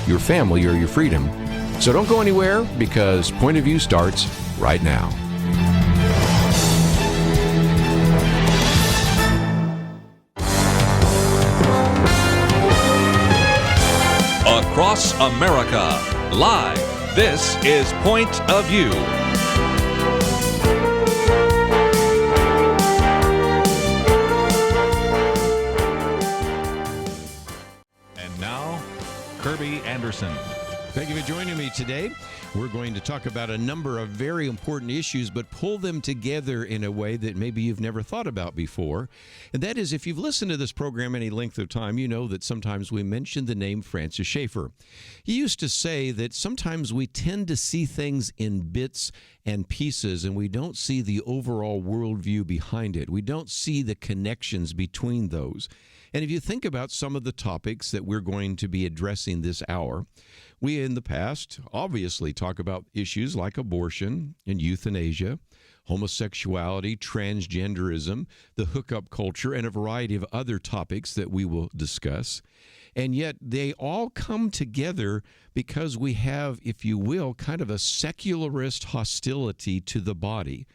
your family, or your freedom. So don't go anywhere, because Point of View starts right now. Across America, live, this is Point of View. And now, Kerby Anderson. Thank you for joining me today. We're going to talk about a number of very important issues, but pull them together in a way that maybe you've never thought about before. And that is, if you've listened to this program any length of time, you know that sometimes we mention the name Francis Schaeffer. He used to say that sometimes we tend to see things in bits and pieces, and we don't see the overall worldview behind it. We don't see the connections between those. And if you think about some of the topics that we're going to be addressing this hour, we in the past obviously talk about issues like abortion and euthanasia, homosexuality, transgenderism, the hookup culture, and a variety of other topics that we will discuss. And yet they all come together because we have, if you will, kind of a secularist hostility to the body.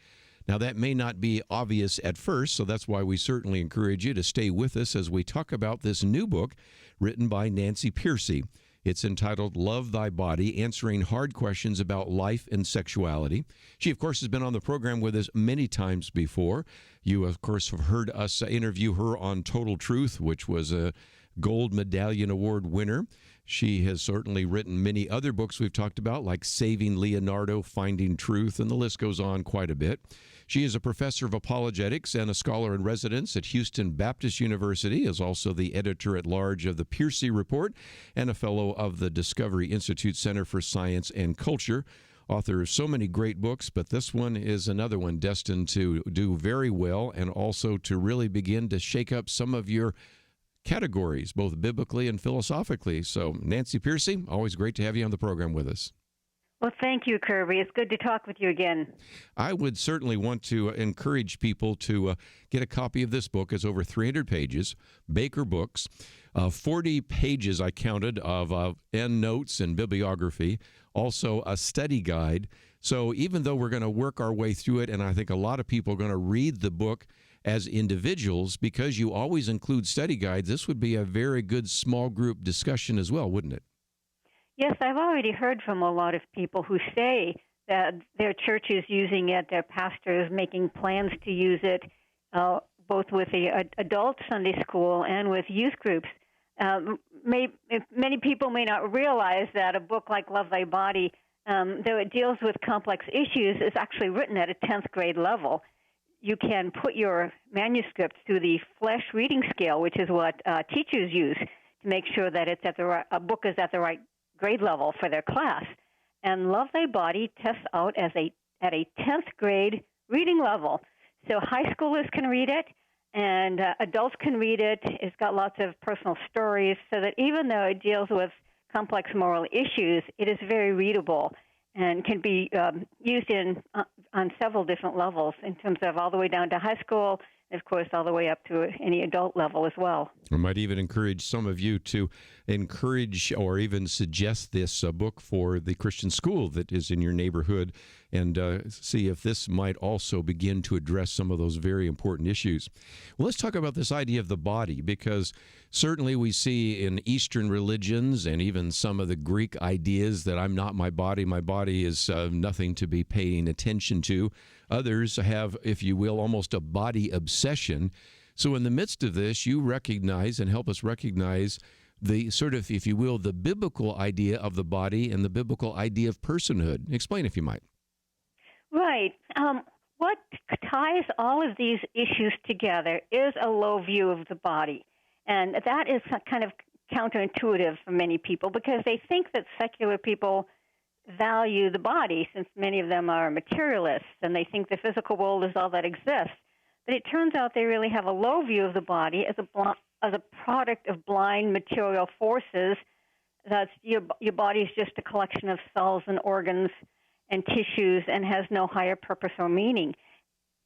Now, that may not be obvious at first, so that's why we certainly encourage you to stay with us as we talk about this new book written by Nancy Pearcey. It's entitled Love Thy Body, Answering Hard Questions About Life and Sexuality. She, of course, has been on the program with us many times before. You, of course, have heard us interview her on Total Truth, which was a Gold Medallion Award winner. She has certainly written many other books we've talked about, like Saving Leonardo, Finding Truth, and the list goes on quite a bit. She is a professor of apologetics and a scholar in residence at Houston Baptist University, is also the editor-at-large of the Pearcey Report and a fellow of the Discovery Institute Center for Science and Culture. Author of so many great books, but this one is another one destined to do very well and also to really begin to shake up some of your categories, both biblically and philosophically. So, Nancy Pearcey, always great to have you on the program with us. Well, thank you, Kerby. It's good to talk with you again. I would certainly want to encourage people to get a copy of this book. It's over 300 pages, Baker Books, 40 pages I counted of endnotes and bibliography, also a study guide. So even though we're going to work our way through it, and I think a lot of people are going to read the book as individuals, because you always include study guides, this would be a very good small group discussion as well, wouldn't it? Yes, I've already heard from a lot of people who say that their church is using it, their pastor is making plans to use it, both with the adult Sunday school and with youth groups. Many people may not realize that a book like Love Thy Body, though it deals with complex issues, is actually written at a 10th grade level. You can put your manuscript through the flesh reading scale, which is what teachers use to make sure that it's at a book is at the right grade level for their class. And Love Thy Body tests out at a 10th grade reading level. So high schoolers can read it, and adults can read it. It's got lots of personal stories, so that even though it deals with complex moral issues, it is very readable and can be used on several different levels, in terms of all the way down to high school, and of course all the way up to any adult level as well. I might even encourage some of you to encourage or even suggest this book for the Christian school that is in your neighborhood, and see if this might also begin to address some of those very important issues. Well, let's talk about this idea of the body, because certainly we see in Eastern religions and even some of the Greek ideas that I'm not my body is nothing to be paying attention to. Others have, if you will, almost a body obsession. So in the midst of this, you recognize and help us recognize the sort of, if you will, the biblical idea of the body and the biblical idea of personhood. Explain if you might. Right. What ties all of these issues together is a low view of the body. And that is kind of counterintuitive for many people, because they think that secular people value the body, since many of them are materialists, and they think the physical world is all that exists. But it turns out they really have a low view of the body as a product of blind material forces. That's your body is just a collection of cells and organs and tissues and has no higher purpose or meaning.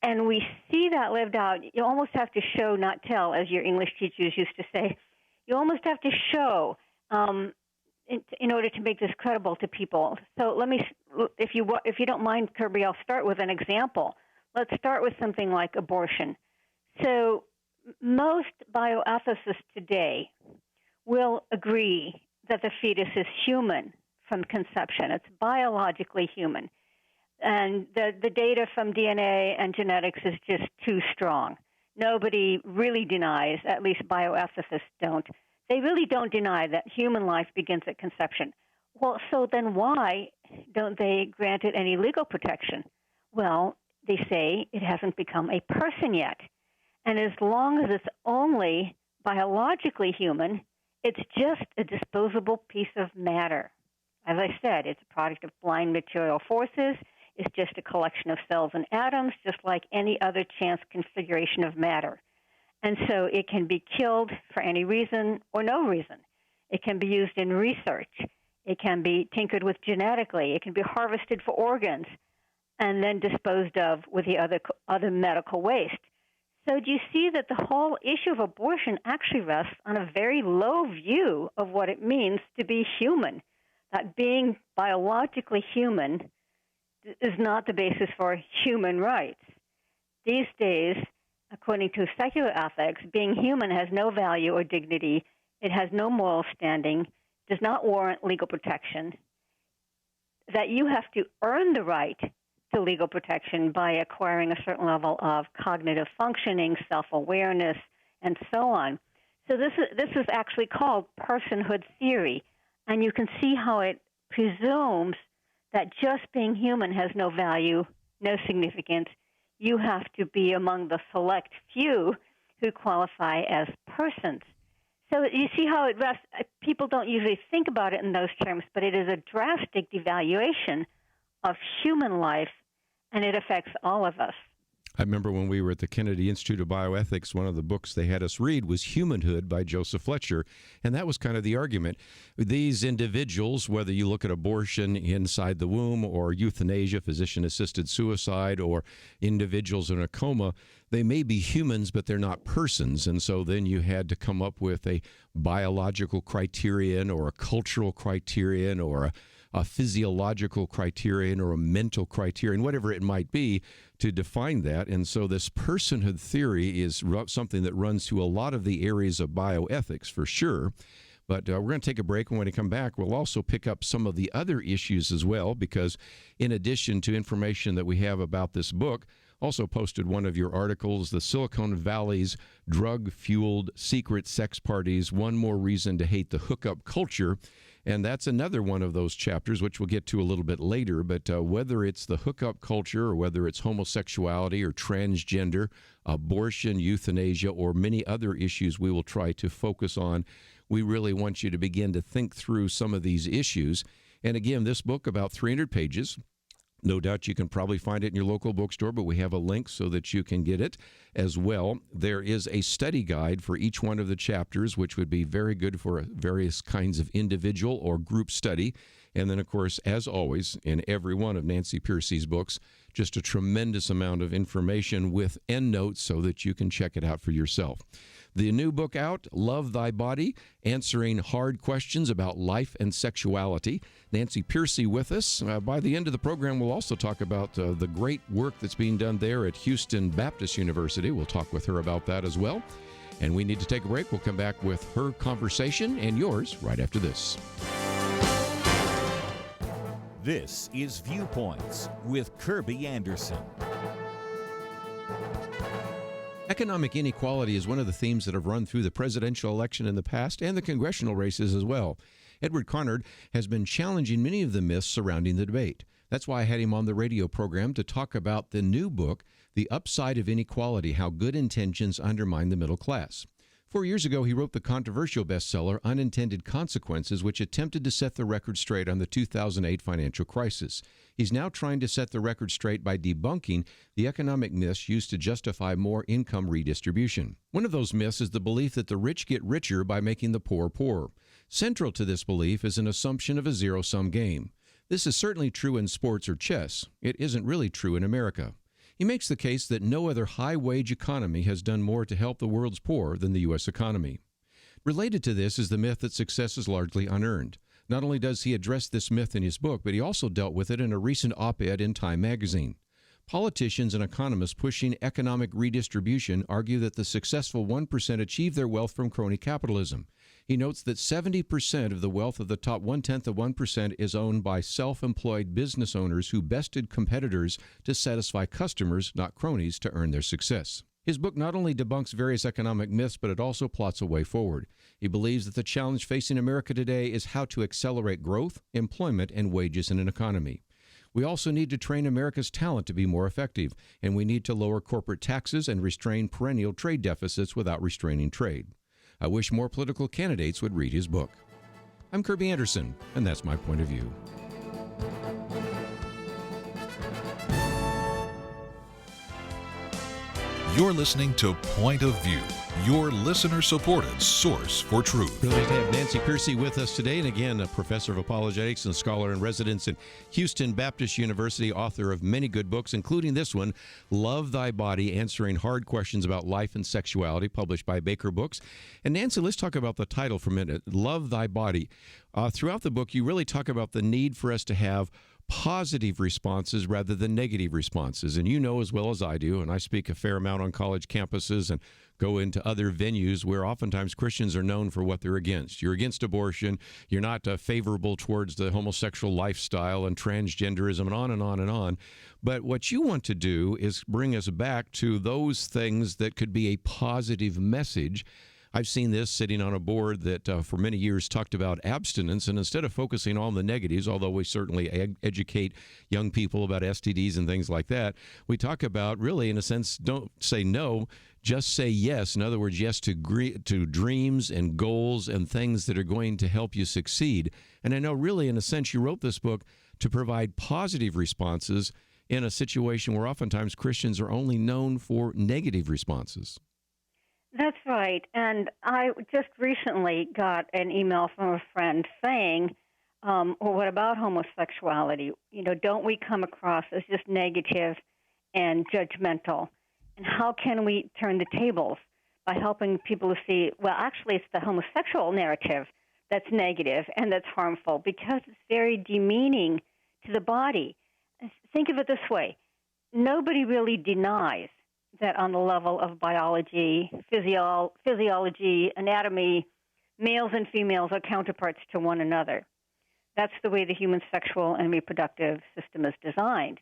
And we see that lived out. You almost have to show, not tell, as your English teachers used to say. You almost have to show in order to make this credible to people. So let me, if you don't mind, Kerby, I'll start with an example. Let's start with something like abortion. So most bioethicists today will agree that the fetus is human from conception. It's biologically human. And the data from DNA and genetics is just too strong. Nobody really denies, at least bioethicists don't. They really don't deny that human life begins at conception. Well, so then why don't they grant it any legal protection? Well, they say it hasn't become a person yet. And as long as it's only biologically human, it's just a disposable piece of matter. As I said, it's a product of blind material forces. It's just a collection of cells and atoms, just like any other chance configuration of matter. And so it can be killed for any reason or no reason. It can be used in research. It can be tinkered with genetically. It can be harvested for organs and then disposed of with the other medical waste. So do you see that the whole issue of abortion actually rests on a very low view of what it means to be human? That being biologically human is not the basis for human rights. These days, according to secular ethics, being human has no value or dignity. It has no moral standing, does not warrant legal protection. That you have to earn the right to legal protection by acquiring a certain level of cognitive functioning, self-awareness, and so on. So this is actually called personhood theory, and you can see how it presumes that just being human has no value, no significance. You have to be among the select few who qualify as persons. So you see how it rests. People don't usually think about it in those terms, but it is a drastic devaluation of human life, and it affects all of us. I remember when we were at the Kennedy Institute of Bioethics, one of the books they had us read was Humanhood by Joseph Fletcher, and that was kind of the argument. These individuals, whether you look at abortion inside the womb or euthanasia, physician-assisted suicide, or individuals in a coma, they may be humans, but they're not persons, and so then you had to come up with a biological criterion or a cultural criterion or a physiological criterion or a mental criterion, whatever it might be, to define that. And so this personhood theory is something that runs through a lot of the areas of bioethics for sure. But we're going to take a break, and when we come back, we'll also pick up some of the other issues as well, because in addition to information that we have about this book, also posted one of your articles, The Silicon Valley's Drug-Fueled Secret Sex Parties, One More Reason to Hate the Hookup Culture. And that's another one of those chapters, which we'll get to a little bit later. But whether it's the hookup culture or whether it's homosexuality or transgender, abortion, euthanasia, or many other issues we will try to focus on, we really want you to begin to think through some of these issues. And again, this book, about 300 pages. No doubt you can probably find it in your local bookstore, but we have a link so that you can get it as well. There is a study guide for each one of the chapters, which would be very good for various kinds of individual or group study. And then, of course, as always, in every one of Nancy Pearcey's books, just a tremendous amount of information with endnotes so that you can check it out for yourself. The new book out, Love Thy Body, Answering Hard Questions About Life and Sexuality. Nancy Pearcey with us. By the end of the program, we'll also talk about the great work that's being done there at Houston Baptist University. We'll talk with her about that as well. And we need to take a break. We'll come back with her conversation and yours right after this. This is Viewpoints with Kerby Anderson. Economic inequality is one of the themes that have run through the presidential election in the past and the congressional races as well. Edward Conard has been challenging many of the myths surrounding the debate. That's why I had him on the radio program to talk about the new book, The Upside of Inequality: How Good Intentions Undermine the Middle Class. 4 years ago, he wrote the controversial bestseller Unintended Consequences, which attempted to set the record straight on the 2008 financial crisis. He's now trying to set the record straight by debunking the economic myths used to justify more income redistribution. One of those myths is the belief that the rich get richer by making the poor poorer. Central to this belief is an assumption of a zero-sum game. This is certainly true in sports or chess. It isn't really true in America. He makes the case that no other high-wage economy has done more to help the world's poor than the U.S. economy. Related to this is the myth that success is largely unearned. Not only does he address this myth in his book, but he also dealt with it in a recent op-ed in Time magazine. Politicians and economists pushing economic redistribution argue that the successful 1% achieve their wealth from crony capitalism. He notes that 70% of the wealth of the top 1/10 of 1% is owned by self-employed business owners who bested competitors to satisfy customers, not cronies, to earn their success. His book not only debunks various economic myths, but it also plots a way forward. He believes that the challenge facing America today is how to accelerate growth, employment, and wages in an economy. We also need to train America's talent to be more effective, and we need to lower corporate taxes and restrain perennial trade deficits without restraining trade. I wish more political candidates would read his book. I'm Kerby Anderson, and that's my point of view. You're listening to Point of View, your listener-supported source for truth. Privileged to have Nancy Pearcey with us today, and again, a professor of apologetics and scholar in residence at Houston Baptist University, author of many good books, including this one, Love Thy Body, Answering Hard Questions About Life and Sexuality, published by Baker Books. And Nancy, let's talk about the title for a minute, Love Thy Body. Throughout the book, you really talk about the need for us to have positive responses rather than negative responses. And you know as well as I do, and I speak a fair amount on college campuses and go into other venues where oftentimes Christians are known for what they're against. You're against abortion. You're not favorable towards the homosexual lifestyle and transgenderism and on and on and on. But what you want to do is bring us back to those things that could be a positive message. I've seen this sitting on a board that for many years talked about abstinence, and instead of focusing on the negatives, although we certainly educate young people about STDs and things like that, we talk about really, in a sense, don't say no, just say yes. In other words, yes to dreams and goals and things that are going to help you succeed. And I know really, in a sense, you wrote this book to provide positive responses in a situation where oftentimes Christians are only known for negative responses. That's right. And I just recently got an email from a friend saying, well, what about homosexuality? You know, don't we come across as just negative and judgmental? And how can we turn the tables by helping people to see, well, actually, it's the homosexual narrative that's negative and that's harmful because it's very demeaning to the body. Think of it this way. Nobody really denies that on the level of biology, physiology, anatomy, males and females are counterparts to one another. That's the way the human sexual and reproductive system is designed.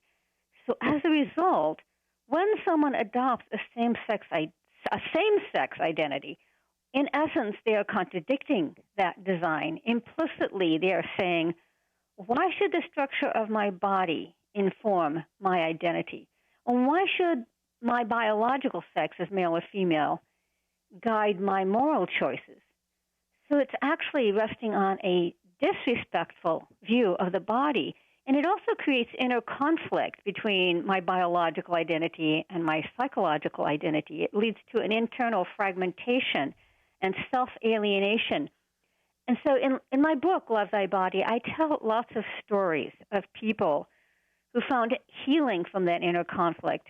So as a result, when someone adopts a same-sex identity, in essence, they are contradicting that design. Implicitly, they are saying, why should the structure of my body inform my identity? And why should my biological sex as male or female guide my moral choices? So it's actually resting on a disrespectful view of the body, and it also creates inner conflict between my biological identity and my psychological identity. It leads to an internal fragmentation and self-alienation. And so in my book, Love Thy Body, I tell lots of stories of people who found healing from that inner conflict.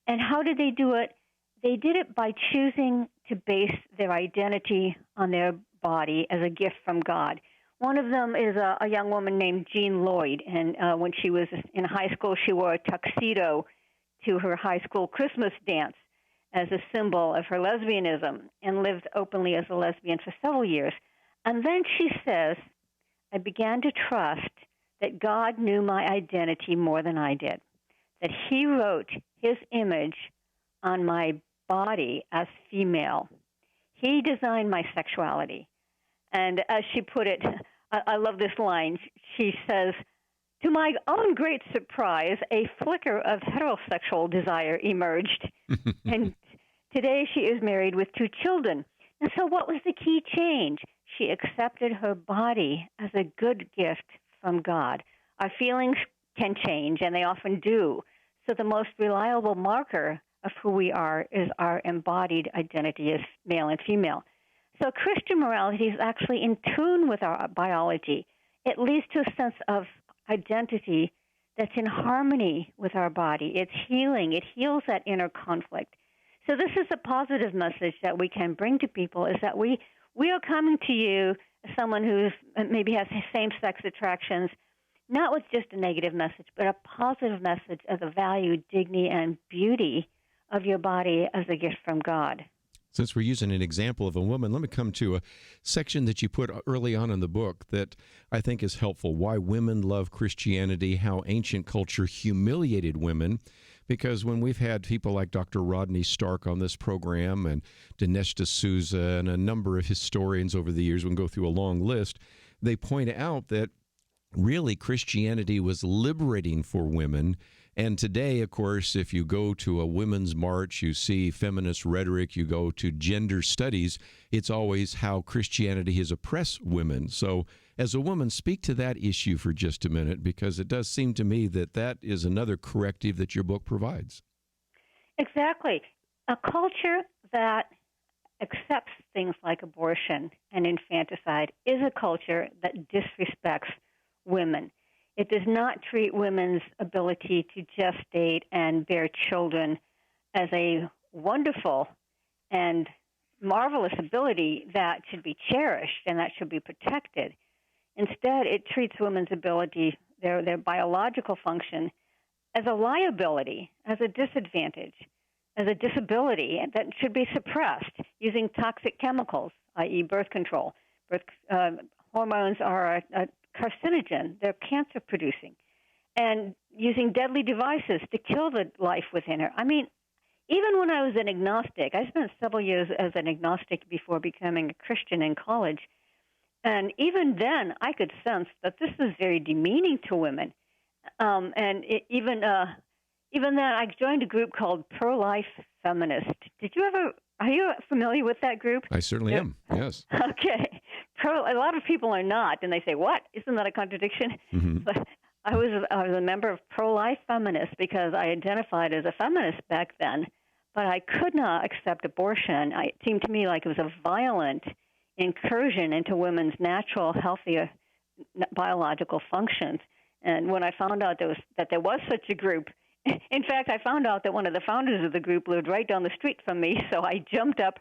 And how did they do it? They did it by choosing to base their identity on their body as a gift from God. One of them is a young woman named Jean Lloyd, and when she was in high school, she wore a tuxedo to her high school Christmas dance as a symbol of her lesbianism and lived openly as a lesbian for several years. And then she says, I began to trust that God knew my identity more than I did, that he wrote his image on my body as female. He designed my sexuality. And as she put it, I love this line. She says, to my own great surprise, a flicker of heterosexual desire emerged. And today she is married with 2 children. And so what was the key change? She accepted her body as a good gift from God. Our feelings can change, and they often do. So the most reliable marker of who we are is our embodied identity as male and female. So Christian morality is actually in tune with our biology. It leads to a sense of identity that's in harmony with our body. It's healing. It heals that inner conflict. So this is a positive message that we can bring to people, is that we we are coming to you as someone who maybe has same-sex attractions, not with just a negative message, but a positive message of the value, dignity, and beauty of your body as a gift from God. Since we're using an example of a woman, let me come to a section that you put early on in the book that I think is helpful. Why women love Christianity, how ancient culture humiliated women. Because when we've had people like Dr. Rodney Stark on this program and Dinesh D'Souza and a number of historians over the years, we can go through a long list, they point out that really Christianity was liberating for women. And today, of course, if you go to a women's march, you see feminist rhetoric, you go to gender studies, it's always how Christianity has oppressed women. So as a woman, speak to that issue for just a minute, because it does seem to me that that is another corrective that your book provides. Exactly. A culture that accepts things like abortion and infanticide is a culture that disrespects women. It does not treat women's ability to gestate and bear children as a wonderful and marvelous ability that should be cherished and that should be protected. Instead, it treats women's ability, their biological function, as a liability, as a disadvantage, as a disability that should be suppressed using toxic chemicals, i.e. birth control. Hormones are a carcinogen. They're cancer-producing. And using deadly devices to kill the life within her. I mean, even when I was an agnostic, I spent several years as an agnostic before becoming a Christian in college, and even then I could sense that this is very demeaning to women. Even then, I joined a group called Pro-Life Feminist. Are you familiar with that group? I certainly am, yes. Okay. A lot of people are not, and they say, what? Isn't that a contradiction? Mm-hmm. But I was a member of Pro-Life Feminist because I identified as a feminist back then, but I could not accept abortion. It seemed to me like it was a violent incursion into women's natural, healthier biological functions. And when I found out that there was such a group, in fact, I found out that one of the founders of the group lived right down the street from me, so I jumped up,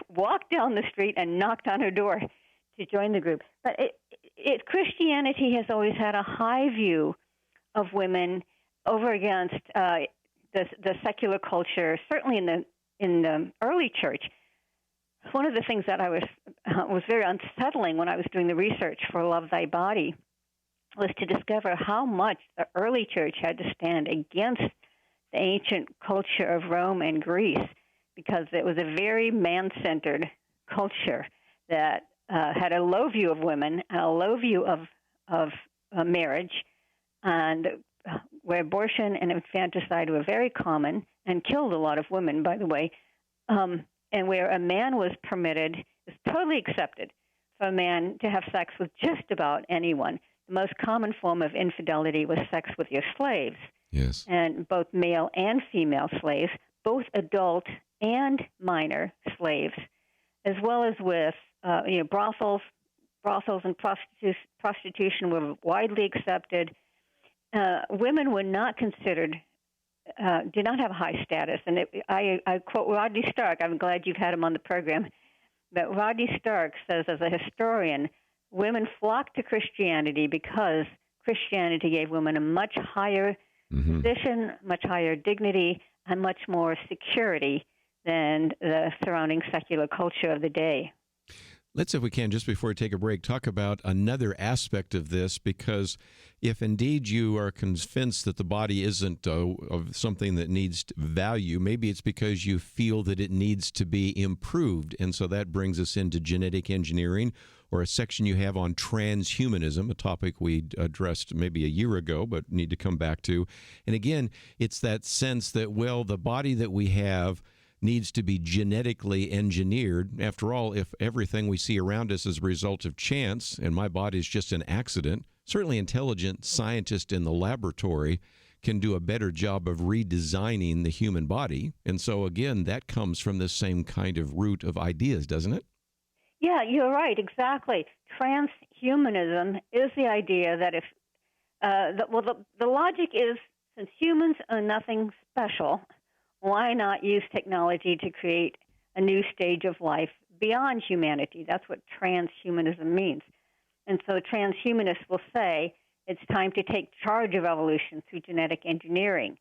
walked down the street, and knocked on her door to join the group. But Christianity has always had a high view of women over against the secular culture, certainly in the early church. One of the things that I was very unsettling when I was doing the research for Love Thy Body was to discover how much the early church had to stand against the ancient culture of Rome and Greece, because it was a very man-centered culture that had a low view of women, and a low view of marriage, and where abortion and infanticide were very common and killed a lot of women, by the way, and where a man was permitted, it was totally accepted for a man to have sex with just about anyone. The most common form of infidelity was sex with your slaves. Yes. And both male and female slaves, both adult and minor slaves, as well as with brothels and prostitution were widely accepted. Women were not considered, did not have a high status. And I quote Rodney Stark. I'm glad you've had him on the program. But Rodney Stark says, as a historian, women flocked to Christianity because Christianity gave women a much higher position, much higher dignity, and much more security than the surrounding secular culture of the day. Let's, if we can, just before we take a break, talk about another aspect of this, because if indeed you are convinced that the body isn't of something that needs value, maybe it's because you feel that it needs to be improved. And so that brings us into genetic engineering, or a section you have on transhumanism, a topic we addressed maybe a year ago, but need to come back to. And again, it's that sense that, well, the body that we have needs to be genetically engineered. After all, if everything we see around us is a result of chance, and my body is just an accident, certainly intelligent scientists in the laboratory can do a better job of redesigning the human body. And so, again, that comes from the same kind of root of ideas, doesn't it? Yeah, you're right, exactly. Transhumanism is the idea that if, the logic is, since humans are nothing special, why not use technology to create a new stage of life beyond humanity. That's what transhumanism means. And so transhumanists will say it's time to take charge of evolution through genetic engineering,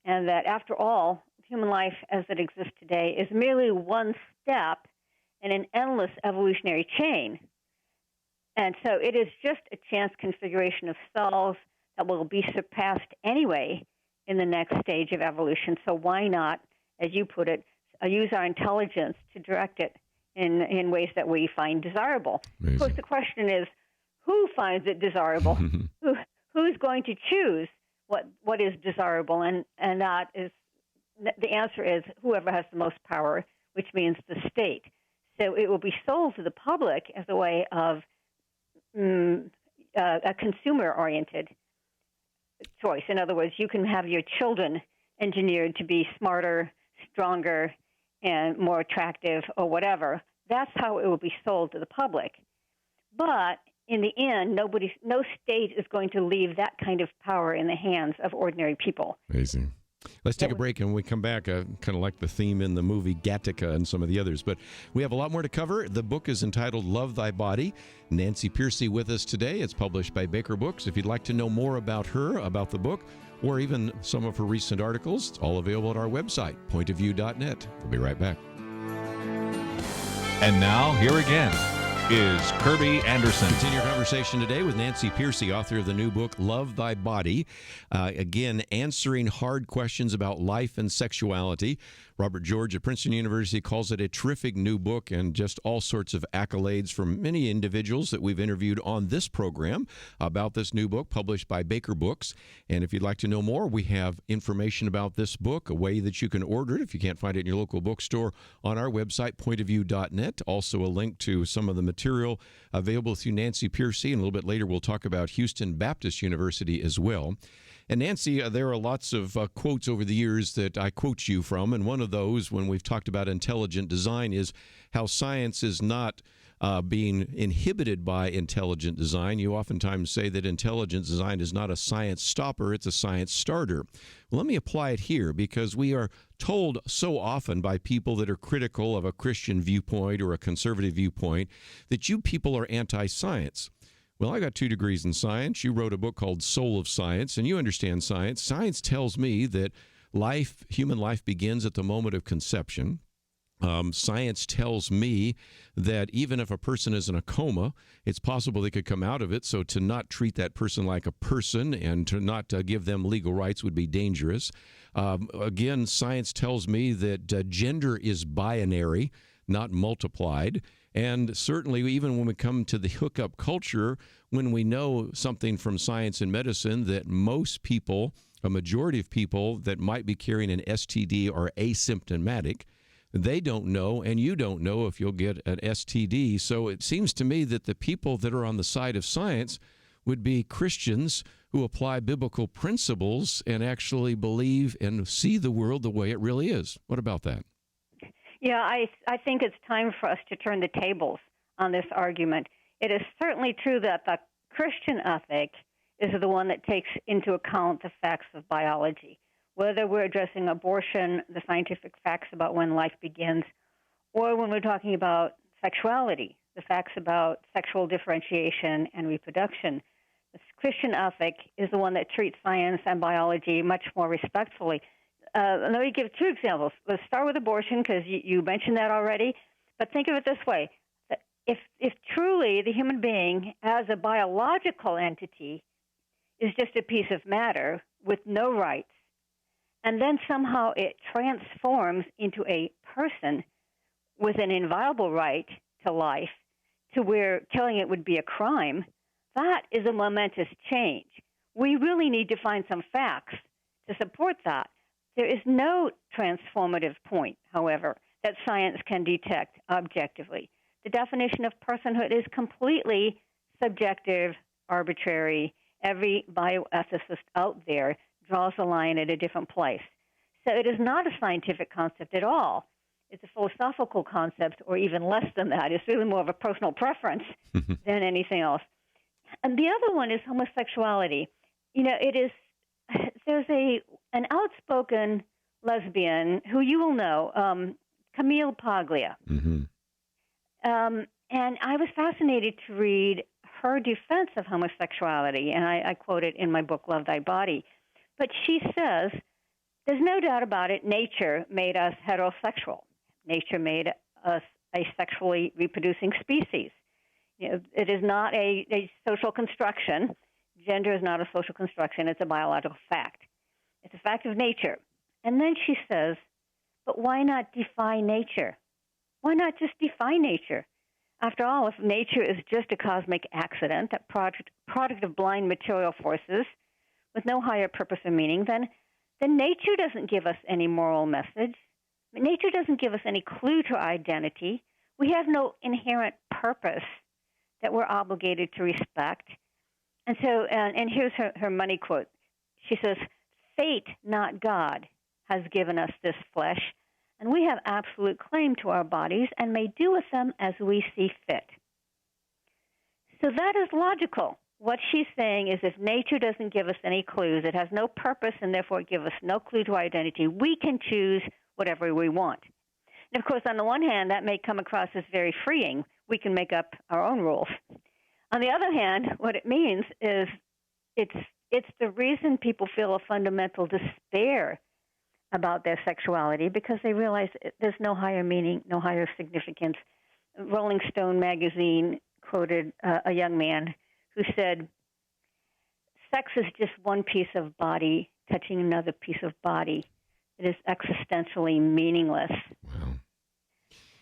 and that after all, human life as it exists today is merely one step in an endless evolutionary chain. And so it is just a chance configuration of cells that will be surpassed anyway in the next stage of evolution. So why not, as you put it, use our intelligence to direct it in ways that we find desirable? Amazing. Of course, the question is, who finds it desirable? Who's going to choose what is desirable? And that is, the answer is whoever has the most power, which means the state. So it will be sold to the public as a way of a consumer-oriented choice. In other words, you can have your children engineered to be smarter, stronger, and more attractive or whatever. That's how it will be sold to the public. But in the end, no state is going to leave that kind of power in the hands of ordinary people. Amazing. Let's take a break, and when we come back, kind of like the theme in the movie Gattaca and some of the others. But we have a lot more to cover. The book is entitled Love Thy Body. Nancy Pearcey with us today. It's published by Baker Books. If you'd like to know more about her, about the book, or even some of her recent articles, it's all available at our website, pointofview.net. We'll be right back. And now, here again is Kerby Anderson. Continue our conversation today with Nancy Pearcey, author of the new book, Love Thy Body. Again, answering hard questions about life and sexuality. Robert George at Princeton University calls it a terrific new book, and just all sorts of accolades from many individuals that we've interviewed on this program about this new book published by Baker Books. And if you'd like to know more, we have information about this book, a way that you can order it if you can't find it in your local bookstore, on our website, pointofview.net. Also a link to some of the material available through Nancy Pearcey, and a little bit later we'll talk about Houston Baptist University as well. And Nancy, there are lots of quotes over the years that I quote you from, and one of those, when we've talked about intelligent design, is how science is not being inhibited by intelligent design. You oftentimes say that intelligent design is not a science stopper, it's a science starter. Well, let me apply it here, because we are told so often by people that are critical of a Christian viewpoint or a conservative viewpoint that you people are anti-science. Well, I got 2 degrees in science. You wrote a book called Soul of Science, and you understand science. Science tells me that human life begins at the moment of conception. Science tells me that even if a person is in a coma, it's possible they could come out of it. So to not treat that person like a person and to not give them legal rights would be dangerous. Again, science tells me that gender is binary, not multiplied. And certainly, even when we come to the hookup culture, when we know something from science and medicine that most people, a majority of people that might be carrying an STD are asymptomatic, they don't know, and you don't know if you'll get an STD. So it seems to me that the people that are on the side of science would be Christians who apply biblical principles and actually believe and see the world the way it really is. What about that? Yeah, I think it's time for us to turn the tables on this argument. It is certainly true that the Christian ethic is the one that takes into account the facts of biology, whether we're addressing abortion, the scientific facts about when life begins, or when we're talking about sexuality, the facts about sexual differentiation and reproduction. The Christian ethic is the one that treats science and biology much more respectfully. Let me give 2 examples. Let's start with abortion, because you mentioned that already. But think of it this way. If truly the human being as a biological entity is just a piece of matter with no rights, and then somehow it transforms into a person with an inviolable right to life, to where killing it would be a crime, that is a momentous change. We really need to find some facts to support that. There is no transformative point, however, that science can detect objectively. The definition of personhood is completely subjective, arbitrary. Every bioethicist out there draws a line at a different place. So it is not a scientific concept at all. It's a philosophical concept, or even less than that. It's really more of a personal preference than anything else. And the other one is homosexuality. You know, there's an outspoken lesbian who you will know, Camille Paglia. Mm-hmm. And I was fascinated to read her defense of homosexuality, and I quote it in my book, Love Thy Body. But she says, there's no doubt about it, nature made us heterosexual. Nature made us a sexually reproducing species. It is not a social construction. Gender is not a social construction. It's a biological fact. It's a fact of nature. And then she says, but why not defy nature? Why not just defy nature? After all, if nature is just a cosmic accident, a product of blind material forces with no higher purpose or meaning, then nature doesn't give us any moral message. Nature doesn't give us any clue to our identity. We have no inherent purpose that we're obligated to respect. And so, and here's her money quote. She says, fate, not God, has given us this flesh, and we have absolute claim to our bodies and may do with them as we see fit. So that is logical. What she's saying is if nature doesn't give us any clues, it has no purpose and therefore give us no clue to our identity, we can choose whatever we want. And of course, on the one hand, that may come across as very freeing. We can make up our own rules. On the other hand, what it means is it's the reason people feel a fundamental despair about their sexuality because they realize there's no higher meaning, no higher significance. Rolling Stone magazine quoted a young man who said, sex is just one piece of body touching another piece of body. It is existentially meaningless. Wow.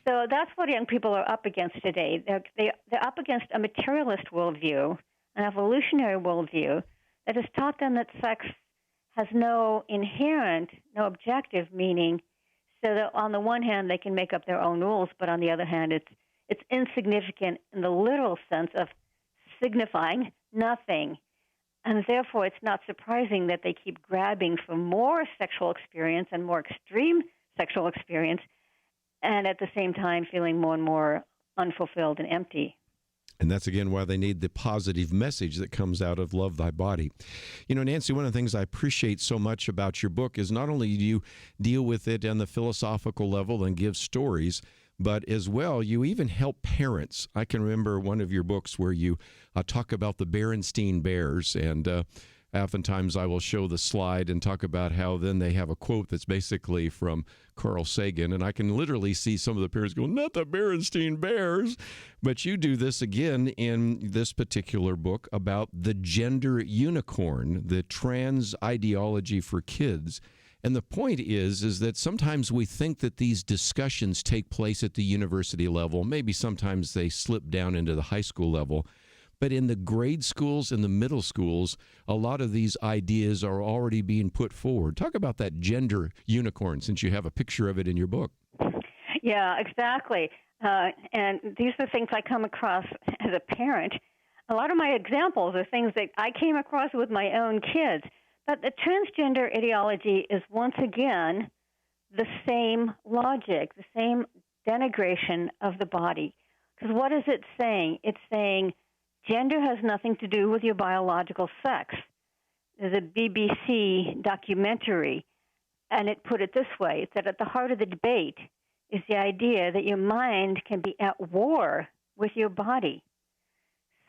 So that's what young people are up against today. They're up against a materialist worldview, an evolutionary worldview that has taught them that sex has no inherent, no objective meaning, so that on the one hand they can make up their own rules, but on the other hand it's insignificant in the literal sense of signifying nothing. And therefore it's not surprising that they keep grabbing for more sexual experience and more extreme sexual experience, and at the same time feeling more and more unfulfilled and empty. And that's, again, why they need the positive message that comes out of Love Thy Body. You know, Nancy, one of the things I appreciate so much about your book is not only do you deal with it on the philosophical level and give stories, but as well, you even help parents. I can remember one of your books where you talk about the Berenstain Bears, and oftentimes I will show the slide and talk about how then they have a quote that's basically from Carl Sagan, and I can literally see some of the parents go, not the Berenstain Bears. But you do this again in this particular book about the gender unicorn, the trans ideology for kids. And the point is that sometimes we think that these discussions take place at the university level. Maybe sometimes they slip down into the high school level. But in the grade schools and the middle schools, a lot of these ideas are already being put forward. Talk about that gender unicorn, since you have a picture of it in your book. Yeah, exactly. And these are things I come across as a parent. A lot of my examples are things that I came across with my own kids. But the transgender ideology is once again the same logic, the same denigration of the body. Because what is it saying? It's saying gender has nothing to do with your biological sex. There's a BBC documentary, and it put it this way. It said at the heart of the debate is the idea that your mind can be at war with your body.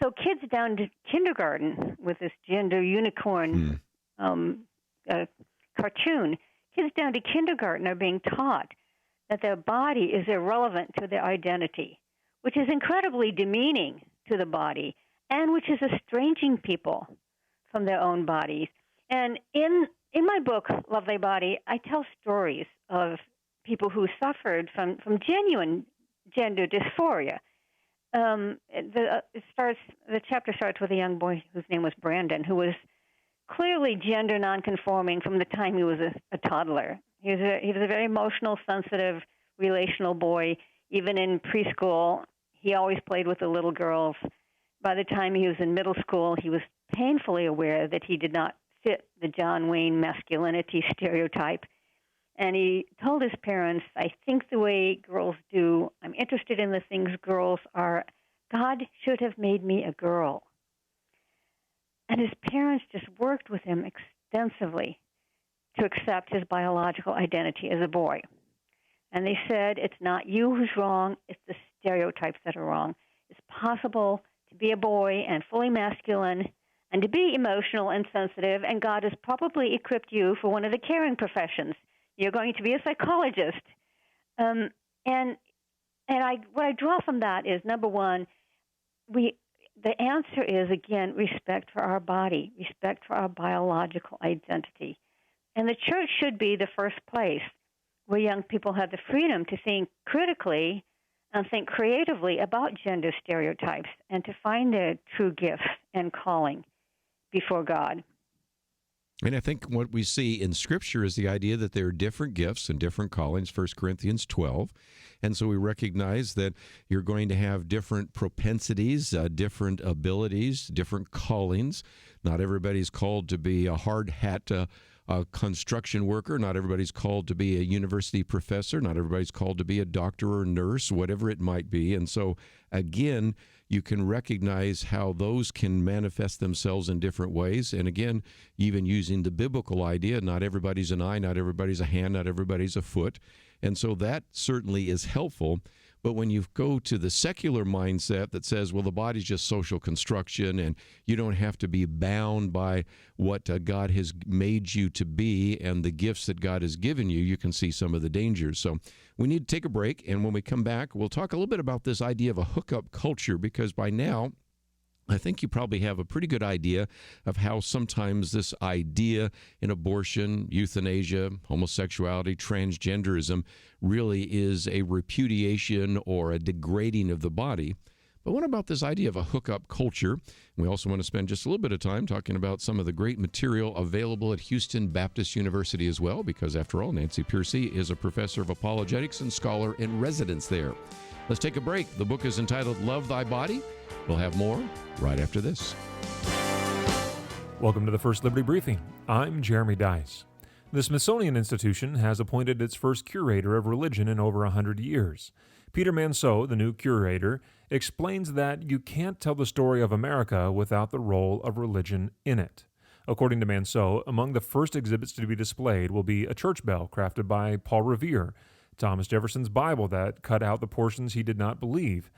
So kids down to kindergarten with this gender unicorn cartoon, kids down to kindergarten are being taught that their body is irrelevant to their identity, which is incredibly demeaning to the body and which is estranging people from their own bodies. And in my book, Love Thy Body, I tell stories of people who suffered from genuine gender dysphoria. The chapter starts with a young boy whose name was Brandon, who was clearly gender nonconforming from the time he was a toddler. He was a very emotional, sensitive, relational boy. Even in preschool, he always played with the little girls. By the time he was in middle school, he was painfully aware that he did not fit the John Wayne masculinity stereotype. And he told his parents, I think the way girls do, I'm interested in the things girls are. God should have made me a girl. And his parents just worked with him extensively to accept his biological identity as a boy. And they said, it's not you who's wrong, it's the stereotypes that are wrong. It's possible to be a boy and fully masculine and to be emotional and sensitive, and God has probably equipped you for one of the caring professions. You're going to be a psychologist. And what I draw from that is, number one, the answer is, again, respect for our body, respect for our biological identity. And the church should be the first place where young people have the freedom to think critically and think creatively about gender stereotypes and to find their true gifts and calling before God. And I think what we see in Scripture is the idea that there are different gifts and different callings, 1 Corinthians 12. And so we recognize that you're going to have different propensities, different abilities, different callings. Not everybody's called to be a hard hat construction worker. Not everybody's called to be a university professor. Not everybody's called to be a doctor or nurse, whatever it might be. And so, again, you can recognize how those can manifest themselves in different ways. And again, even using the biblical idea, not everybody's an eye, not everybody's a hand, not everybody's a foot. And so that certainly is helpful. But when you go to the secular mindset that says, well, the body's just social construction and you don't have to be bound by what God has made you to be and the gifts that God has given you, you can see some of the dangers. So we need to take a break. And when we come back, we'll talk a little bit about this idea of a hookup culture, because by now, I think you probably have a pretty good idea of how sometimes this idea in abortion, euthanasia, homosexuality, transgenderism really is a repudiation or a degrading of the body. But what about this idea of a hookup culture? We also want to spend just a little bit of time talking about some of the great material available at Houston Baptist University as well, because after all, Nancy Pearcey is a professor of apologetics and scholar in residence there. Let's take a break. The book is entitled Love Thy Body. We'll have more right after this. Welcome to the First Liberty Briefing. I'm Jeremy Dice. The Smithsonian Institution has appointed its first curator of religion in over 100 years. Peter Manseau, the new curator, explains that you can't tell the story of America without the role of religion in it. According to Manseau, among the first exhibits to be displayed will be a church bell crafted by Paul Revere, Thomas Jefferson's Bible that cut out the portions he did not believe,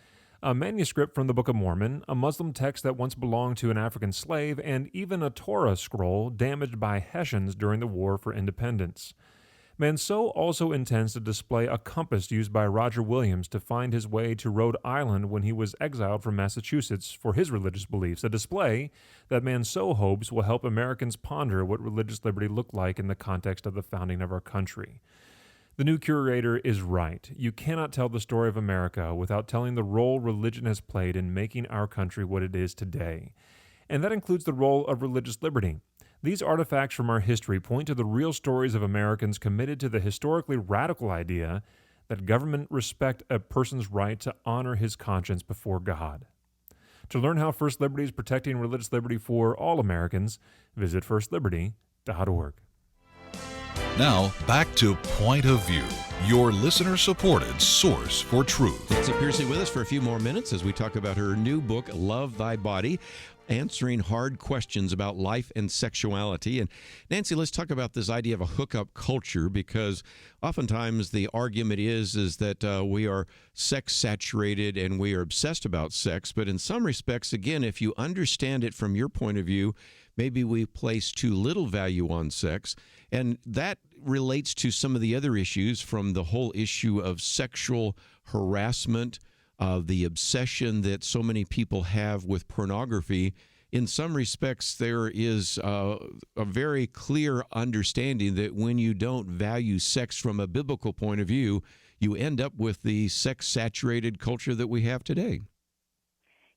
a manuscript from the Book of Mormon, a Muslim text that once belonged to an African slave, and even a Torah scroll damaged by Hessians during the War for Independence. Manseau also intends to display a compass used by Roger Williams to find his way to Rhode Island when he was exiled from Massachusetts for his religious beliefs, a display that Manseau hopes will help Americans ponder what religious liberty looked like in the context of the founding of our country. The new curator is right. You cannot tell the story of America without telling the role religion has played in making our country what it is today. And that includes the role of religious liberty. These artifacts from our history point to the real stories of Americans committed to the historically radical idea that government respect a person's right to honor his conscience before God. To learn how First Liberty is protecting religious liberty for all Americans, visit firstliberty.org. Now, back to Point of View, your listener-supported source for truth. Nancy Pearcey with us for a few more minutes as we talk about her new book, Love Thy Body, answering hard questions about life and sexuality. And Nancy, let's talk about this idea of a hookup culture, because oftentimes the argument is that we are sex-saturated and we are obsessed about sex. But in some respects, again, if you understand it from your point of view, maybe we place too little value on sex. And that relates to some of the other issues, from the whole issue of sexual harassment, the obsession that so many people have with pornography. In some respects, there is a very clear understanding that when you don't value sex from a biblical point of view, you end up with the sex-saturated culture that we have today.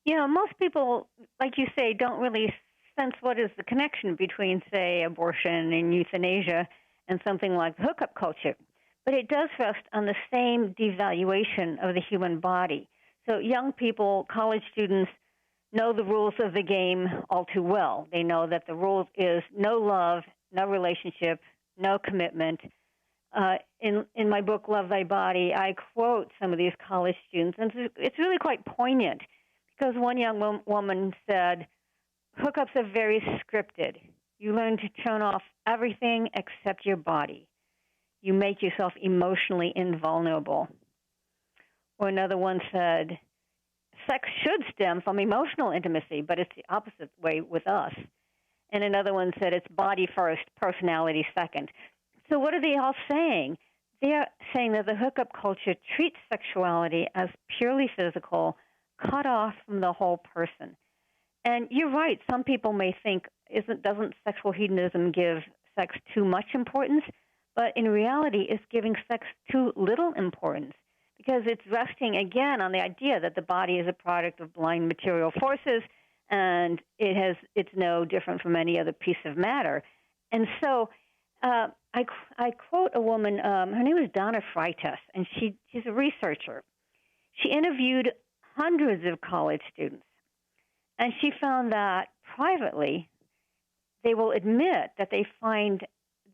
Yeah, most people, like you say, don't really sense what is the connection between, say, abortion and euthanasia and something like the hookup culture. But it does rest on the same devaluation of the human body. So young people, college students, know the rules of the game all too well. They know that the rule is no love, no relationship, no commitment. In my book, Love Thy Body, I quote some of these college students, and it's really quite poignant, because one young woman said, hookups are very scripted. You learn to turn off everything except your body. You make yourself emotionally invulnerable. Or another one said, sex should stem from emotional intimacy, but it's the opposite way with us. And another one said it's body first, personality second. So what are they all saying? They're saying that the hookup culture treats sexuality as purely physical, cut off from the whole person. And you're right, some people may think, doesn't sexual hedonism give sex too much importance? But in reality, it's giving sex too little importance, because it's resting, again, on the idea that the body is a product of blind material forces, and it's no different from any other piece of matter. And so I quote a woman, her name is Donna Freitas, and she's a researcher. She interviewed hundreds of college students, and she found that privately they will admit that they find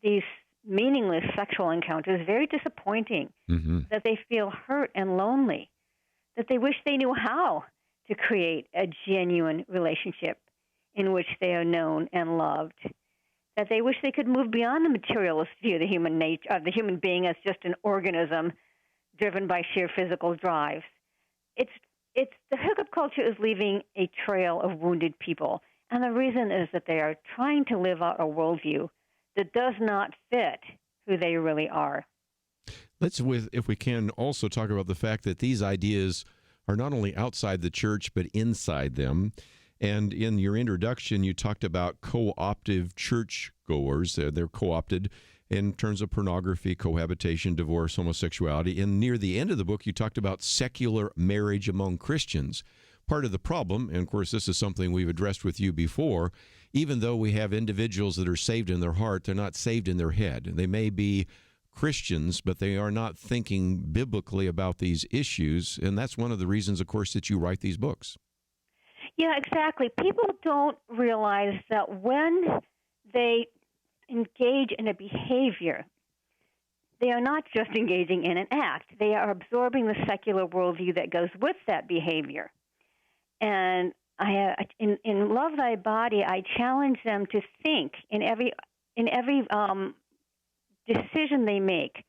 these meaningless sexual encounters very disappointing, that they feel hurt and lonely, that they wish they knew how to create a genuine relationship in which they are known and loved, that they wish they could move beyond the materialist view of the human being as just an organism driven by sheer physical drives. It's the hookup culture is leaving a trail of wounded people, and the reason is that they are trying to live out a worldview that does not fit who they really are. Let's, if we can, also talk about the fact that these ideas are not only outside the church, but inside them. And in your introduction, you talked about co-optive churchgoers. They're co-opted in terms of pornography, cohabitation, divorce, homosexuality. And near the end of the book, you talked about secular marriage among Christians. Part of the problem, and of course this is something we've addressed with you before, even though we have individuals that are saved in their heart, they're not saved in their head. They may be Christians, but they are not thinking biblically about these issues. And that's one of the reasons, of course, that you write these books. Yeah, exactly. People don't realize that when they engage in a behavior, they are not just engaging in an act. They are absorbing the secular worldview that goes with that behavior. And in Love Thy Body, I challenge them to think in every decision they make.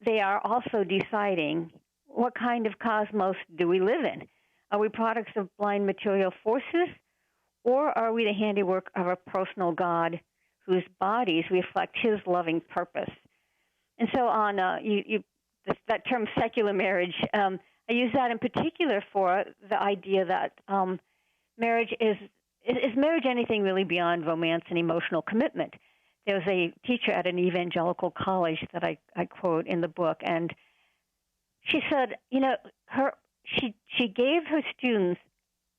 They are also deciding what kind of cosmos do we live in. Are we products of blind material forces, or are we the handiwork of a personal God whose bodies reflect His loving purpose? And so, on that term "secular marriage," I use that in particular for the idea that marriage is marriage anything really beyond romance and emotional commitment. There was a teacher at an evangelical college that I quote in the book, and she said, she gave her students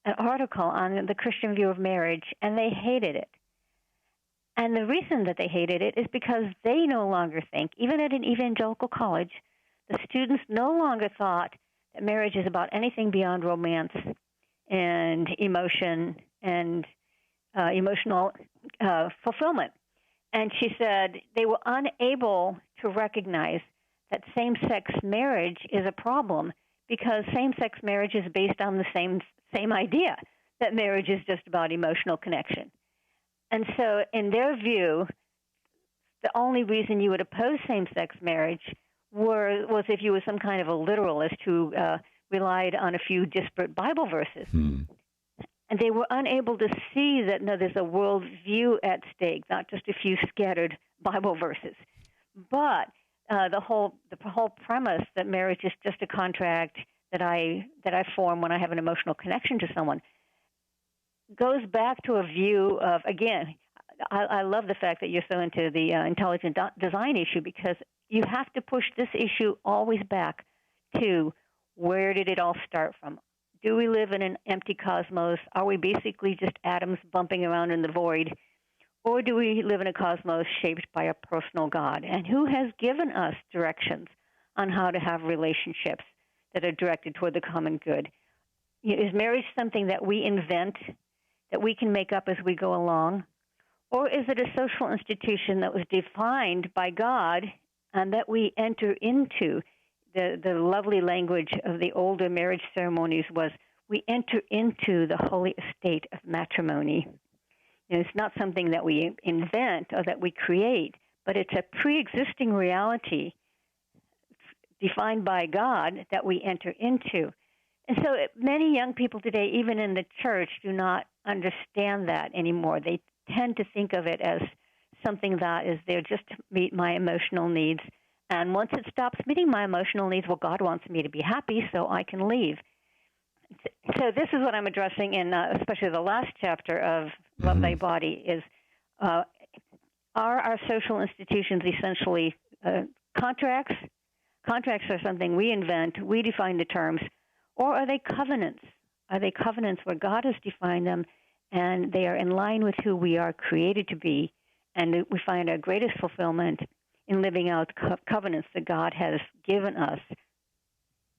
an article on the Christian view of marriage, and they hated it. And the reason that they hated it is because they no longer think, even at an evangelical college, the students no longer thought that marriage is about anything beyond romance and emotion and emotional fulfillment. And she said they were unable to recognize that same-sex marriage is a problem because same-sex marriage is based on the same idea, that marriage is just about emotional connection. And so in their view, the only reason you would oppose same-sex marriage was if you were some kind of a literalist who relied on a few disparate Bible verses. And they were unable to see that there's a worldview at stake, not just a few scattered Bible verses. But the whole premise that marriage is just a contract that I form when I have an emotional connection to someone goes back to a view of, again, I love the fact that you're so into the intelligent design issue, because you have to push this issue always back to where did it all start from? Do we live in an empty cosmos? Are we basically just atoms bumping around in the void? Or do we live in a cosmos shaped by a personal God? And who has given us directions on how to have relationships that are directed toward the common good? Is marriage something that we invent, that we can make up as we go along? Or is it a social institution that was defined by God and that we enter into? The lovely language of the older marriage ceremonies was, we enter into the holy estate of matrimony. And it's not something that we invent or that we create, but it's a pre-existing reality defined by God that we enter into. And so many young people today, even in the church, do not understand that anymore. They tend to think of it as something that is there just to meet my emotional needs. And once it stops meeting my emotional needs, well, God wants me to be happy, so I can leave. So this is what I'm addressing in especially the last chapter of Love Thy Body is, are our social institutions essentially contracts? Contracts are something we invent, we define the terms, or are they covenants? Are they covenants where God has defined them and they are in line with who we are created to be, and we find our greatest fulfillment in living out covenants that God has given us?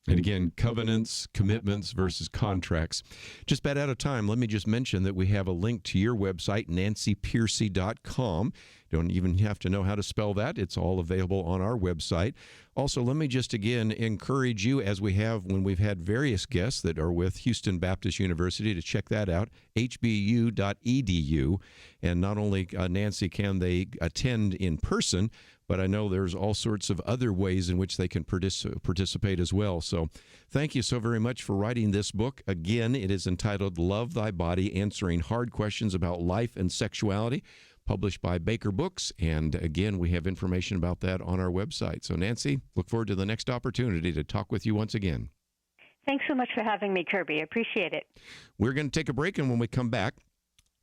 And again, covenants, commitments versus contracts. Just about out of time, let me just mention that we have a link to your website, nancypearcey.com. Don't even have to know how to spell that. It's all available on our website. Also, let me just again encourage you, as we have when we've had various guests that are with Houston Baptist University, to check that out, hbu.edu. And not only, Nancy, can they attend in person, but I know there's all sorts of other ways in which they can participate as well. So thank you so very much for writing this book. Again, it is entitled Love Thy Body, Answering Hard Questions About Life and Sexuality, published by Baker Books. And again, we have information about that on our website. So Nancy, look forward to the next opportunity to talk with you once again. Thanks so much for having me, Kerby. I appreciate it. We're going to take a break, and when we come back,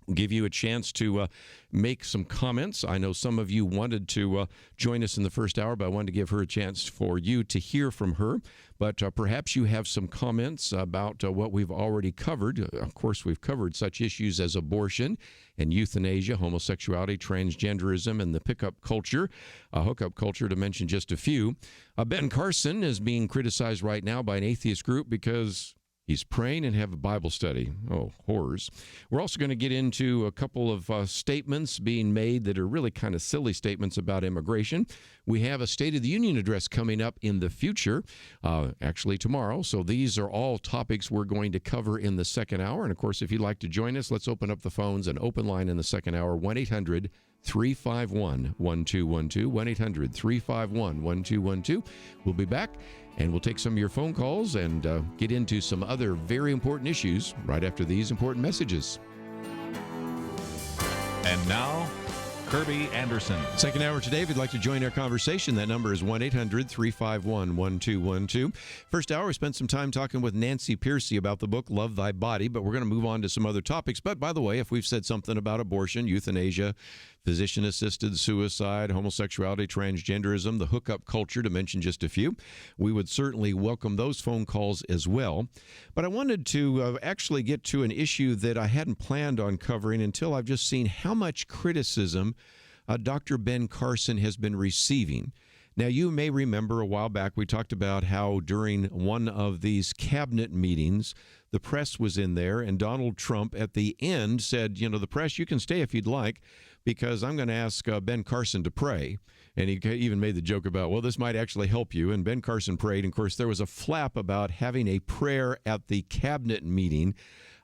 we'll give you a chance to make some comments. I know some of you wanted to join us in the first hour, but I wanted to give her a chance for you to hear from her. But perhaps you have some comments about what we've already covered. Of course, we've covered such issues as abortion and euthanasia, homosexuality, transgenderism, and the hookup culture, to mention just a few. Ben Carson is being criticized right now by an atheist group because he's praying and have a Bible study. Oh, horrors. We're also going to get into a couple of statements being made that are really kind of silly statements about immigration. We have a State of the Union address coming up in the future, actually tomorrow. So these are all topics we're going to cover in the second hour. And, of course, if you'd like to join us, let's open up the phones. An open line in the second hour, 1-800-351-1212, 1-800-351-1212. We'll be back, and we'll take some of your phone calls and get into some other very important issues right after these important messages. And now, Kerby Anderson. Second hour today, if you'd like to join our conversation, that number is 1-800-351-1212. First hour, we spent some time talking with Nancy Pearcey about the book Love Thy Body, but we're going to move on to some other topics. But by the way, if we've said something about abortion, euthanasia, physician-assisted suicide, homosexuality, transgenderism, the hookup culture, to mention just a few, we would certainly welcome those phone calls as well. But I wanted to actually get to an issue that I hadn't planned on covering until I've just seen how much criticism Dr. Ben Carson has been receiving. Now, you may remember a while back we talked about how during one of these cabinet meetings, the press was in there, and Donald Trump at the end said, the press, you can stay if you'd like, because I'm going to ask Ben Carson to pray. And he even made the joke about, well, this might actually help you. And Ben Carson prayed. And, of course, there was a flap about having a prayer at the cabinet meeting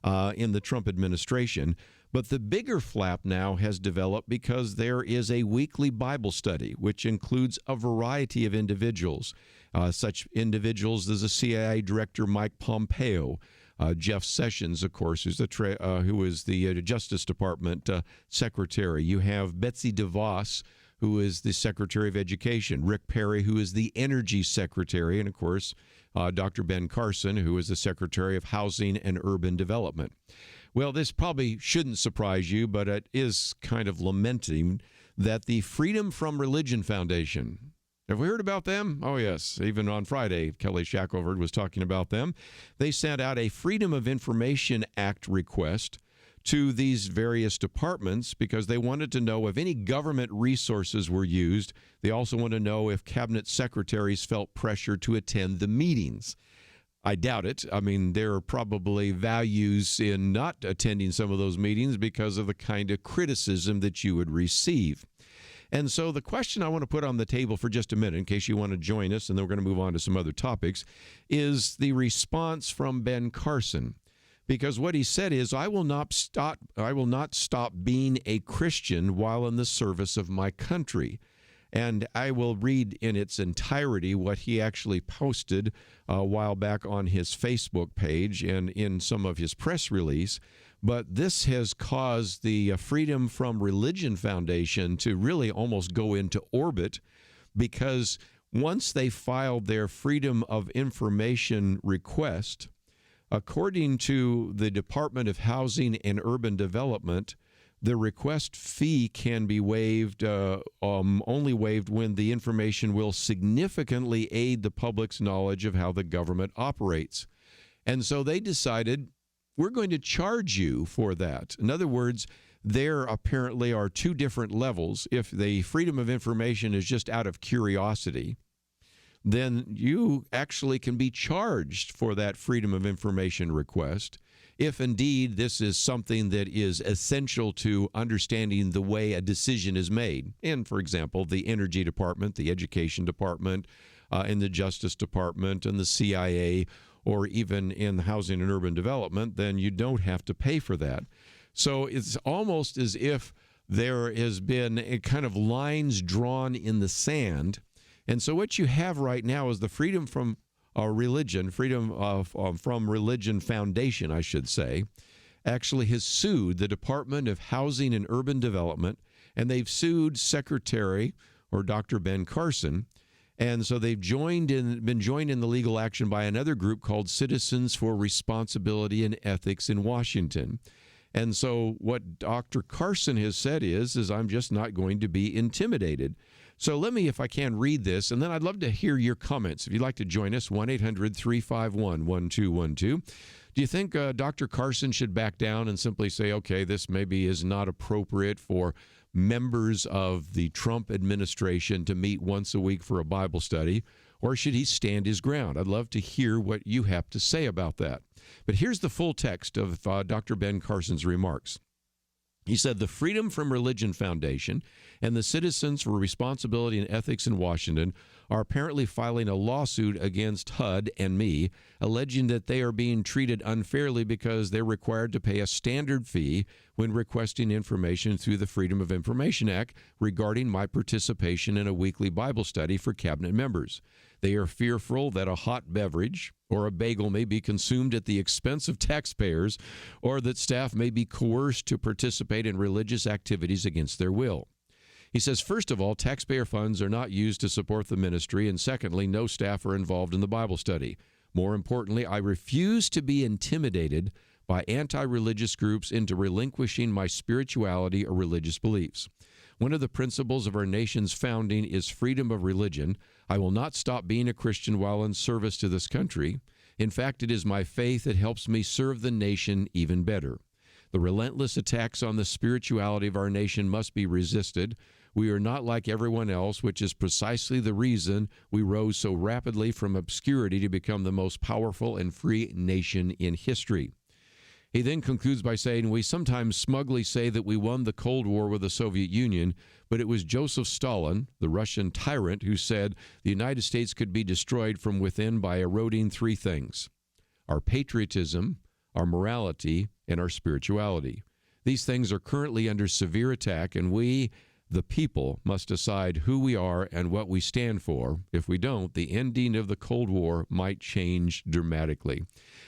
in the Trump administration. But the bigger flap now has developed because there is a weekly Bible study, which includes a variety of individuals, such individuals as the CIA Director Mike Pompeo, Jeff Sessions, of course, who is the Justice Department Secretary. You have Betsy DeVos, who is the Secretary of Education, Rick Perry, who is the Energy Secretary, and, of course, Dr. Ben Carson, who is the Secretary of Housing and Urban Development. Well, this probably shouldn't surprise you, but it is kind of lamenting that the Freedom from Religion Foundation, have we heard about them? Oh, yes. Even on Friday, Kelly Shackelford was talking about them. They sent out a Freedom of Information Act request to these various departments because they wanted to know if any government resources were used. They also want to know if cabinet secretaries felt pressure to attend the meetings. I doubt it. I mean, there are probably values in not attending some of those meetings because of the kind of criticism that you would receive. And so the question I want to put on the table for just a minute, in case you want to join us, and then we're going to move on to some other topics, is the response from Ben Carson. Because what he said is, I will not stop being a Christian while in the service of my country. And I will read in its entirety what he actually posted a while back on his Facebook page and in some of his press release. But this has caused the Freedom from Religion Foundation to really almost go into orbit, because once they filed their Freedom of Information request, according to the Department of Housing and Urban Development, the request fee can be waived, only waived when the information will significantly aid the public's knowledge of how the government operates. And so they decided, we're going to charge you for that. In other words, there apparently are two different levels. If the freedom of information is just out of curiosity, then you actually can be charged for that freedom of information request, if indeed this is something that is essential to understanding the way a decision is made. In, for example, the Energy Department, the Education Department, in the Justice Department, and the CIA, or even in the Housing and Urban Development, then you don't have to pay for that. So it's almost as if there has been a kind of lines drawn in the sand. And so what you have right now is the Freedom from Religion, from Religion Foundation, I should say, actually has sued the Department of Housing and Urban Development, and they've sued Secretary, or Dr. Ben Carson. And so they've been joined in the legal action by another group called Citizens for Responsibility and Ethics in Washington. And so what Dr. Carson has said is I'm just not going to be intimidated. So let me, if I can, read this, and then I'd love to hear your comments. If you'd like to join us, 1-800-351-1212. Do you think Dr. Carson should back down and simply say, okay, this maybe is not appropriate for members of the Trump administration to meet once a week for a Bible study, or should he stand his ground? I'd love to hear what you have to say about that. But here's the full text of Dr. Ben Carson's remarks. He said, the Freedom from Religion Foundation and the Citizens for Responsibility and Ethics in Washington are apparently filing a lawsuit against HUD and me, alleging that they are being treated unfairly because they're required to pay a standard fee when requesting information through the Freedom of Information Act regarding my participation in a weekly Bible study for cabinet members. They are fearful that a hot beverage or a bagel may be consumed at the expense of taxpayers, or that staff may be coerced to participate in religious activities against their will. He says, first of all, taxpayer funds are not used to support the ministry, and secondly, no staff are involved in the Bible study. More importantly, I refuse to be intimidated by anti-religious groups into relinquishing my spirituality or religious beliefs. One of the principles of our nation's founding is freedom of religion. I will not stop being a Christian while in service to this country. In fact, it is my faith that helps me serve the nation even better. The relentless attacks on the spirituality of our nation must be resisted. We are not like everyone else, which is precisely the reason we rose so rapidly from obscurity to become the most powerful and free nation in history. He then concludes by saying, we sometimes smugly say that we won the Cold War with the Soviet Union, but it was Joseph Stalin, the Russian tyrant, who said the United States could be destroyed from within by eroding three things: our patriotism, our morality, and our spirituality. These things are currently under severe attack, and we, the people, must decide who we are and what we stand for. If we don't, the ending of the Cold War might change dramatically.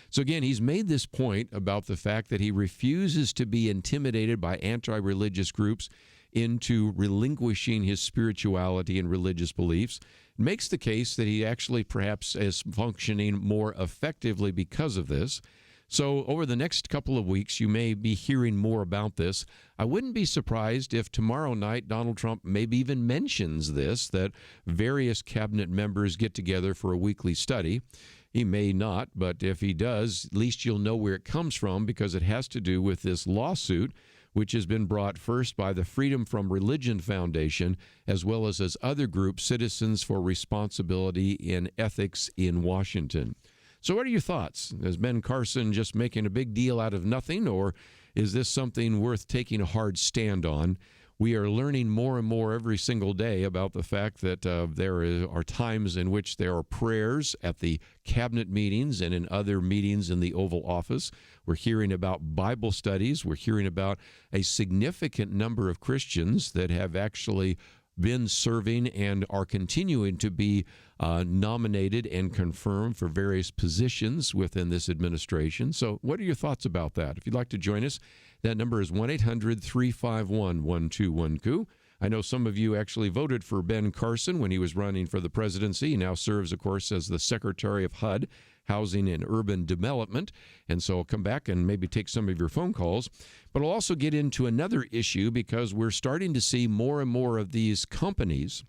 So again, he's made this point about the fact that he refuses to be intimidated by anti-religious groups into relinquishing his spirituality and religious beliefs. Makes the case that he actually perhaps is functioning more effectively because of this. So over the next couple of weeks, you may be hearing more about this. I wouldn't be surprised if tomorrow night Donald Trump maybe even mentions this, that various cabinet members get together for a weekly study. He may not, but if he does, at least you'll know where it comes from, because it has to do with this lawsuit, which has been brought first by the Freedom from Religion Foundation, as well as other groups, Citizens for Responsibility and Ethics in Washington. So what are your thoughts? Is Ben Carson just making a big deal out of nothing, or is this something worth taking a hard stand on? We are learning more and more every single day about the fact that there are times in which there are prayers at the cabinet meetings and in other meetings in the Oval Office. We're hearing about Bible studies. We're hearing about a significant number of Christians that have actually been serving and are continuing to be nominated and confirmed for various positions within this administration. So what are your thoughts about that? If you'd like to join us, that number is 1-800-351-1212. I know some of you actually voted for Ben Carson when he was running for the presidency. He now serves, of course, as the Secretary of HUD, Housing and Urban Development. And so I'll come back and maybe take some of your phone calls. But I'll also get into another issue because we're starting to see more and more of these companies.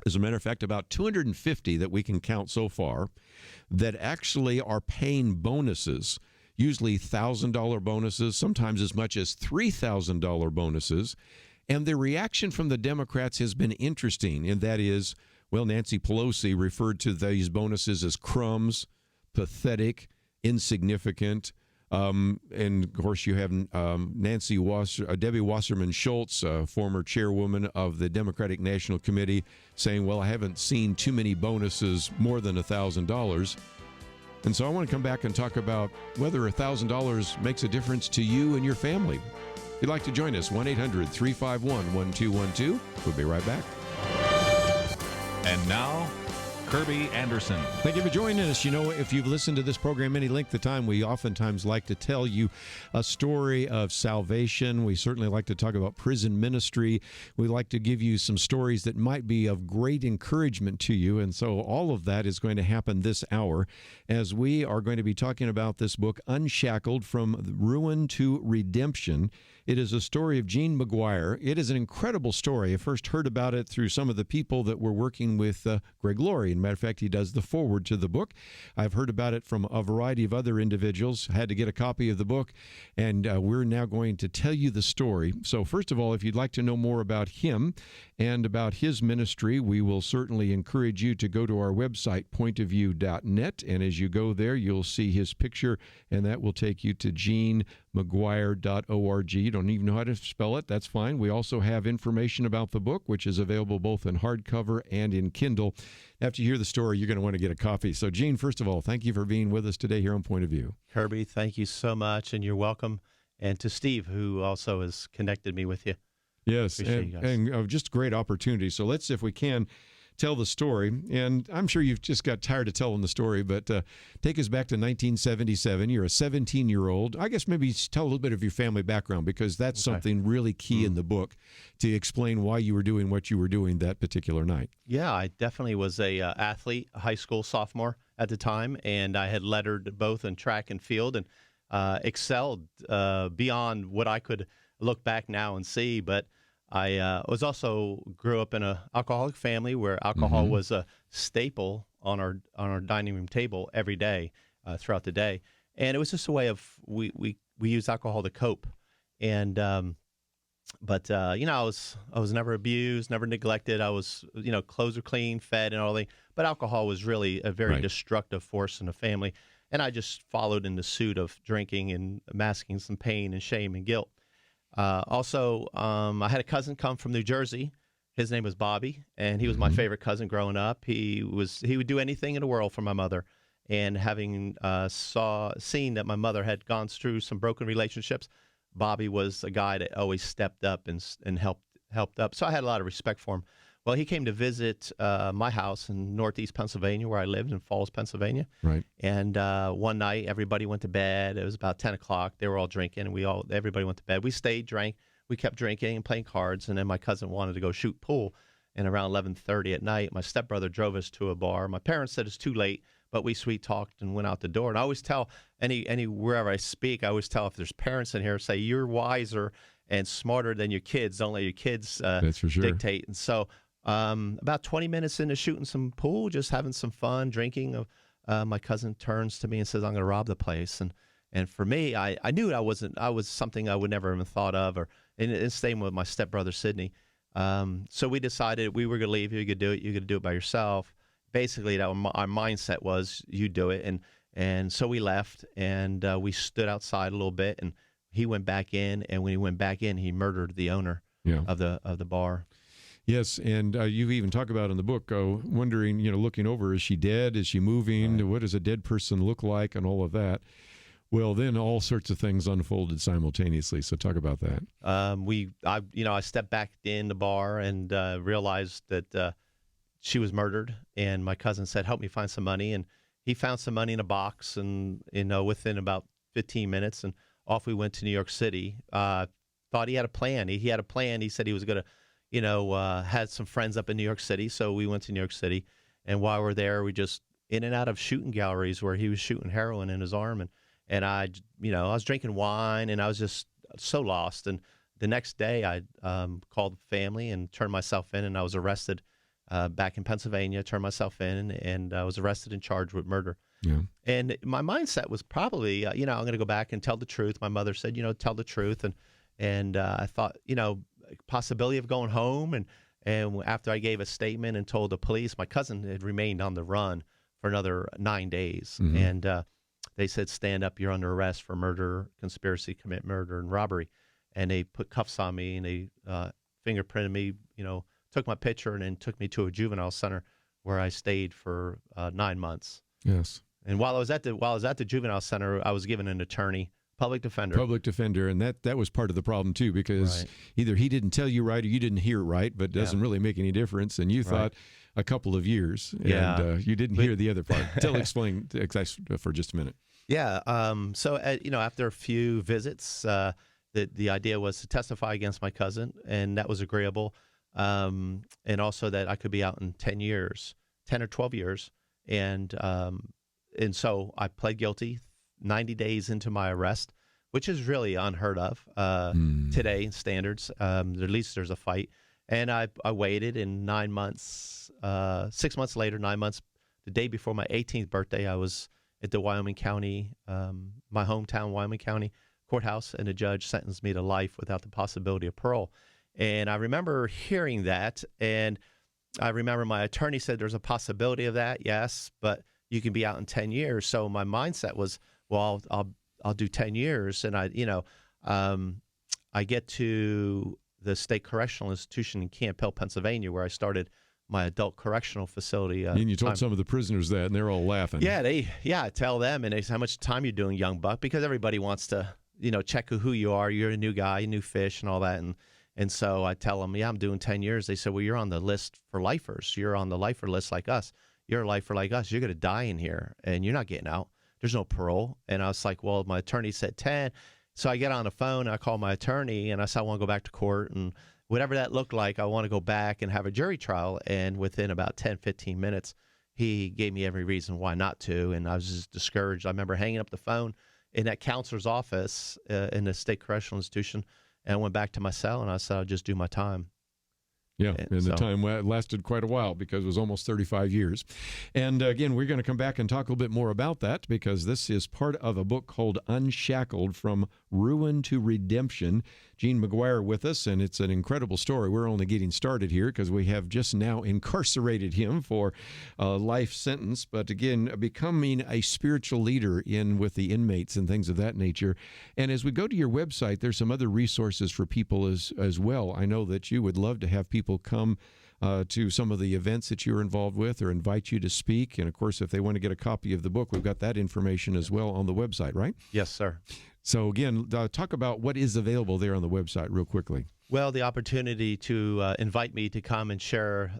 As a matter of fact, about 250 that we can count so far that actually are paying bonuses, usually $1,000 bonuses, sometimes as much as $3,000 bonuses. And the reaction from the Democrats has been interesting, and that is, well, Nancy Pelosi referred to these bonuses as crumbs, pathetic, insignificant. And, of course, you have Debbie Wasserman Schultz, former chairwoman of the Democratic National Committee, saying, well, I haven't seen too many bonuses more than $1,000. And so I want to come back and talk about whether $1,000 makes a difference to you and your family. If you'd like to join us, 1-800-351-1212. We'll be right back. And now, Kerby Anderson. Thank you for joining us. You know, if you've listened to this program any length of time, we oftentimes like to tell you a story of salvation. We certainly like to talk about prison ministry. We like to give you some stories that might be of great encouragement to you. And so all of that is going to happen this hour as we are going to be talking about this book, Unshackled, From Ruin to Redemption. It is a story of Gene McGuire. It is an incredible story. I first heard about it through some of the people that were working with Greg Laurie. Matter of fact, he does the foreword to the book. I've heard about it from a variety of other individuals. I had to get a copy of the book, and we're now going to tell you the story. So first of all, if you'd like to know more about him and about his ministry, we will certainly encourage you to go to our website, pointofview.net, and as you go there, you'll see his picture, and that will take you to genemcguire.org. You don't even know how to spell it. That's fine. We also have information about the book, which is available both in hardcover and in Kindle. After you hear the story, you're going to want to get a copy. So, Gene, first of all, thank you for being with us today here on Point of View. Kerby, thank you so much, and you're welcome. And to Steve, who also has connected me with you. Yes, Appreciate and just great opportunity. So let's, if we can, tell the story. And I'm sure you've just got tired of telling the story, but take us back to 1977. You're a 17-year-old. I guess maybe tell a little bit of your family background, because that's something really key in the book to explain why you were doing what you were doing that particular night. Yeah, I definitely was a athlete, a high school sophomore at the time, and I had lettered both in track and field and excelled beyond what I could look back now and see. But I was also grew up in an alcoholic family where alcohol was a staple on our dining room table every day throughout the day, and it was just a way of we use alcohol to cope. And but you know, I was never abused, never neglected. I was, you know, clothes were clean, fed, and all that. But alcohol was really a very destructive force in the family, and I just followed in the suit of drinking and masking some pain and shame and guilt. Also, I had a cousin come from New Jersey. His name was Bobby, and he was my favorite cousin growing up. He would do anything in the world for my mother. And having seen that my mother had gone through some broken relationships, Bobby was a guy that always stepped up and helped up. So I had a lot of respect for him. Well, he came to visit my house in Northeast Pennsylvania, where I lived in Falls, Pennsylvania. Right. And one night, everybody went to bed. It was about 10 o'clock. They were all drinking, and everybody went to bed. We stayed, drank. We kept drinking and playing cards, and then my cousin wanted to go shoot pool. And around 11:30 at night, my stepbrother drove us to a bar. My parents said it's too late, but we sweet talked and went out the door. And I always tell wherever I speak, I always tell if there's parents in here, say you're wiser and smarter than your kids. Don't let your kids That's for sure. dictate. And so about 20 minutes into shooting some pool, just having some fun, drinking, my cousin turns to me and says, "I'm going to rob the place." And for me, I knew I was something I would never even thought of, and same with my stepbrother, Sidney. So we decided we were going to leave. You could do it. You could do it by yourself. Basically, our mindset was you do it. And so we left, and we stood outside a little bit, and he went back in. And when he went back in, he murdered the owner of the bar. Yes, and you even talk about in the book, wondering, looking over, is she dead? Is she moving? Right. What does a dead person look like? And all of that. Well, then all sorts of things unfolded simultaneously. So talk about that. I stepped back in the bar and realized that she was murdered. And my cousin said, "Help me find some money." And he found some money in a box, and within about 15 minutes, and off we went to New York City. Thought he had a plan. He had a plan. He said he was going to, had some friends up in New York City. So we went to New York City, and while we're there, we just in and out of shooting galleries where he was shooting heroin in his arm, and I was drinking wine, and I was just so lost. And the next day, I called the family and turned myself in, and I was arrested back in Pennsylvania. Turned myself in, and I was arrested and charged with murder. Yeah. And my mindset was probably, I'm going to go back and tell the truth. My mother said, tell the truth, and I thought, possibility of going home. And after I gave a statement and told the police, my cousin had remained on the run for another 9 days, Mm-hmm. and they said, "Stand up, you're under arrest for murder, conspiracy, commit murder, and robbery." And they put cuffs on me, and they fingerprinted me, took my picture, and then took me to a juvenile center where I stayed for 9 months. Yes. And while I was at the juvenile center, I was given an attorney, public defender. And that was part of the problem too, because either he didn't tell you right or you didn't hear right, but it doesn't really make any difference. And you thought a couple of years, and you didn't hear the other part. Explain for just a minute. Yeah. So after a few visits, the idea was to testify against my cousin, and that was agreeable. And also that I could be out in 10 or 12 years. And so I pled guilty 90 days into my arrest, which is really unheard of today in standards. At least there's a fight. And I waited, and 9 months, 6 months later, 9 months, the day before my 18th birthday, I was at the Wyoming County, my hometown Wyoming County courthouse, and the judge sentenced me to life without the possibility of parole. And I remember hearing that, and I remember my attorney said there's a possibility of that, yes, but you can be out in 10 years. So my mindset was, well, I'll do 10 years. And I get to the state correctional institution in Camp Hill, Pennsylvania, where I started my adult correctional facility. And you told some of the prisoners that, and they're all laughing. Yeah, I tell them, and they say, "How much time you doing, young buck?" Because everybody wants to, check who you are. You're a new guy, a new fish, and all that. And so I tell them, "Yeah, I'm doing 10 years." They said, "Well, you're on the list for lifers. You're on the lifer list like us. You're a lifer like us. You're going to die in here, and you're not getting out. There's no parole." And I was like, "Well, my attorney said 10. So I get on the phone, and I call my attorney, and I said, "I want to go back to court, and whatever that looked like, I want to go back and have a jury trial." And within about 10, 15 minutes, he gave me every reason why not to, and I was just discouraged. I remember hanging up the phone in that counselor's office in the state correctional institution, and I went back to my cell, and I said, "I'll just do my time." Yeah, and the time lasted quite a while because it was almost 35 years. And again, we're going to come back and talk a little bit more about that, because this is part of a book called Unshackled: From Ruin to Redemption. Gene McGuire with us, and it's an incredible story. We're only getting started here because we have just now incarcerated him for a life sentence. But again, becoming a spiritual leader with the inmates and things of that nature. And as we go to your website, there's some other resources for people as well. I know that you would love to have people come to some of the events that you're involved with, or invite you to speak. And of course, if they want to get a copy of the book, we've got that information as well on the website, right? Yes, sir. So again, talk about what is available there on the website real quickly. Well, the opportunity to invite me to come and share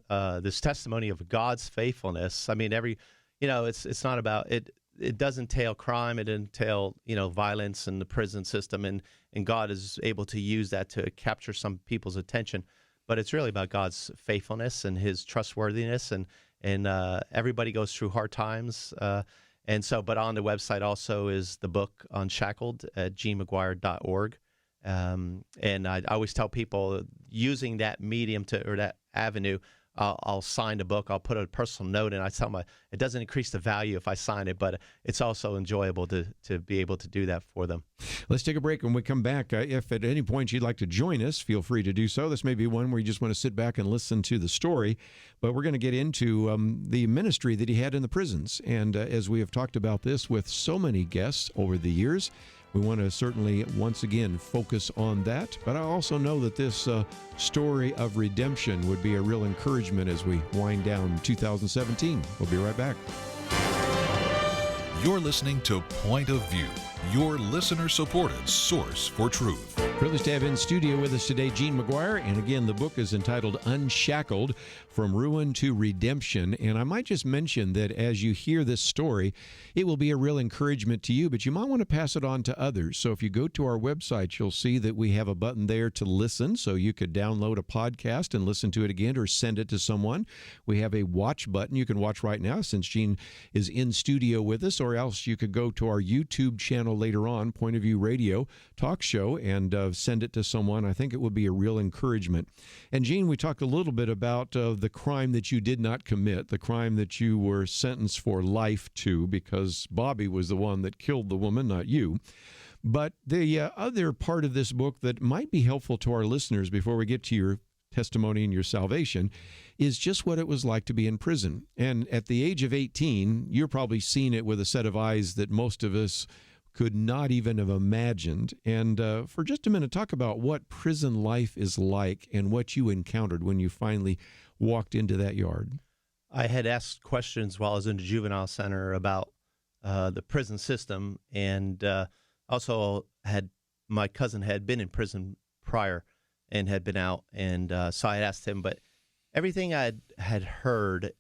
this testimony of God's faithfulness. I mean, it's not about it. It doesn't entail crime. It entail, violence in the prison system, and God is able to use that to capture some people's attention. But it's really about God's faithfulness and His trustworthiness, and everybody goes through hard times. But on the website also is the book Unshackled at GeneMcGuire.org. And I always tell people, using that medium or that avenue, I'll sign the book. I'll put a personal note, and I tell them it doesn't increase the value if I sign it, but it's also enjoyable to be able to do that for them. Let's take a break. When we come back, if at any point you'd like to join us, feel free to do so. This may be one where you just want to sit back and listen to the story, but we're going to get into the ministry that he had in the prisons. And as we have talked about this with so many guests over the years, we want to certainly once again focus on that. But I also know that this story of redemption would be a real encouragement as we wind down 2017. We'll be right back. You're listening to Point of View. your listener-supported source for truth. Privileged to have in studio with us today Gene McGuire, and again, the book is entitled Unshackled, From Ruin to Redemption. And I might just mention that as you hear this story, it will be a real encouragement to you, but you might want to pass it on to others. So if you go to our website, you'll see that we have a button there to listen, so you could download a podcast and listen to it again or send it to someone. We have a watch button you can watch right now since Gene is in studio with us, or else you could go to our YouTube channel later on, Point of View Radio Talk Show, and send it to someone. I think it would be a real encouragement. And Gene, we talked a little bit about the crime that you did not commit, the crime that you were sentenced for life to, because Bobby was the one that killed the woman, not you. But the other part of this book that might be helpful to our listeners before we get to your testimony and your salvation is just what it was like to be in prison. And at the age of 18, you're probably seen it with a set of eyes that most of us could not even have imagined. And for just a minute, talk about what prison life is like and what you encountered when you finally walked into that yard. I had asked questions while I was in the juvenile center about the prison system, and also my cousin had been in prison prior and had been out, and so I asked him, but everything I had heard,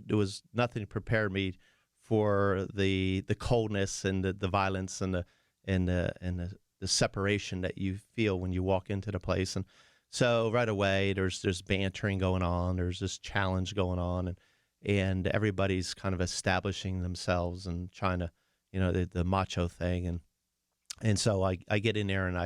there was nothing to prepare me for the coldness and the violence and the separation that you feel when you walk into the place. And so right away there's bantering going on, there's this challenge going on, and everybody's kind of establishing themselves and trying to, the macho thing, and so I get in there and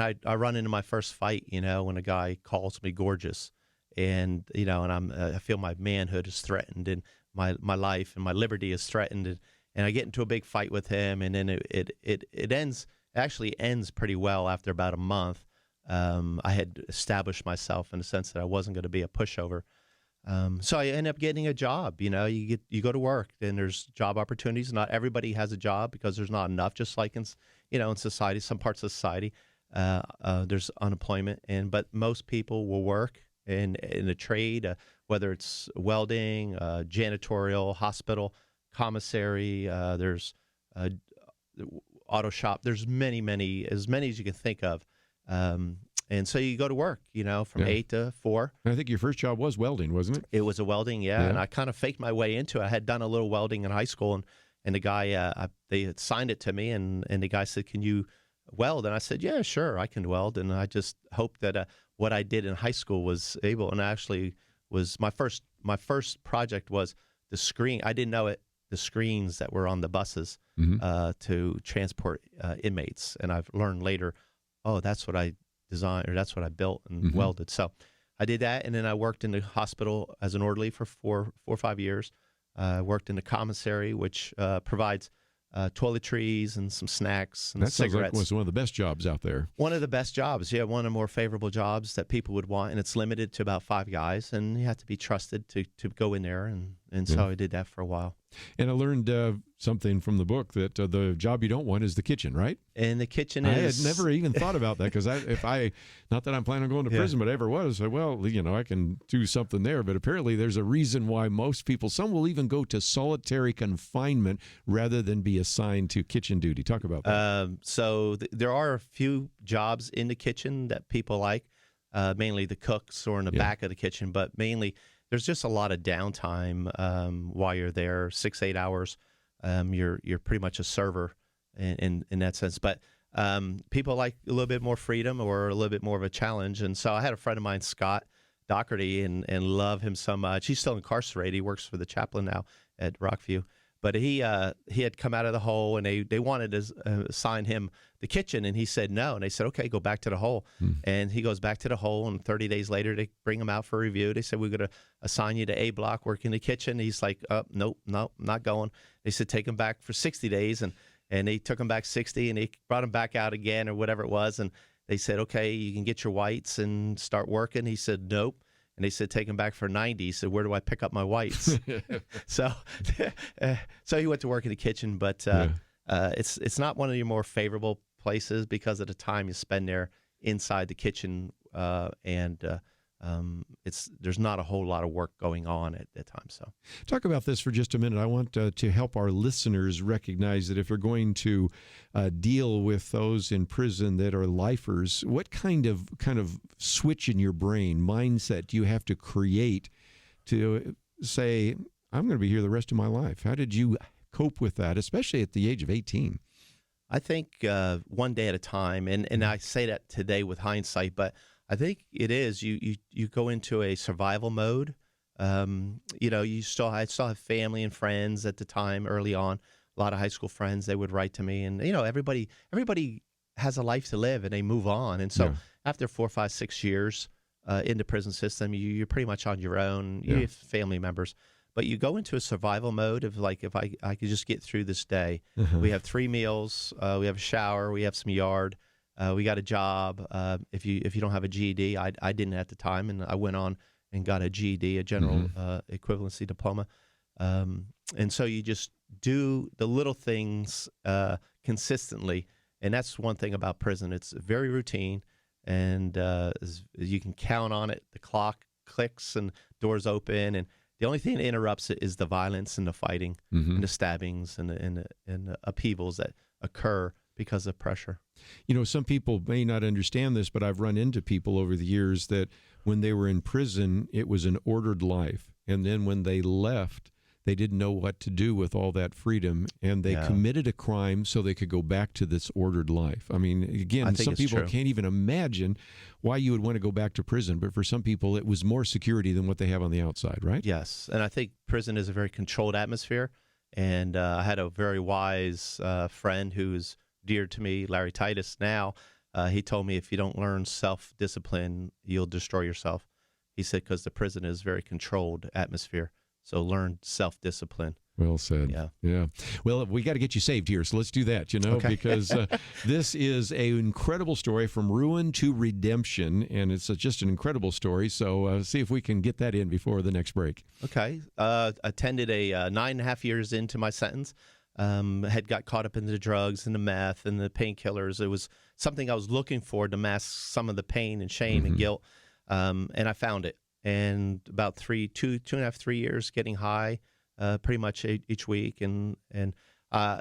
I run into my first fight, when a guy calls me gorgeous, and I feel my manhood is threatened, and my life and my liberty is threatened, and I get into a big fight with him, and then it ends pretty well after about a month. I had established myself in the sense that I wasn't going to be a pushover. So I end up getting a job. You go to work, and there's job opportunities. Not everybody has a job because there's not enough. Just like in society, some parts of society, there's unemployment, but most people will work in a trade, whether it's welding, janitorial, hospital, commissary. There's auto shop. There's as many as you can think of. And so you go to work, from 8 to 4. I think your first job was welding, wasn't it? It was a welding, yeah. And I kind of faked my way into it. I had done a little welding in high school, and the guy, they had signed it to me, and the guy said, "Can you weld?" And I said, "Yeah, sure, I can weld." And I just hoped that what I did in high school was able, and actually was my first project was the screen. I didn't know it. The screens that were on the buses to transport inmates, and I've learned later, that's what I designed, or that's what I built and welded. So I did that, and then I worked in the hospital as an orderly for 4 or 5 years. I worked in the commissary, which provides toiletries and some snacks and that cigarettes. Sounds like was one of the best jobs out there. One of the best jobs, yeah, one of the more favorable jobs that people would want, and it's limited to about 5 guys, and you have to be trusted to go in there, and so I did that for a while. And I learned something from the book that the job you don't want is the kitchen, right? And the kitchen I had never even thought about that, because not that I'm planning on going to prison, but ever was, I can do something there. But apparently there's a reason why some will even go to solitary confinement rather than be assigned to kitchen duty. Talk about that. So there are a few jobs in the kitchen that people like, mainly the cooks or in the back of the kitchen, but mainly there's just a lot of downtime while you're there, 6-8 hours. You're pretty much a server in that sense. But people like a little bit more freedom or a little bit more of a challenge. And so I had a friend of mine, Scott Doherty, and love him so much. He's still incarcerated. He works for the chaplain now at Rockview. But he had come out of the hole, and they wanted to assign him the kitchen, and he said no. And they said, "Okay, go back to the hole." And he goes back to the hole, and 30 days later, they bring him out for review. They said, "We're going to assign you to A block, work in the kitchen." He's like, "Nope, not going." They said, "Take him back for 60 days." And they took him back 60, and they brought him back out again or whatever it was. And they said, "Okay, you can get your whites and start working." He said, "Nope." And they said, "Take him back for 90. He said, "Where do I pick up my whites?" So he went to work in the kitchen, but it's not one of your more favorable places because of the time you spend there inside the kitchen and there's not a whole lot of work going on at that time. So, talk about this for just a minute. I want to help our listeners recognize that if you're going to deal with those in prison that are lifers, what kind of switch in your brain, mindset do you have to create to say, I'm going to be here the rest of my life? How did you cope with that, especially at the age of 18? I think one day at a time, and I say that today with hindsight, but I think it is you go into a survival mode. I still have family and friends at the time early on. A lot of high school friends, they would write to me, and everybody has a life to live, and they move on. And so after 4, 5, 6 years in the prison system, you're pretty much on your own. You have family members, but you go into a survival mode of like, if I could just get through this day. We have 3 meals, we have a shower, we have some yard. We got a job. If you don't have a GED, I didn't at the time, and I went on and got a GED, a general equivalency diploma. And so you just do the little things consistently, and that's one thing about prison. It's very routine, and you can count on it. The clock clicks and doors open, and the only thing that interrupts it is the violence and the fighting and the stabbings and the upheavals that occur because of pressure. Some people may not understand this, but I've run into people over the years that when they were in prison, it was an ordered life. And then when they left, they didn't know what to do with all that freedom, and they committed a crime so they could go back to this ordered life. I mean, again, some people can't even imagine why you would want to go back to prison, but for some people, it was more security than what they have on the outside, right? Yes, and I think prison is a very controlled atmosphere, and I had a very wise friend who's dear to me, Larry Titus now. He told me, if you don't learn self-discipline, you'll destroy yourself. He said, because the prison is a very controlled atmosphere. So learn self-discipline. Well said. Yeah. Well, we got to get you saved here, so let's do that, because this is an incredible story from ruin to redemption, and it's just an incredible story. So see if we can get that in before the next break. Okay. Attended a 9.5 years into my sentence. Had got caught up in the drugs and the meth and the painkillers. It was something I was looking for to mask some of the pain and shame and guilt, and I found it. And about 2.5, 3 years getting high pretty much each week. And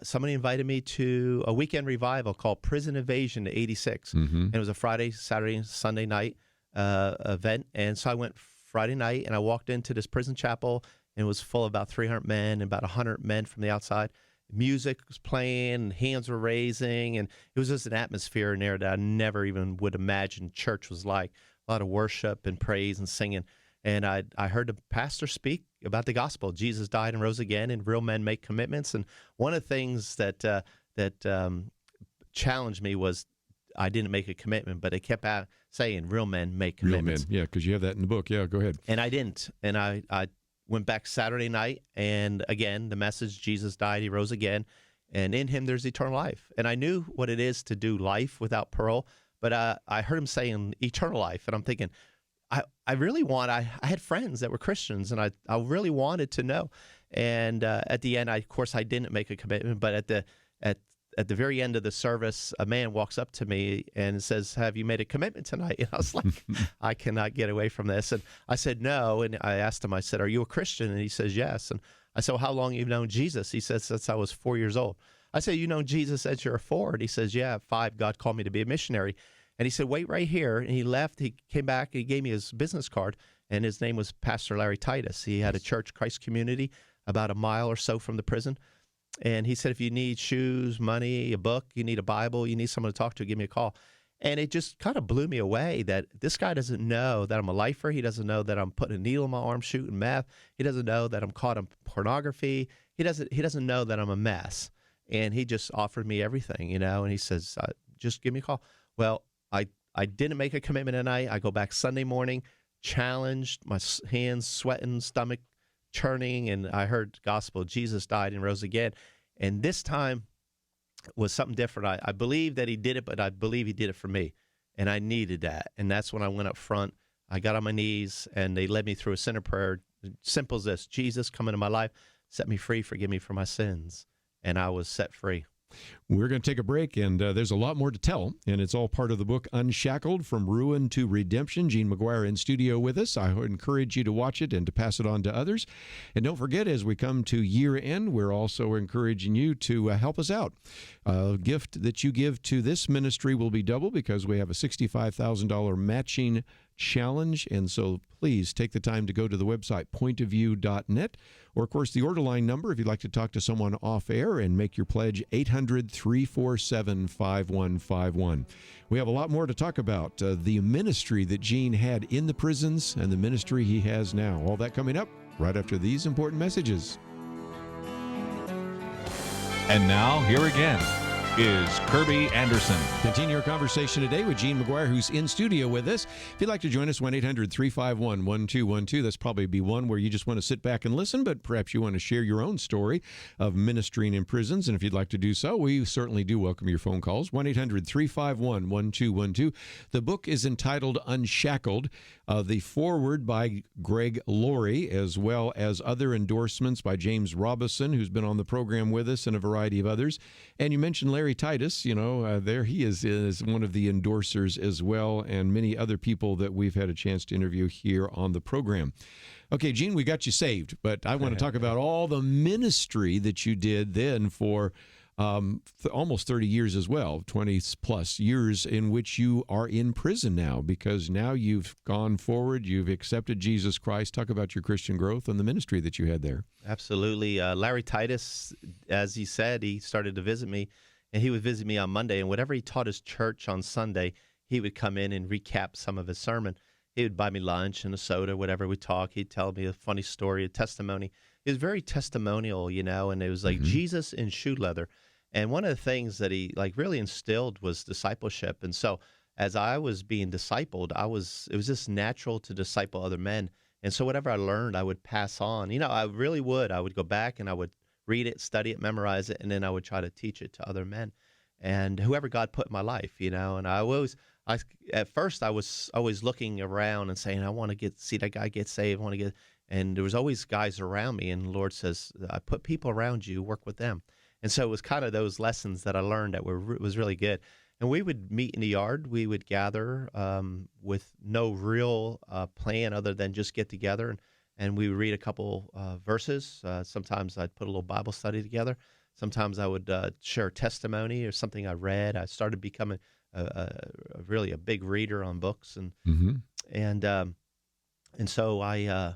somebody invited me to a weekend revival called Prison Invasion 86. And it was a Friday, Saturday, and Sunday night event. And so I went Friday night, and I walked into this prison chapel, and it was full of about 300 men and about 100 men from the outside. Music was playing, and hands were raising, and it was just an atmosphere in there that I never even would imagine church was like. A lot of worship and praise and singing. And I heard the pastor speak about the gospel. Jesus died and rose again, and real men make commitments. And one of the things that challenged me was I didn't make a commitment, but they kept saying real men make commitments. Real men, because you have that in the book. Yeah, go ahead. And I didn't. And I went back Saturday night, and again, the message, Jesus died, he rose again, and in him there's eternal life. And I knew what it is to do life without parole, but I heard him saying eternal life, and I'm thinking, I really want, I had friends that were Christians, and I really wanted to know. And at the end, of course, I didn't make a commitment, but at the very end of the service, a man walks up to me and says, "Have you made a commitment tonight?" And I was like, I cannot get away from this. And I said, no. And I asked him, I said, "Are you a Christian?" And he says, "Yes." And I said, "Well, how long have you known Jesus?" He says, "Since I was 4 years old." I said, "You know Jesus since you're 4?" And he says, "Yeah, at 5, God called me to be a missionary." And he said, "Wait right here." And he left. He came back. He gave me his business card, and his name was Pastor Larry Titus. He had a church, Christ Community, about a mile or so from the prison. And he said, "If you need shoes, money, a book, you need a Bible, you need someone to talk to, give me a call." And it just kind of blew me away that this guy doesn't know that I'm a lifer. He doesn't know that I'm putting a needle in my arm shooting meth. He doesn't know that I'm caught in pornography. He doesn't know that I'm a mess. And he just offered me everything, and he says, "Just give me a call." Well, I didn't make a commitment tonight. I go back Sunday morning, challenged, my hands sweating, stomach churning, and I heard the gospel. Jesus died and rose again. And this time was something different. I believe that he did it, but I believe he did it for me. And I needed that. And that's when I went up front. I got on my knees, and they led me through a sinner prayer. Simple as this: Jesus, come into my life, set me free, forgive me for my sins. And I was set free. We're going to take a break, and there's a lot more to tell, and it's all part of the book Unshackled, From Ruin to Redemption. Gene McGuire in studio with us. I would encourage you to watch it and to pass it on to others. And don't forget, as we come to year end, we're also encouraging you to help us out. A gift that you give to this ministry will be double because we have a $65,000 matching challenge, and so please take the time to go to the website pointofview.net, or of course the order line number if you'd like to talk to someone off air and make your pledge, 800-347-5151. We have a lot more to talk about, the ministry that Gene had in the prisons and the ministry he has now. All that coming up right after these important messages. And now, here again is Kerby Anderson. Continue our conversation today with Gene McGuire, who's in studio with us. If you'd like to join us, 1-800-351-1212. That's probably be one where you just want to sit back and listen, but perhaps you want to share your own story of ministering in prisons. And if you'd like to do so, we certainly do welcome your phone calls, 1-800-351-1212. The book is entitled Unshackled. The foreword by Greg Laurie, as well as other endorsements by James Robison, who's been on the program with us, and a variety of others. And you mentioned Larry Titus, there he is one of the endorsers as well, and many other people that we've had a chance to interview here on the program. Okay, Gene, we got you saved, but I want to talk about all the ministry that you did then for almost 30 years as well, 20 plus years in which you are in prison now, because now you've gone forward, you've accepted Jesus Christ. Talk about your Christian growth and the ministry that you had there. Absolutely. Larry Titus, as he said, he started to visit me, and he would visit me on Monday, and whatever he taught his church on Sunday, he would come in and recap some of his sermon. He would buy me lunch and a soda, whatever we talk. He'd tell me a funny story, a testimony. It was very testimonial, and it was like Jesus in shoe leather. And one of the things that he really instilled was discipleship. And so as I was being discipled, it was just natural to disciple other men. And so whatever I learned, I would pass on. I really would. I would go back and I would read it, study it, memorize it, and then I would try to teach it to other men and whoever God put in my life, and at first I was always looking around and saying, I want to see that guy get saved. And there was always guys around me. And the Lord says, I put people around you, work with them. And so it was kind of those lessons that I learned that was really good. And we would meet in the yard. We would gather with no real plan other than just get together. And we would read a couple verses. Sometimes I'd put a little Bible study together. Sometimes I would share testimony or something I read. I started becoming really a big reader on books. And so I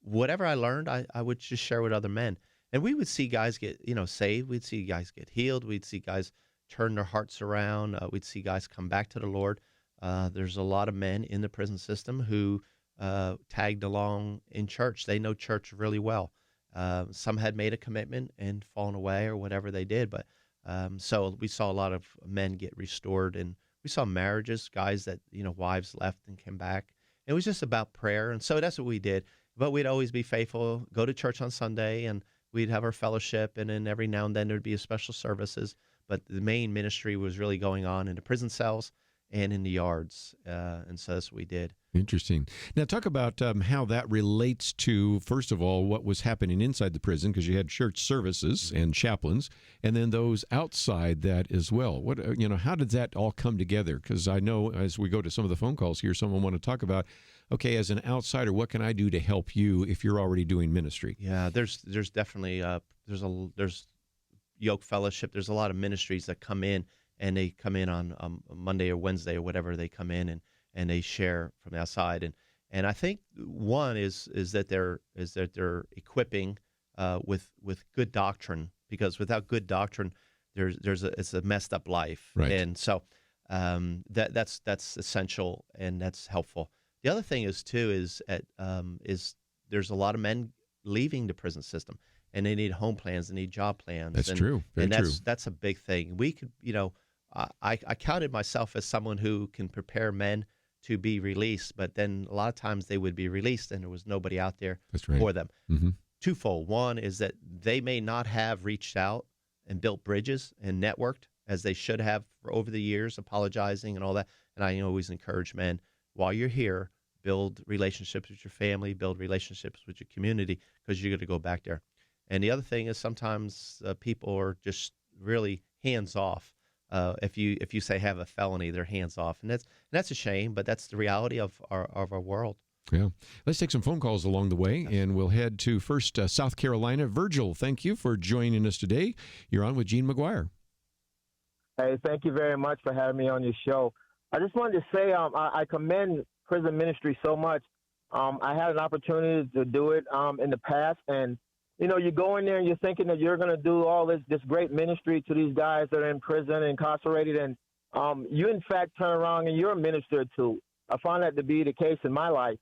whatever I learned, I would just share with other men. And we would see guys get, saved. We'd see guys get healed. We'd see guys turn their hearts around. We'd see guys come back to the Lord. There's a lot of men in the prison system who tagged along in church. They know church really well. Some had made a commitment and fallen away or whatever they did. But so we saw a lot of men get restored. And we saw marriages, guys that, wives left and came back. It was just about prayer. And so that's what we did. But we'd always be faithful, go to church on Sunday, and we'd have our fellowship, and then every now and then there'd be a special services. But the main ministry was really going on in the prison cells and in the yards, and so that's what we did. Interesting. Now, talk about how that relates to, first of all, what was happening inside the prison, because you had church services and chaplains, and then those outside that as well. What how did that all come together? Because I know as we go to some of the phone calls here, someone want to talk about, okay, as an outsider, what can I do to help you if you're already doing ministry? Yeah, there's definitely there's Yoke Fellowship. There's a lot of ministries that come in, and they come in on Monday or Wednesday or whatever. They come in and they share from the outside. And I think one is that they're equipping with good doctrine, because without good doctrine, it's a messed up life. Right. And so that's essential and that's helpful. The other thing is there's a lot of men leaving the prison system, and they need home plans, they need job plans. That's true. Very true. That's a big thing. We could, I counted myself as someone who can prepare men to be released, but then a lot of times they would be released and there was nobody out there for them. Mm-hmm. Twofold. One is that they may not have reached out and built bridges and networked as they should have for over the years, apologizing and all that. And I always encourage men, while you're here, build relationships with your family, build relationships with your community, because you're going to go back there. And the other thing is sometimes people are just really hands off. If you say have a felony, they're hands off, and that's a shame, but that's the reality of our world. Yeah. Let's take some phone calls along the way, and we'll head to first South Carolina. Virgil, thank you for joining us today. You're on with Gene McGuire. Hey, thank you very much for having me on your show. I just wanted to say I commend prison ministry so much. I had an opportunity to do it in the past, and you go in there and you're thinking that you're going to do all this great ministry to these guys that are in prison and incarcerated, and you in fact turn around and you're a minister too. I found that to be the case in my life,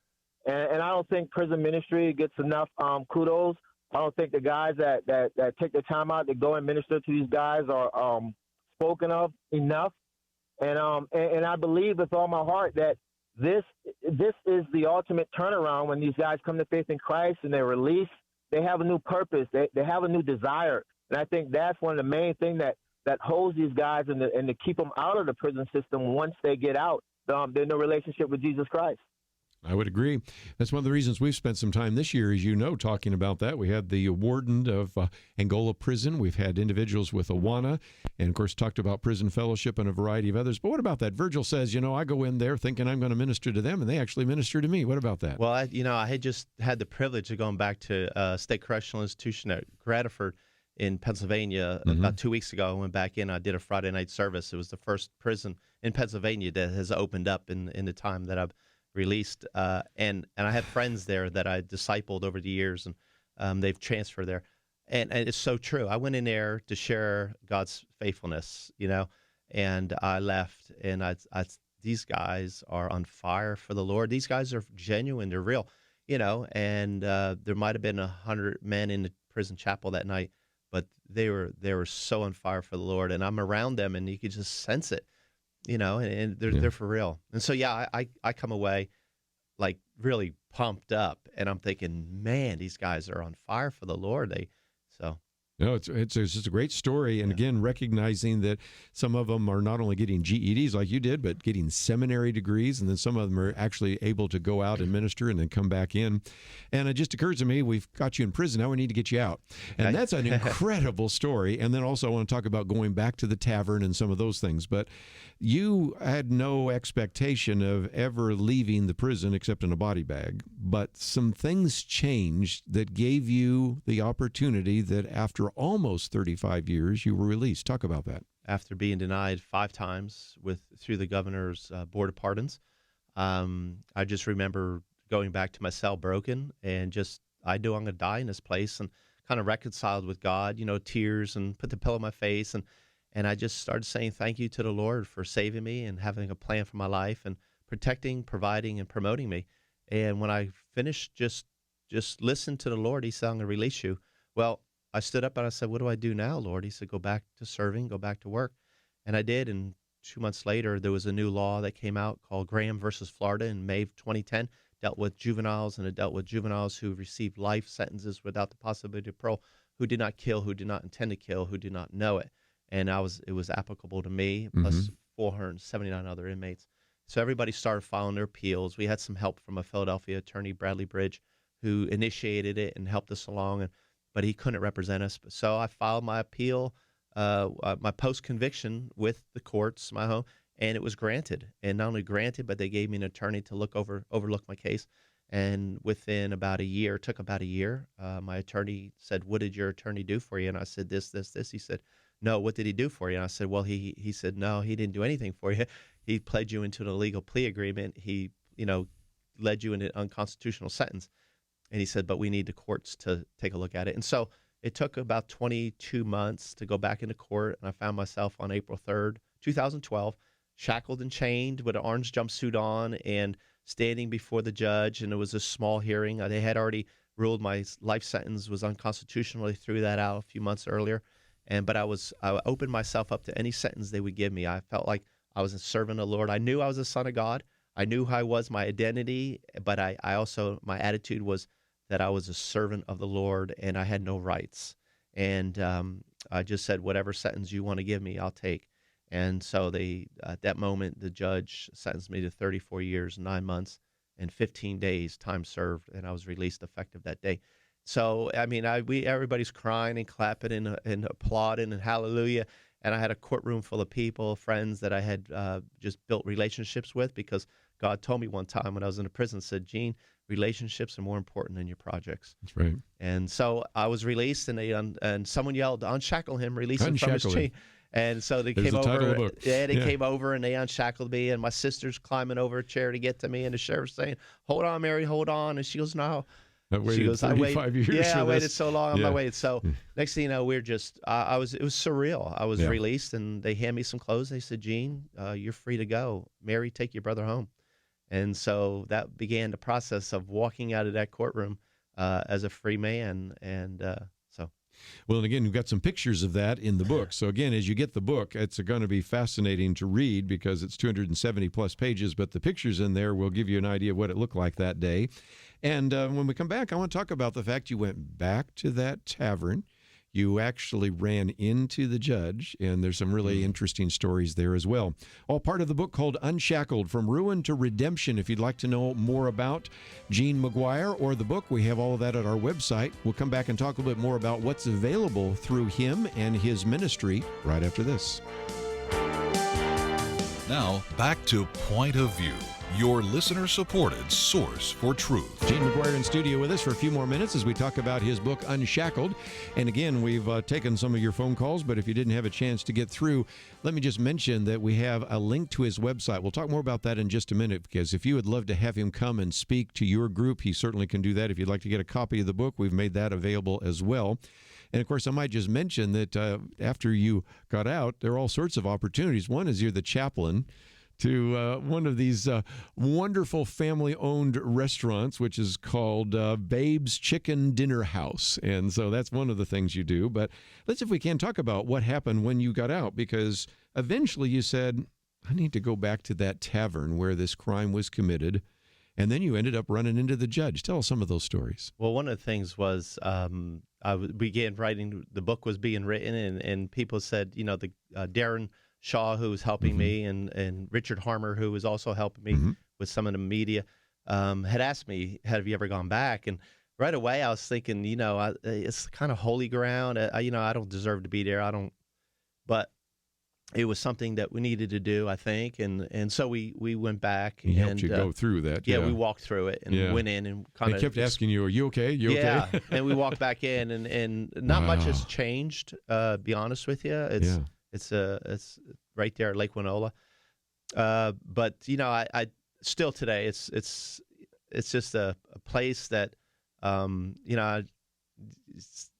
and I don't think prison ministry gets enough kudos. I don't think the guys that take the time out to go and minister to these guys are spoken of enough, and I believe with all my heart that this is the ultimate turnaround when these guys come to faith in Christ and they're released. They have a new purpose. They have a new desire. And I think that's one of the main things that holds these guys and to keep them out of the prison system once they get out. They're in a relationship with Jesus Christ. I would agree. That's one of the reasons we've spent some time this year, as you know, talking about that. We had the warden of Angola Prison. We've had individuals with Awana, and, of course, talked about prison fellowship and a variety of others. But what about that? Virgil says, I go in there thinking I'm going to minister to them, and they actually minister to me. What about that? Well, I had just had the privilege of going back to State Correctional Institution at Groothuis in Pennsylvania about 2 weeks ago. I went back in. I did a Friday night service. It was the first prison in Pennsylvania that has opened up in the time that I've released, and I have friends there that I discipled over the years, and they've transferred there, and it's so true. I went in there to share God's faithfulness, and I left, and these guys are on fire for the Lord. These guys are genuine, they're real, and there might have been 100 men in the prison chapel that night, but they were so on fire for the Lord, and I'm around them, and you could just sense it. And they're for real. And so, I come away like really pumped up, and I'm thinking, man, these guys are on fire for the Lord. No, it's just a great story. And again, recognizing that some of them are not only getting GEDs like you did, but getting seminary degrees. And then some of them are actually able to go out and minister and then come back in. And it just occurs to me, we've got you in prison. Now we need to get you out. And that's an incredible story. And then also I want to talk about going back to the tavern and some of those things. But you had no expectation of ever leaving the prison except in a body bag. But some things changed that gave you the opportunity that after almost 35 years, you were released. Talk about that. After being denied 5 times through the governor's board of pardons, I just remember going back to my cell broken and I knew I'm going to die in this place, and kind of reconciled with God, tears, and put the pillow in my face. And I just started saying thank you to the Lord for saving me and having a plan for my life and protecting, providing, and promoting me. And when I finished, just listen to the Lord. He said, I'm going to release you. Well, I stood up and I said, what do I do now, Lord? He said, go back to serving, go back to work. And I did. And 2 months later, there was a new law that came out called Graham versus Florida in May of 2010, dealt with juveniles, and it dealt with juveniles who received life sentences without the possibility of parole, who did not kill, who did not intend to kill, who did not know it. And it was applicable to me, plus 479 other inmates. So everybody started filing their appeals. We had some help from a Philadelphia attorney, Bradley Bridge, who initiated it and helped us along, but he couldn't represent us. So I filed my appeal, my post-conviction with the courts, my home, and it was granted. And not only granted, but they gave me an attorney to overlook my case. And within about a year, it took about a year, my attorney said, what did your attorney do for you? And I said, this. He said, no, what did he do for you? And I said, well, he said, no, he didn't do anything for you. He pled you into an illegal plea agreement. He, led you into an unconstitutional sentence. And he said, but we need the courts to take a look at it. And so it took about 22 months to go back into court. And I found myself on April 3rd, 2012, shackled and chained with an orange jumpsuit on and standing before the judge. And it was a small hearing. They had already ruled my life sentence was unconstitutional. They threw that out a few months earlier. But I opened myself up to any sentence they would give me. I felt like I was a servant of the Lord. I knew I was a son of God. I knew who I was, my identity, but I also, my attitude was that I was a servant of the Lord and I had no rights. And I just said, whatever sentence you want to give me, I'll take. And so at that moment, the judge sentenced me to 34 years, 9 months, and 15 days time served, and I was released effective that day. So, I mean, everybody's crying and clapping and applauding and hallelujah. and I had a courtroom full of people, friends that I had just built relationships with, because God told me one time when I was in a prison, said, Gene, relationships are more important than your projects. That's right. And so I was released, and and someone yelled, "Unshackle him, release him from his chain." And so they came over. Yeah, they came over and they unshackled me, and my sister's climbing over a chair to get to me, and the sheriff's saying, "Hold on, Mary, hold on." And she goes, "No." She goes, "I waited years. Yeah, I waited so long on my way. So Hmm. next thing you know, it was surreal. I was released, and they hand me some clothes. They said, "Gene, you're free to go. Mary, take your brother home." And so that began the process of walking out of that courtroom as a free man. And Well, and again, we've got some pictures of that in the book. So again, as you get the book, it's going to be fascinating to read because it's 270 plus pages, but the pictures in there will give you an idea of what it looked like that day. And when we come back, I want to talk about the fact you went back to that tavern. You actually ran into the judge, and there's some really interesting stories there as well. All part of the book called Unshackled, From Ruin to Redemption. If you'd like to know more about Gene McGuire or the book, we have all of that at our website. We'll come back and talk a little bit more about what's available through him and his ministry right after this. Now, back to Point of View, your listener-supported source for truth. Gene McGuire in studio with us for a few more minutes as we talk about his book, Unshackled. And again, we've taken some of your phone calls, but if you didn't have a chance to get through, let me just mention that we have a link to his website. We'll talk more about that in just a minute, because if you would love to have him come and speak to your group, he certainly can do that. If you'd like to get a copy of the book, we've made that available as well. And, of course, I might just mention that after you got out, there are all sorts of opportunities. One is you're the chaplain to one of these wonderful family-owned restaurants, which is called Babe's Chicken Dinner House. And so that's one of the things you do. But let's, if we can, talk about what happened when you got out, because eventually you said, I need to go back to that tavern where this crime was committed. And then you ended up running into the judge. Tell us some of those stories. Well, one of the things was I began writing, the book was being written, and people said, you know, the Darren Shaw, who was helping me, and Richard Harmer, who was also helping me with some of the media, had asked me, have you ever gone back? And right away I was thinking, you know, it's kind of holy ground. You know, I don't deserve to be there. But it was something that we needed to do, I think, and so we went back. He helped you go through that. Yeah, we walked through it and went in and kind of kept asking you, "Are you okay? You okay?" Yeah, and we walked back in, and not much has changed. Be honest with you, it's right there at Lake Winola. But you know, I still today it's just a place that you know,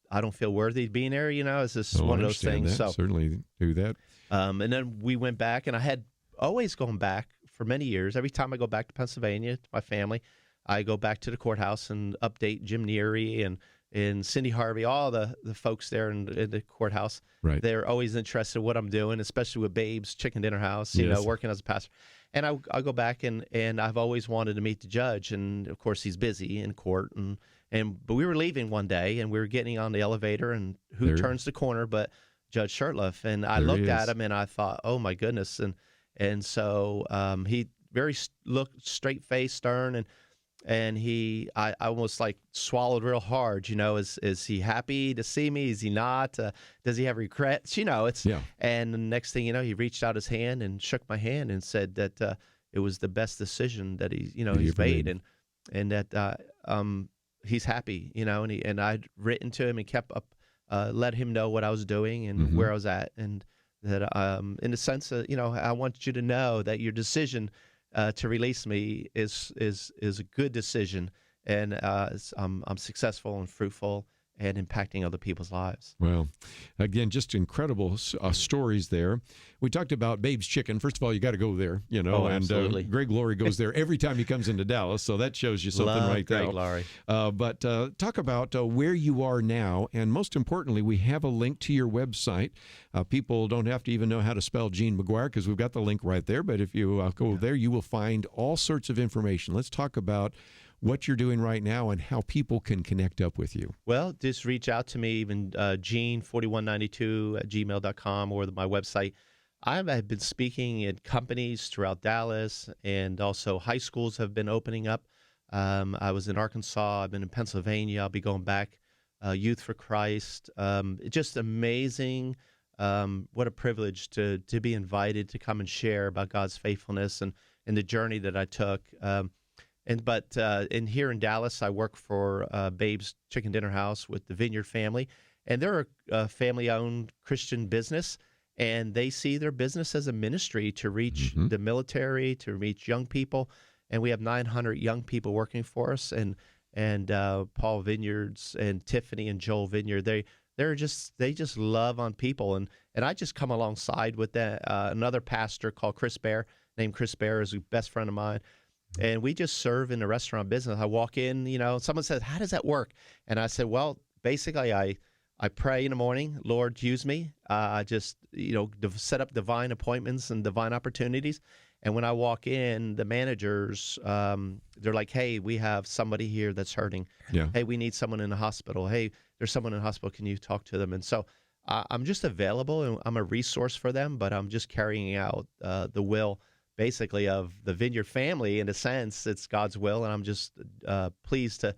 I don't feel worthy of being there. You know, it's just one of those things. That. So certainly do that. And then we went back, and I had always gone back for many years. Every time I go back to Pennsylvania to my family, I go back to the courthouse and update Jim Neary and Cindy Harvey, all the folks there in the courthouse. Right. They're always interested in what I'm doing, especially with Babe's Chicken Dinner House, you know, working as a pastor. And I go back, and I've always wanted to meet the judge. And, of course, he's busy in court. But we were leaving one day, and we were getting on the elevator, and who turns the corner but Judge Shurtleff. And I looked at him, and I thought, oh, my goodness. And so he looked straight-faced, stern, and I almost like swallowed real hard. You know, is he happy to see me? Is he not? Does he have regrets? You know, And the next thing you know, he reached out his hand and shook my hand and said that it was the best decision that he's made, and that he's happy. You know, and I'd written to him and kept up, let him know what I was doing and where I was at, and that in the sense that, you know, I want you to know that your decision to release me is a good decision, and I'm successful and fruitful and impacting other people's lives. Well, again, just incredible stories there. We talked about Babe's Chicken. First of all, you got to go there, you know. Absolutely. And Greg Laurie goes there every time he comes into Dallas, so that shows you something right there. Greg Laurie. But talk about where you are now, and most importantly, we have a link to your website. People don't have to even know how to spell Gene McGuire, because we've got the link right there. But if you go there, you will find all sorts of information. Let's talk about what you're doing right now and how people can connect up with you. Well, just reach out to me, even gene4192@gmail.com, or my website. I've been speaking at companies throughout Dallas, and also high schools have been opening up. I was in Arkansas. I've been in Pennsylvania. I'll be going back. Youth for Christ. Just amazing What a privilege to be invited to come and share about God's faithfulness and the journey that I took. In here in Dallas, I work for Babe's Chicken Dinner House with the Vineyard family, and they're a family-owned Christian business, and they see their business as a ministry to reach the military, to reach young people, and we have 900 young people working for us, and Paul Vineyards and Tiffany and Joel Vineyard, they just love on people, and I just come alongside with another pastor called Chris Bear, named Chris Bear, is a best friend of mine. And we just serve in the restaurant business. I walk in, someone says, how does that work? And I said, well, basically I pray in the morning, Lord, use me. Just, set up divine appointments and divine opportunities. And when I walk in, the managers, they're like, hey, we have somebody here that's hurting. Yeah. Hey, we need someone in the hospital. Hey, there's someone in the hospital. Can you talk to them? And so I'm just available, and I'm a resource for them, but I'm just carrying out the will basically of the Vineyard family. In a sense, it's God's will, and I'm just pleased to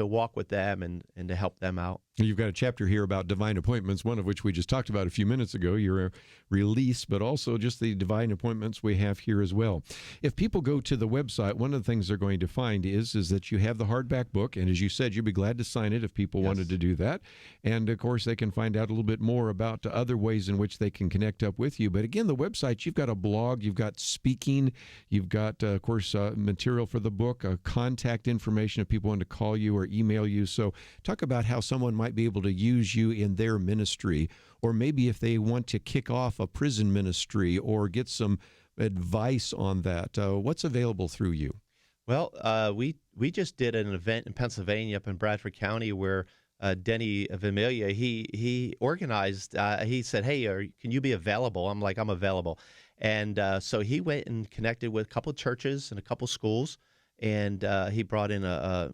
walk with them and to help them out. You've got a chapter here about divine appointments, one of which we just talked about a few minutes ago, your release, but also just the divine appointments we have here as well. If people go to the website, one of the things they're going to find is that you have the hardback book, and as you said, you'd be glad to sign it if people wanted to do that. And, of course, they can find out a little bit more about other ways in which they can connect up with you. But, again, the website, you've got a blog, you've got speaking, you've got, of course, material for the book, contact information if people want to call you or email you. So talk about how someone might be able to use you in their ministry, or maybe if they want to kick off a prison ministry or get some advice on that. What's available through you? Well, we just did an event in Pennsylvania up in Bradford County where Denny Vermilia, he organized, he said, hey, can you be available? I'm like, I'm available. And so he went and connected with a couple of churches and a couple of schools, and he brought in a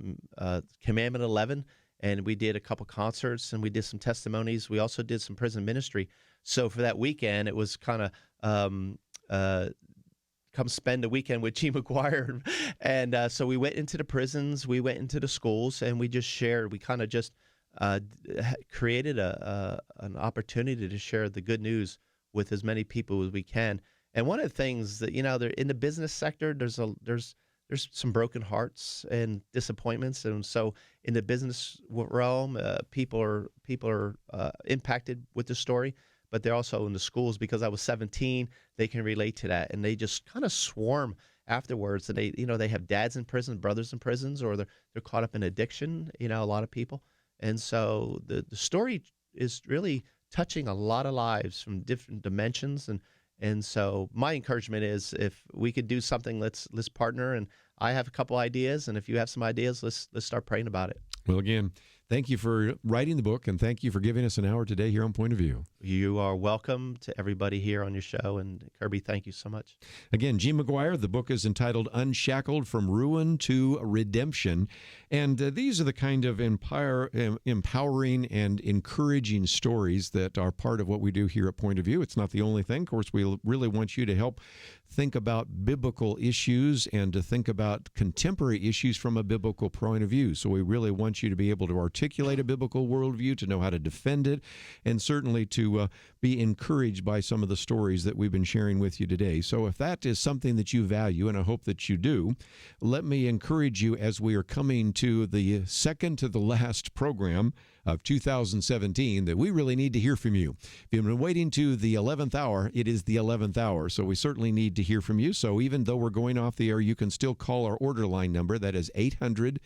Commandment 11, and we did a couple concerts, and we did some testimonies. We also did some prison ministry. So for that weekend, it was kind of come spend the weekend with Gene McGuire. And so we went into the prisons, we went into the schools, and we just shared. We kind of just created an opportunity to share the good news with as many people as we can. And one of the things that, they're in the business sector, there's some broken hearts and disappointments, and so in the business realm, people are impacted with the story, but they're also in the schools. Because I was 17, they can relate to that, and they just kind of swarm afterwards. And they have dads in prison, brothers in prisons, or they're caught up in addiction. A lot of people, and so the story is really touching a lot of lives from different dimensions. And so my encouragement is, if we could do something, let's partner. And I have a couple ideas, and if you have some ideas, let's start praying about it. Well, again, thank you for writing the book, and thank you for giving us an hour today here on Point of View. You are welcome to everybody here on your show, and Kerby, thank you so much. Again, Gene McGuire, the book is entitled Unshackled from Ruin to Redemption, and these are the kind of empowering and encouraging stories that are part of what we do here at Point of View. It's not the only thing. Of course, we really want you to help think about biblical issues and to think about contemporary issues from a biblical point of view. So we really want you to be able to articulate a biblical worldview, to know how to defend it, and certainly to be encouraged by some of the stories that we've been sharing with you today. So if that is something that you value, and I hope that you do, let me encourage you as we are coming to the second to the last program of 2017 that we really need to hear from you. If you've been waiting to the 11th hour, it is the 11th hour, so we certainly need to hear from you. So even though we're going off the air, you can still call our order line number. That is 800-347-5151,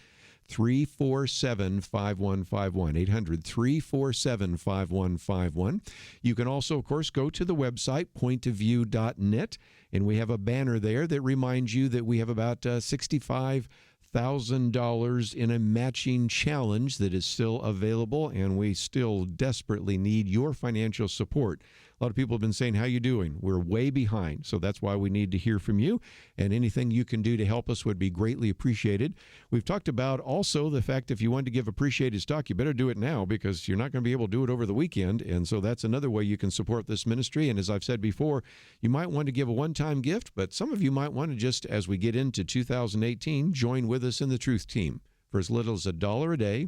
800-347-5151. You can also, of course, go to the website, pointofview.net, and we have a banner there that reminds you that we have about $65,000 in a matching challenge that is still available, and we still desperately need your financial support. A lot of people have been saying, how you doing? We're way behind, so that's why we need to hear from you, and anything you can do to help us would be greatly appreciated. We've talked about also the fact if you want to give appreciated stock, you better do it now, because you're not going to be able to do it over the weekend, and so that's another way you can support this ministry. And as I've said before, you might want to give a one-time gift, but some of you might want to just, as we get into 2018, join with us in the Truth Team. For as little as $1 a day,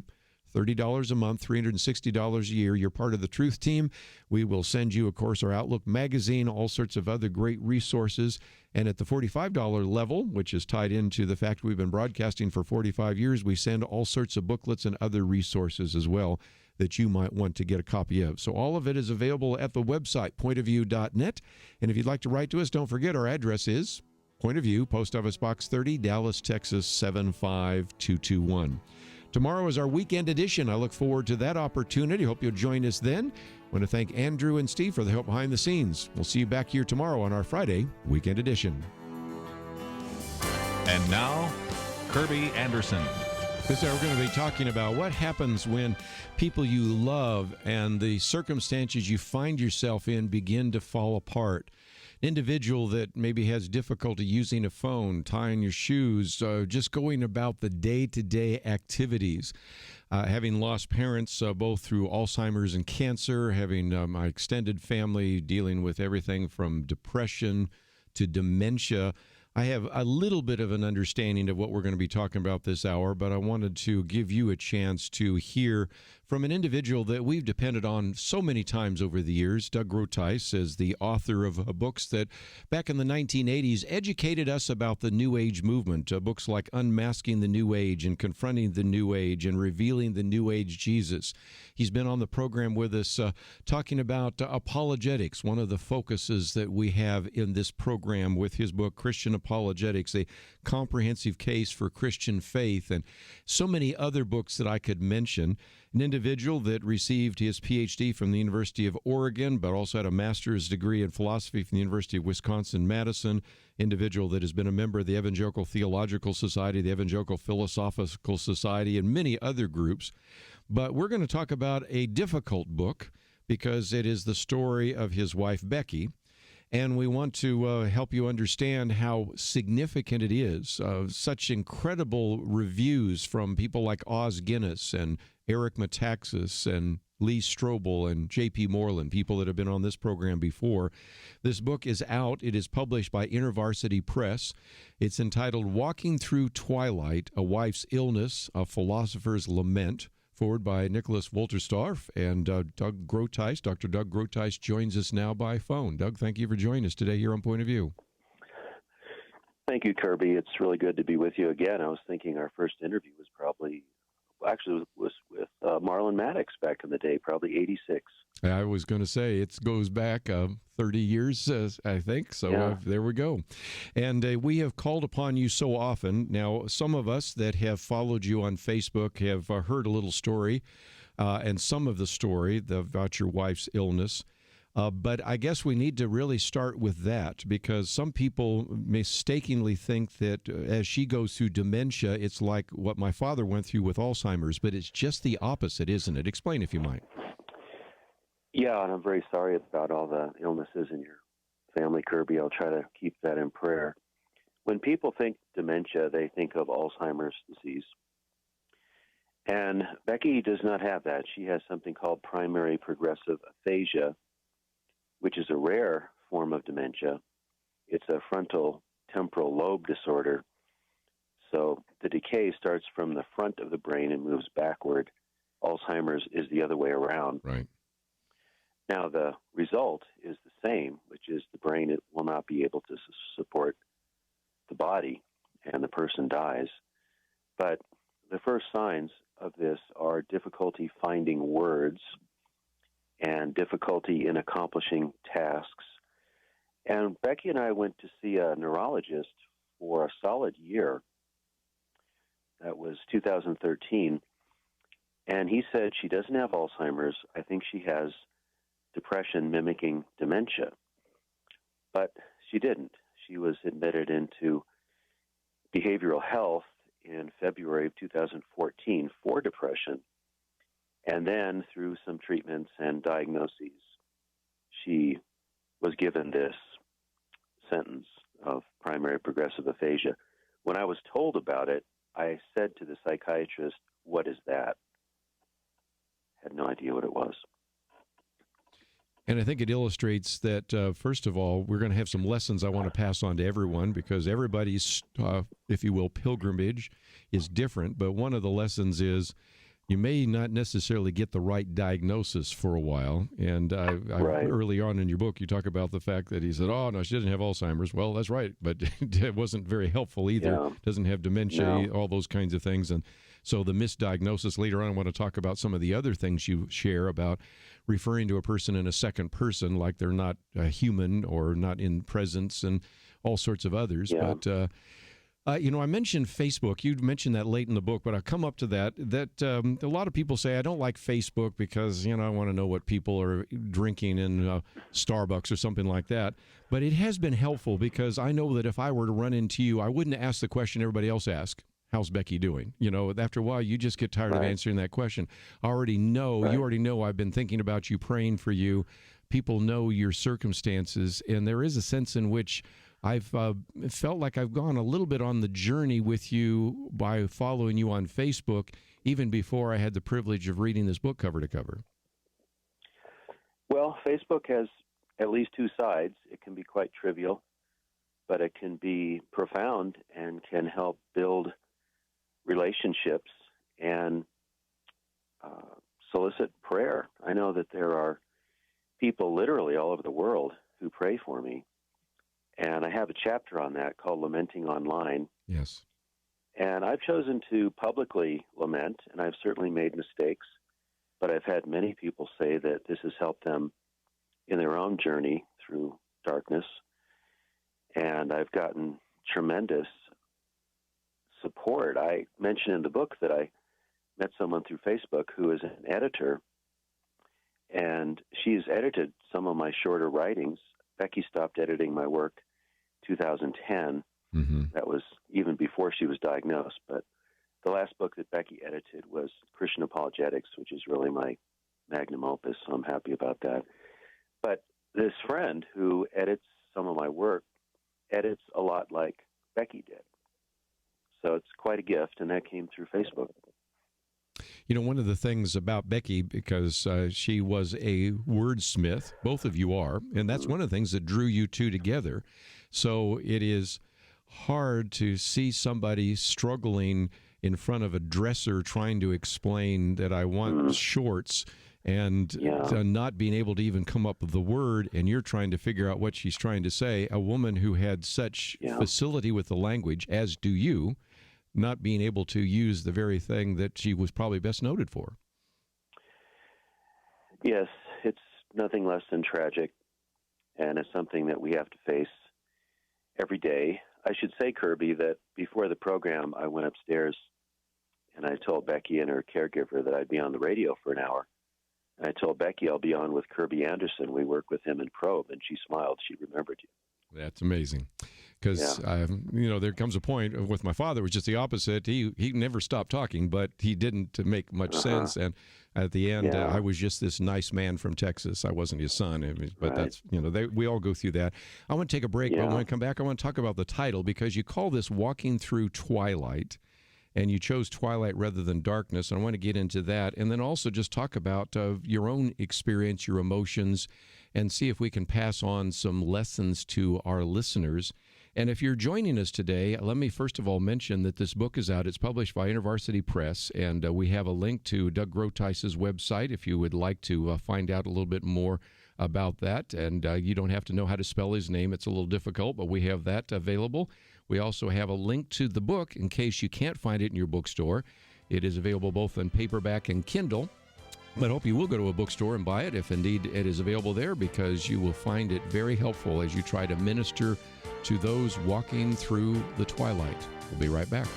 $30 a month, $360 a year. You're part of the Truth Team. We will send you, of course, our Outlook magazine, all sorts of other great resources. And at the $45 level, which is tied into the fact we've been broadcasting for 45 years, we send all sorts of booklets and other resources as well that you might want to get a copy of. So all of it is available at the website, pointofview.net. And if you'd like to write to us, don't forget our address is Point of View, Post Office Box 30, Dallas, Texas 75221. Tomorrow is our weekend edition. I look forward to that opportunity. Hope you'll join us then. I want to thank Andrew and Steve for the help behind the scenes. We'll see you back here tomorrow on our Friday weekend edition. And now, Kerby Anderson. This hour we're going to be talking about what happens when people you love and the circumstances you find yourself in begin to fall apart. An individual that maybe has difficulty using a phone, tying your shoes, just going about the day-to-day activities. Having lost parents both through Alzheimer's and cancer, having my extended family dealing with everything from depression to dementia. I have a little bit of an understanding of what we're going to be talking about this hour, but I wanted to give you a chance to hear from an individual that we've depended on so many times over the years. Doug Groothuis is the author of books that back in the 1980s educated us about the New Age movement, books like Unmasking the New Age and Confronting the New Age and Revealing the New Age Jesus. He's been on the program with us talking about apologetics, one of the focuses that we have in this program with his book, Christian Apologetics, a comprehensive case for Christian faith, and so many other books that I could mention. An individual that received his PhD from the University of Oregon, but also had a master's degree in philosophy from the University of Wisconsin-Madison. Individual that has been a member of the Evangelical Theological Society, the Evangelical Philosophical Society, and many other groups. But we're going to talk about a difficult book because it is the story of his wife, Becky. And we want to help you understand how significant it is. Such incredible reviews from people like Oz Guinness and Eric Metaxas and Lee Strobel and J.P. Moreland, people that have been on this program before. This book is out. It is published by InterVarsity Press. It's entitled Walking Through Twilight, A Wife's Illness, A Philosopher's Lament, forward by Nicholas Wolterstorff, and Doug Groothuis. Dr. Doug Groothuis joins us now by phone. Doug, thank you for joining us today here on Point of View. Thank you, Kerby. It's really good to be with you again. I was thinking our first interview was was with Marlon Maddox back in the day, probably 86. I was going to say it goes back 30 years, I think. So yeah. There we go. And we have called upon you so often. Now, some of us that have followed you on Facebook have heard a little story and some of the story about your wife's illness. But I guess we need to really start with that because some people mistakenly think that as she goes through dementia, it's like what my father went through with Alzheimer's, but it's just the opposite, isn't it? Explain if you might. Yeah, and I'm very sorry about all the illnesses in your family, Kerby. I'll try to keep that in prayer. When people think dementia, they think of Alzheimer's disease. And Becky does not have that. She has something called primary progressive aphasia, which is a rare form of dementia. It's a frontal temporal lobe disorder. So the decay starts from the front of the brain and moves backward. Alzheimer's is the other way around. Right. Now, the result is the same, which is the brain will not be able to support the body, and the person dies. But the first signs of this are difficulty finding words and difficulty in accomplishing tasks. And Becky and I went to see a neurologist for a solid year. That was 2013. And he said she doesn't have Alzheimer's. I think she has depression mimicking dementia. But she didn't. She was admitted into behavioral health in February of 2014 for depression. And then through some treatments and diagnoses, she was given this sentence of primary progressive aphasia. When I was told about it, I said to the psychiatrist, "What is that?" Had no idea what it was. And I think it illustrates that, first of all, we're going to have some lessons I want to pass on to everyone because everybody's, if you will, pilgrimage is different. But one of the lessons is you may not necessarily get the right diagnosis for a while. And early on in your book, you talk about the fact that he said, oh, no, she doesn't have Alzheimer's. Well, that's right, but it wasn't very helpful either. Yeah. Doesn't have dementia, No. all those kinds of things. And so the misdiagnosis, later on, I want to talk about some of the other things you share about referring to a person in a second person like they're not human or not in presence and all sorts of others. Yeah. But I mentioned Facebook. You mentioned that late in the book, but I'll come up to that. A lot of people say, I don't like Facebook because, I want to know what people are drinking in Starbucks or something like that. But it has been helpful because I know that if I were to run into you, I wouldn't ask the question everybody else asks. How's Becky doing? After a while, you just get tired of answering that question. You already know I've been thinking about you, praying for you. People know your circumstances, and there is a sense in which I've felt like I've gone a little bit on the journey with you by following you on Facebook, even before I had the privilege of reading this book cover to cover. Well, Facebook has at least two sides. It can be quite trivial, but it can be profound and can help build relationships and solicit prayer. I know that there are people literally all over the world who pray for me. And I have a chapter on that called Lamenting Online. Yes. And I've chosen to publicly lament, and I've certainly made mistakes, but I've had many people say that this has helped them in their own journey through darkness. And I've gotten tremendous support. I mentioned in the book that I met someone through Facebook who is an editor, and she's edited some of my shorter writings. Becky stopped editing my work 2010. Mm-hmm. That was even before she was diagnosed. But the last book that Becky edited was Christian Apologetics, which is really my magnum opus, so I'm happy about that. But this friend who edits some of my work edits a lot like Becky did. So it's quite a gift, and that came through Facebook. One of the things about Becky, because she was a wordsmith, both of you are, and that's one of the things that drew you two together. So it is hard to see somebody struggling in front of a dresser trying to explain that I want shorts and not being able to even come up with the word, and you're trying to figure out what she's trying to say. A woman who had such facility with the language, as do you, not being able to use the very thing that she was probably best noted for. Yes, it's nothing less than tragic, and it's something that we have to face every day. I should say, Kerby, that before the program, I went upstairs and I told Becky and her caregiver that I'd be on the radio for an hour. And I told Becky I'll be on with Kerby Anderson. We work with him in Probe, and she smiled. She remembered you. That's amazing. Because, there comes a point with my father, it was just the opposite. He never stopped talking, but he didn't make much sense. And at the end, I was just this nice man from Texas. I wasn't his son. But that's, we all go through that. I want to take a break, but when I come back, I want to talk about the title, because you call this Walking Through Twilight, and you chose twilight rather than darkness. And I want to get into that. And then also just talk about your own experience, your emotions, and see if we can pass on some lessons to our listeners. And if you're joining us today, let me first of all mention that this book is out. It's published by InterVarsity Press, and we have a link to Doug Groothuis' website if you would like to find out a little bit more about that. And you don't have to know how to spell his name. It's a little difficult, but we have that available. We also have a link to the book in case you can't find it in your bookstore. It is available both in paperback and Kindle. But I hope you will go to a bookstore and buy it if indeed it is available there, because you will find it very helpful as you try to minister to those walking through the twilight. We'll be right back.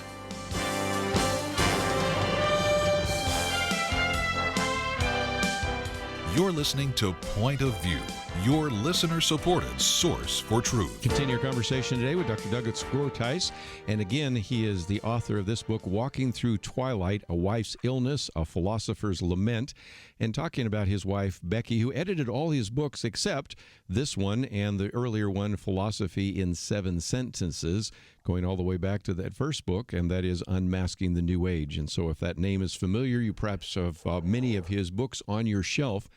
You're listening to Point of View, your listener-supported source for truth. Continue our conversation today with Dr. Doug Groothuis. And again, he is the author of this book, Walking Through Twilight, A Wife's Illness, A Philosopher's Lament, and talking about his wife, Becky, who edited all his books except this one and the earlier one, Philosophy in 7 Sentences, going all the way back to that first book, and that is Unmasking the New Age. And so if that name is familiar, you perhaps have many of his books on your shelf.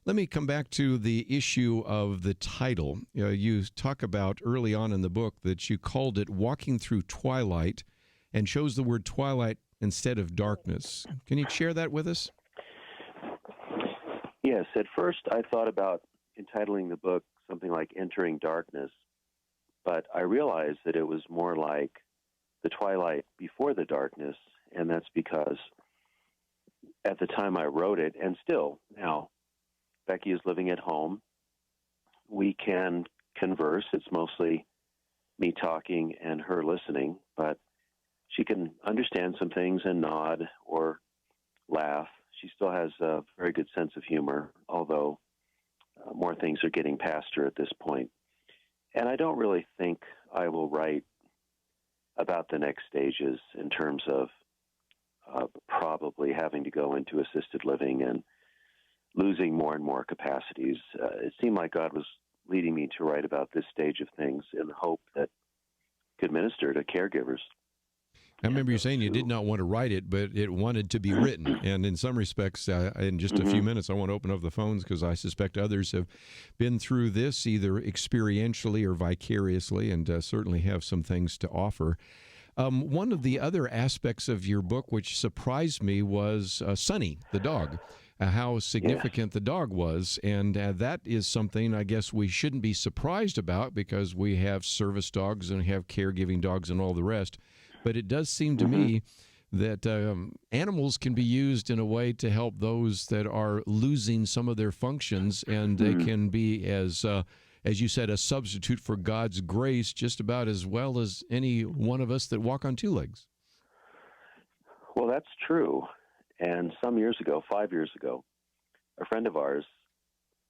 Let me come back to the issue of the title. You talk about early on in the book that you called it Walking Through Twilight and chose the word twilight instead of darkness. Can you share that with us? Yes, at first I thought about entitling the book something like Entering Darkness, but I realized that it was more like the twilight before the darkness, and that's because at the time I wrote it, and still now, Becky is living at home. We can converse. It's mostly me talking and her listening, but she can understand some things and nod or laugh. She still has a very good sense of humor, although more things are getting past her at this point. And I don't really think I will write about the next stages in terms of probably having to go into assisted living and losing more and more capacities. It seemed like God was leading me to write about this stage of things in the hope that could minister to caregivers. I remember you saying you did not want to write it, but it wanted to be written. And in some respects, in just a few minutes, I want to open up the phones because I suspect others have been through this either experientially or vicariously, and certainly have some things to offer. One of the other aspects of your book which surprised me was Sonny, the dog, how significant the dog was. And that is something I guess we shouldn't be surprised about because we have service dogs and have caregiving dogs and all the rest. But it does seem to me that animals can be used in a way to help those that are losing some of their functions, and they can be, as you said, a substitute for God's grace just about as well as any one of us that walk on two legs. Well, that's true. And some years ago, 5 years ago, a friend of ours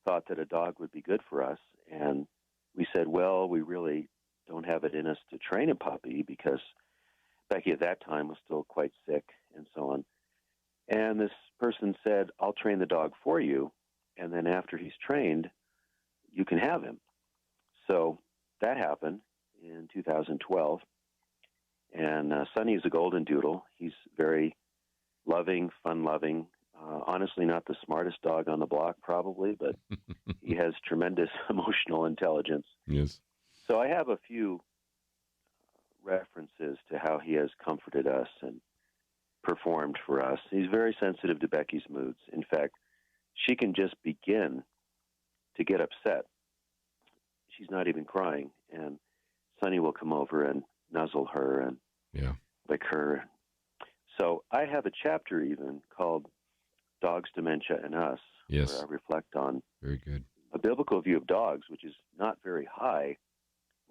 thought that a dog would be good for us, and we said, well, we really don't have it in us to train a puppy because Becky at that time was still quite sick and so on. And this person said, I'll train the dog for you, and then after he's trained, you can have him. So that happened in 2012. And Sonny is a golden doodle. He's very loving, fun-loving, honestly not the smartest dog on the block probably, but he has tremendous emotional intelligence. Yes. So I have a few references to how he has comforted us and performed for us. He's very sensitive to Becky's moods. In fact, she can just begin to get upset. She's not even crying, and Sonny will come over and nuzzle her and lick her. So I have a chapter even called Dogs, Dementia, and Us, where I reflect on very good a biblical view of dogs, which is not very high,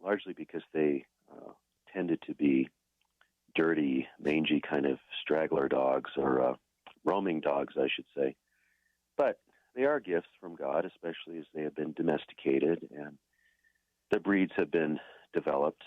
largely because they tended to be dirty, mangy kind of straggler dogs, or roaming dogs, I should say. But they are gifts from God, especially as they have been domesticated and the breeds have been developed.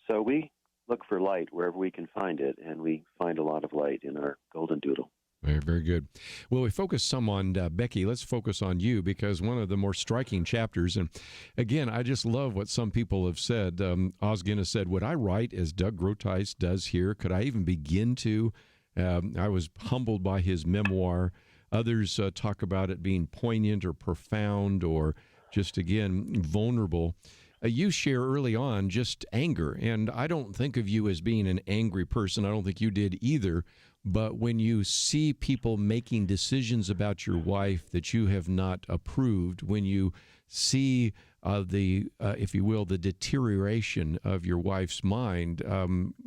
So we look for light wherever we can find it, and we find a lot of light in our golden doodle. Very, very good. Well, we focused some on Becky. Let's focus on you, because one of the more striking chapters, and again, I just love what some people have said. Osgin has said, would I write as Doug Groothuis does here? Could I even begin to? I was humbled by his memoir. Others talk about it being poignant or profound or just, again, vulnerable. You share early on just anger, and I don't think of you as being an angry person. I don't think you did either. But when you see people making decisions about your wife that you have not approved, when you see if you will, the deterioration of your wife's mind,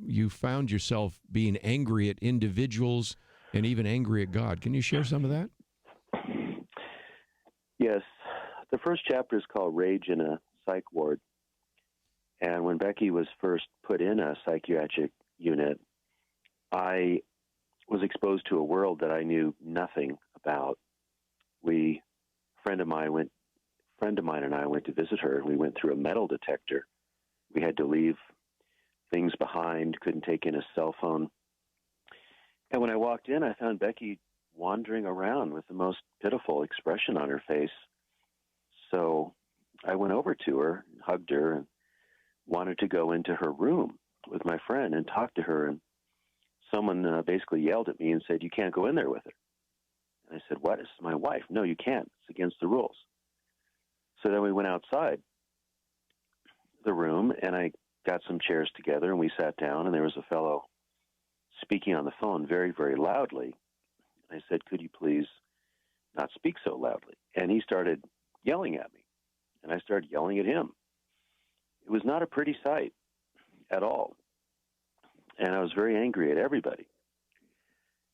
you found yourself being angry at individuals and even angry at God. Can you share some of that? Yes. The first chapter is called Rage in a Psych Ward. And when Becky was first put in a psychiatric unit, I was exposed to a world that I knew nothing about. A friend of mine and I went to visit her, and we went through a metal detector. We had to leave things behind, couldn't take in a cell phone. And when I walked in, I found Becky wandering around with the most pitiful expression on her face. So I went over to her, and hugged her, and wanted to go into her room with my friend and talk to her. And someone basically yelled at me and said, "You can't go in there with her." And I said, "What? This is my wife." "No, you can't. It's against the rules." So then we went outside the room, and I got some chairs together, and we sat down, and there was a fellow speaking on the phone very, very loudly. I said, could you please not speak so loudly? And he started yelling at me, and I started yelling at him. It was not a pretty sight at all, and I was very angry at everybody.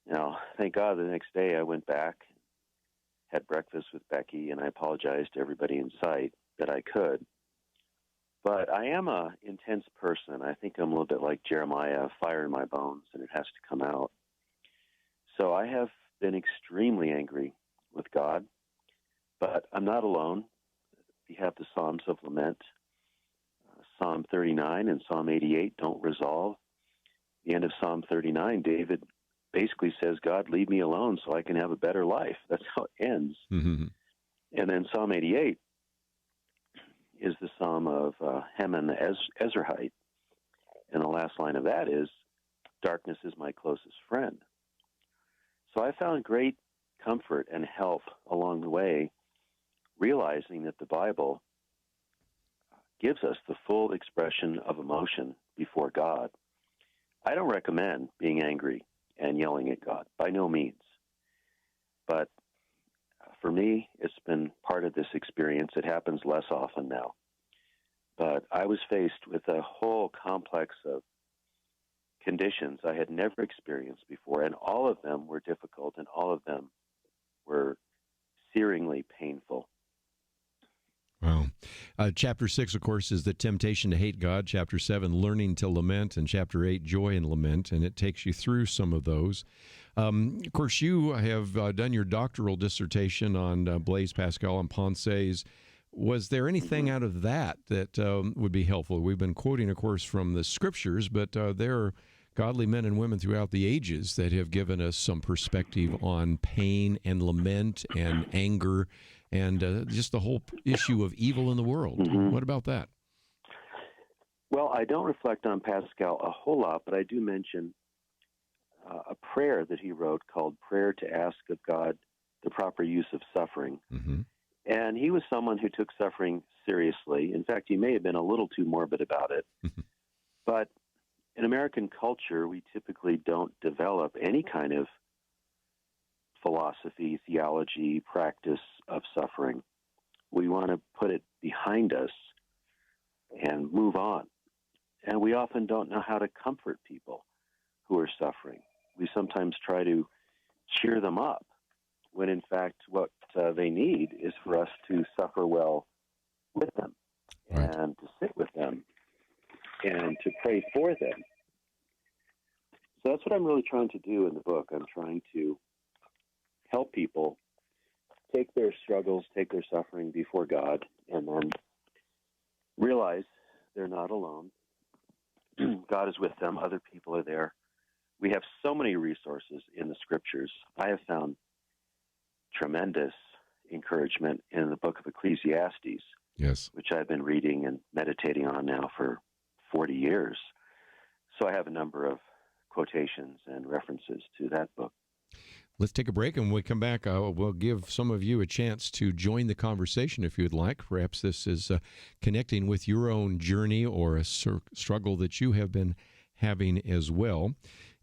Now, thank God the next day I went back, had breakfast with Becky, and I apologized to everybody in sight that I could. But I am an intense person. I think I'm a little bit like Jeremiah, fire in my bones, and it has to come out. So I have been extremely angry with God, but I'm not alone. We have the Psalms of Lament. Psalm 39 and Psalm 88 don't resolve. The end of Psalm 39, David basically says, God, leave me alone so I can have a better life. That's how it ends. Mm-hmm. And then Psalm 88 is the Psalm of Heman the Ezrahite. And the last line of that is, darkness is my closest friend. So I found great comfort and help along the way, realizing that the Bible gives us the full expression of emotion before God. I don't recommend being angry and yelling at God, by no means. But for me, it's been part of this experience. It happens less often now. But I was faced with a whole complex of conditions I had never experienced before, and all of them were difficult, and all of them were searingly painful. Wow. Chapter 6, of course, is the temptation to hate God. Chapter 7, learning to lament. And Chapter 8, joy in lament. And it takes you through some of those. Of course, you have done your doctoral dissertation on Blaise Pascal and Pensées. Was there anything out of that would be helpful? We've been quoting, of course, from the scriptures, but there are godly men and women throughout the ages that have given us some perspective on pain and lament and anger and just the whole issue of evil in the world. Mm-hmm. What about that? Well, I don't reflect on Pascal a whole lot, but I do mention a prayer that he wrote called Prayer to Ask of God the Proper Use of Suffering. Mm-hmm. And he was someone who took suffering seriously. In fact, he may have been a little too morbid about it. But in American culture, we typically don't develop any kind of philosophy, theology, practice of suffering. We want to put it behind us and move on. And we often don't know how to comfort people who are suffering. We sometimes try to cheer them up, when in fact what they need is for us to suffer well with them, right, and to sit with them and to pray for them. So that's what I'm really trying to do in the book. I'm trying to help people take their struggles, take their suffering before God, and then realize they're not alone. God is with them. Other people are there. We have so many resources in the scriptures. I have found tremendous encouragement in the book of Ecclesiastes, yes, which I've been reading and meditating on now for 40 years. So I have a number of quotations and references to that book. Let's take a break, and when we come back, we'll give some of you a chance to join the conversation if you'd like. Perhaps this is connecting with your own journey or a struggle that you have been having as well.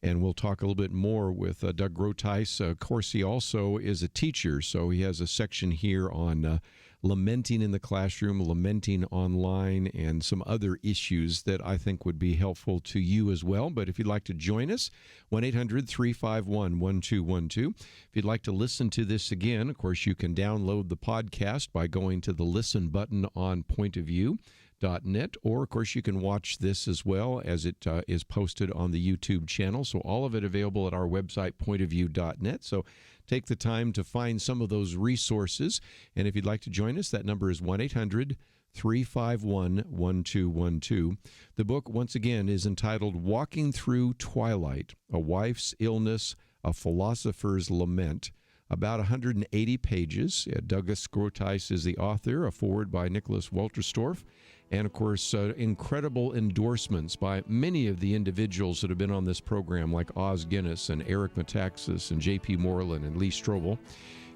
And we'll talk a little bit more with Doug Groothuis. Of course, he also is a teacher, so he has a section here on lamenting in the classroom, lamenting online, and some other issues that I think would be helpful to you as well. But if you'd like to join us, 1-800-351-1212. If you'd like to listen to this again, of course, you can download the podcast by going to the listen button on pointofview.net, or of course you can watch this as well as it is posted on the YouTube channel. So all of it available at our website, pointofview.net. So take the time to find some of those resources. And if you'd like to join us, that number is 1-800-351-1212. The book, once again, is entitled Walking Through Twilight, A Wife's Illness, A Philosopher's Lament. About 180 pages. Douglas Groothuis is the author, a foreword by Nicholas Wolterstorff, and, of course, incredible endorsements by many of the individuals that have been on this program, like Oz Guinness and Eric Metaxas and J.P. Moreland and Lee Strobel.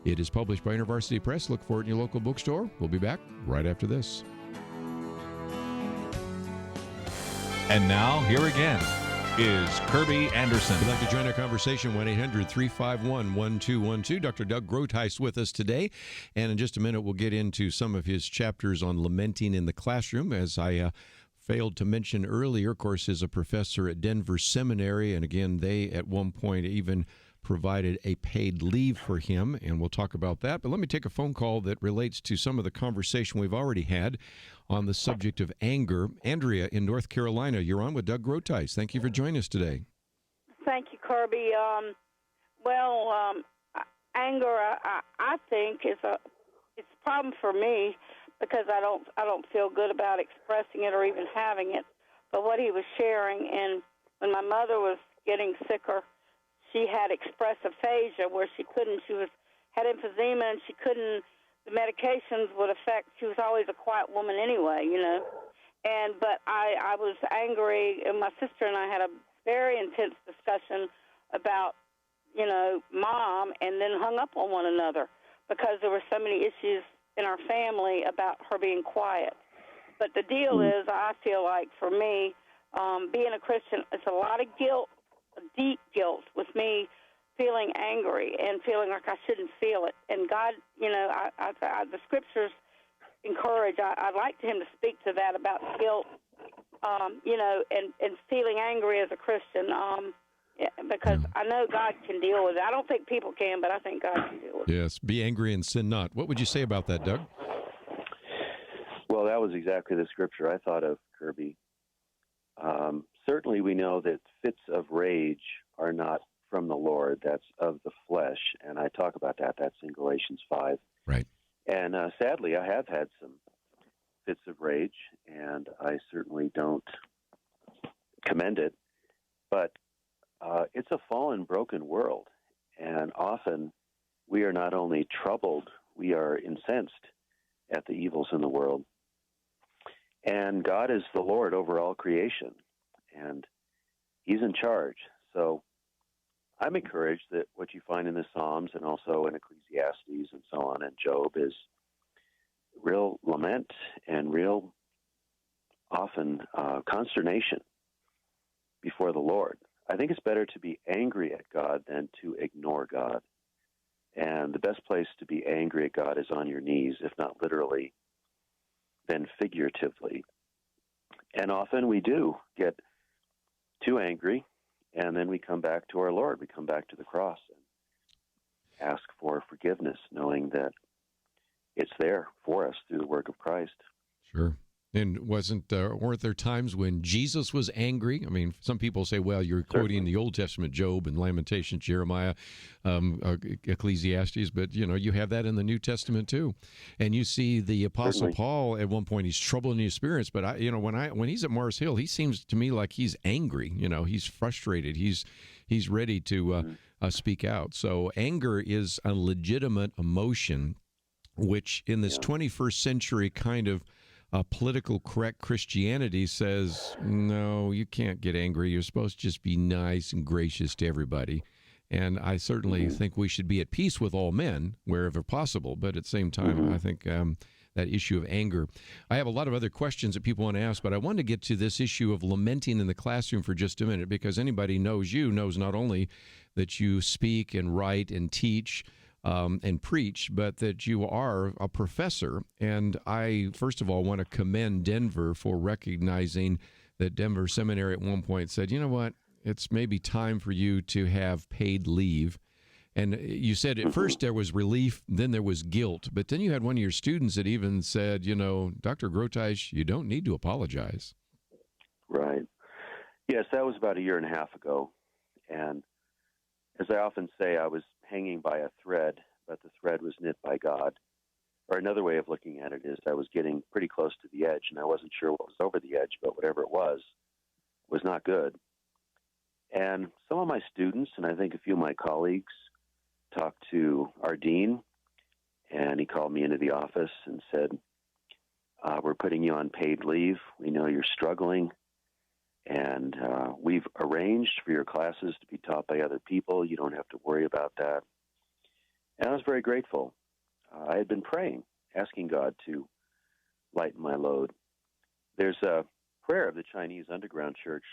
It is published by University Press. Look for it in your local bookstore. We'll be back right after this. And now, here again, is Kerby Anderson. If you'd like to join our conversation, 1-800-351-1212. Dr. Doug Groothuis with us today. And in just a minute, we'll get into some of his chapters on lamenting in the classroom. As I failed to mention earlier, of course, is a professor at Denver Seminary. And again, they at one point even provided a paid leave for him, and we'll talk about that. But let me take a phone call that relates to some of the conversation we've already had on the subject of anger. Andrea in North Carolina, you're on with Doug Groothuis. Thank you for joining us today. Thank you, Kerby. Anger, I think, it's a problem for me because I don't feel good about expressing it or even having it. But what he was sharing, and when my mother was getting sicker, she had expressive aphasia where she had emphysema and she couldn't, the medications would affect, she was always a quiet woman anyway, but I was angry, and my sister and I had a very intense discussion about, Mom, and then hung up on one another because there were so many issues in our family about her being quiet. But the deal is, I feel like for me, being a Christian, it's a lot of guilt, deep guilt with me feeling angry and feeling like I shouldn't feel it. And God, the scriptures encourage, I'd like him to speak to that about guilt, and feeling angry as a Christian, because I know God can deal with it. I don't think people can, but I think God can deal with it. Yes, be angry and sin not. What would you say about that, Doug? Well, that was exactly the scripture I thought of, Kerby. Certainly we know that fits of rage are not from the Lord. That's of the flesh, and I talk about that. That's in Galatians 5. Right. And sadly, I have had some fits of rage, and I certainly don't commend it. But it's a fallen, broken world, and often we are not only troubled, we are incensed at the evils in the world. And God is the Lord over all creation, and he's in charge. So I'm encouraged that what you find in the Psalms and also in Ecclesiastes and so on and Job is real lament and real often consternation before the Lord. I think it's better to be angry at God than to ignore God. And the best place to be angry at God is on your knees, if not literally, then figuratively. And often we do get too angry, and then we come back to our Lord. We come back to the cross and ask for forgiveness, knowing that it's there for us through the work of Christ. Sure. And weren't there times when Jesus was angry? I mean, some people say, well, you're quoting the Old Testament, Job and Lamentations, Jeremiah, Ecclesiastes, but, you have that in the New Testament too. And you see the Apostle Paul at one point, he's troubled in his spirits, but when he's at Mars Hill, he seems to me like he's angry. He's frustrated. He's ready to speak out. So anger is a legitimate emotion, which in this 21st century kind of political correct Christianity says, no, you can't get angry. You're supposed to just be nice and gracious to everybody. And I certainly think we should be at peace with all men wherever possible. But at the same time, I think that issue of anger. I have a lot of other questions that people want to ask, but I want to get to this issue of lamenting in the classroom for just a minute, because anybody knows not only that you speak and write and teach and preach, but that you are a professor. And I, first of all, want to commend Denver for recognizing that Denver Seminary at one point said, you know what, it's maybe time for you to have paid leave. And you said at first there was relief, then there was guilt. But then you had one of your students that even said, Dr. Groothuis, you don't need to apologize. Right. Yes, that was about 1.5 years ago. And as I often say, I was hanging by a thread, but the thread was knit by God. Or another way of looking at it is I was getting pretty close to the edge, and I wasn't sure what was over the edge, but whatever it was not good. And some of my students, and I think a few of my colleagues, talked to our dean, and he called me into the office and said, we're putting you on paid leave. We know you're struggling. And we've arranged for your classes to be taught by other people. You don't have to worry about that. And I was very grateful. I had been praying, asking God to lighten my load. There's a prayer of the Chinese underground church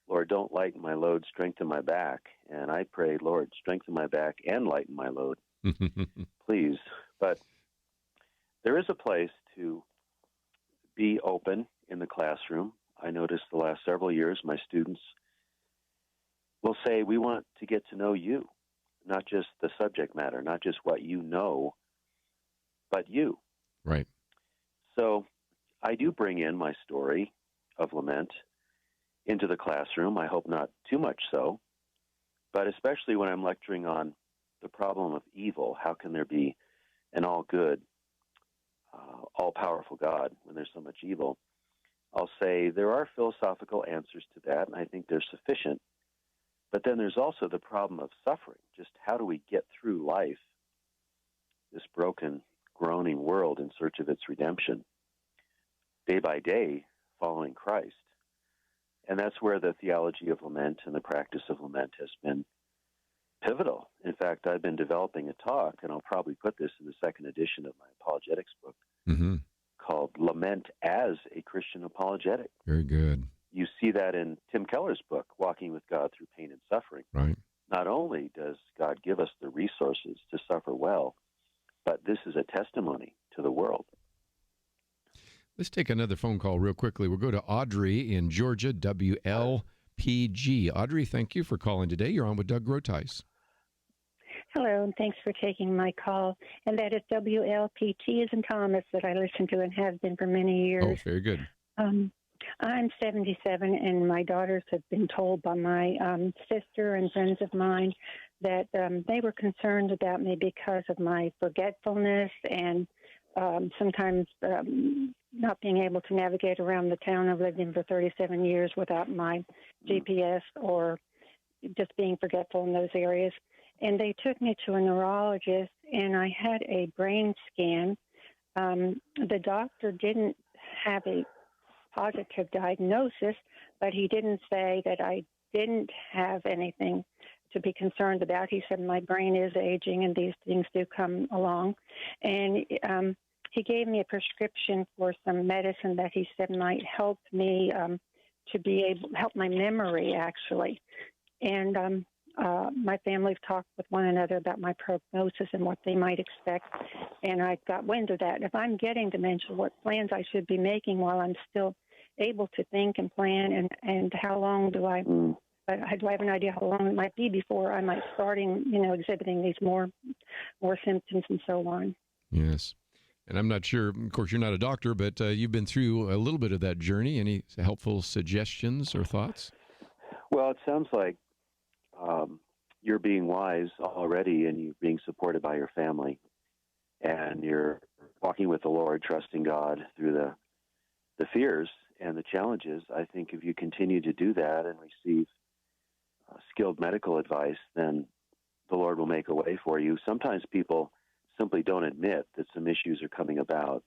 Lord, don't lighten my load, strengthen my back. And I prayed, Lord, strengthen my back and lighten my load, please. But there is a place to be open in the classroom. I noticed the last several years my students will say, we want to get to know you, not just the subject matter, not just what you know, but you. Right. So I do bring in my story of lament into the classroom. I hope not too much so, but especially when I'm lecturing on the problem of evil. How can there be an all-good, all-powerful God when there's so much evil? I'll say there are philosophical answers to that, and I think they're sufficient. But then there's also the problem of suffering. Just how do we get through life, this broken, groaning world in search of its redemption, day by day following Christ? And that's where the theology of lament and the practice of lament has been pivotal. In fact, I've been developing a talk, and I'll probably put this in the second edition of my apologetics book, called Lament as a Christian Apologetic. Very good. You see that in Tim Keller's book, Walking with God Through Pain and Suffering. Right. Not only does God give us the resources to suffer well, but this is a testimony to the world. Let's take another phone call real quickly. We'll go to Audrey in Georgia, WLPG. Audrey, thank you for calling today. You're on with Doug Groothuis. Hello, and thanks for taking my call. And that is WLPT as in Thomas that I listen to and have been for many years. Oh, very good. I'm 77, and my daughters have been told by my sister and friends of mine that they were concerned about me because of my forgetfulness and sometimes not being able to navigate around the town I've lived in for 37 years without my GPS or just being forgetful in those areas. And they took me to a neurologist, and I had a brain scan. The doctor didn't have a positive diagnosis, but he didn't say that I didn't have anything to be concerned about. He said my brain is aging and these things do come along. And he gave me a prescription for some medicine that he said might help me to be able help my memory, actually. And my family's talked with one another about my prognosis and what they might expect, and I got wind of that. If I'm getting dementia, what plans I should be making while I'm still able to think and plan, and how long do I have an idea how long it might be before I might starting, exhibiting these more symptoms and so on. Yes. And I'm not sure, of course, you're not a doctor, but you've been through a little bit of that journey. Any helpful suggestions or thoughts? Well, it sounds like you're being wise already, and you're being supported by your family, and you're walking with the Lord, trusting God through the fears and the challenges. I think if you continue to do that and receive skilled medical advice, then the Lord will make a way for you. Sometimes people simply don't admit that some issues are coming about,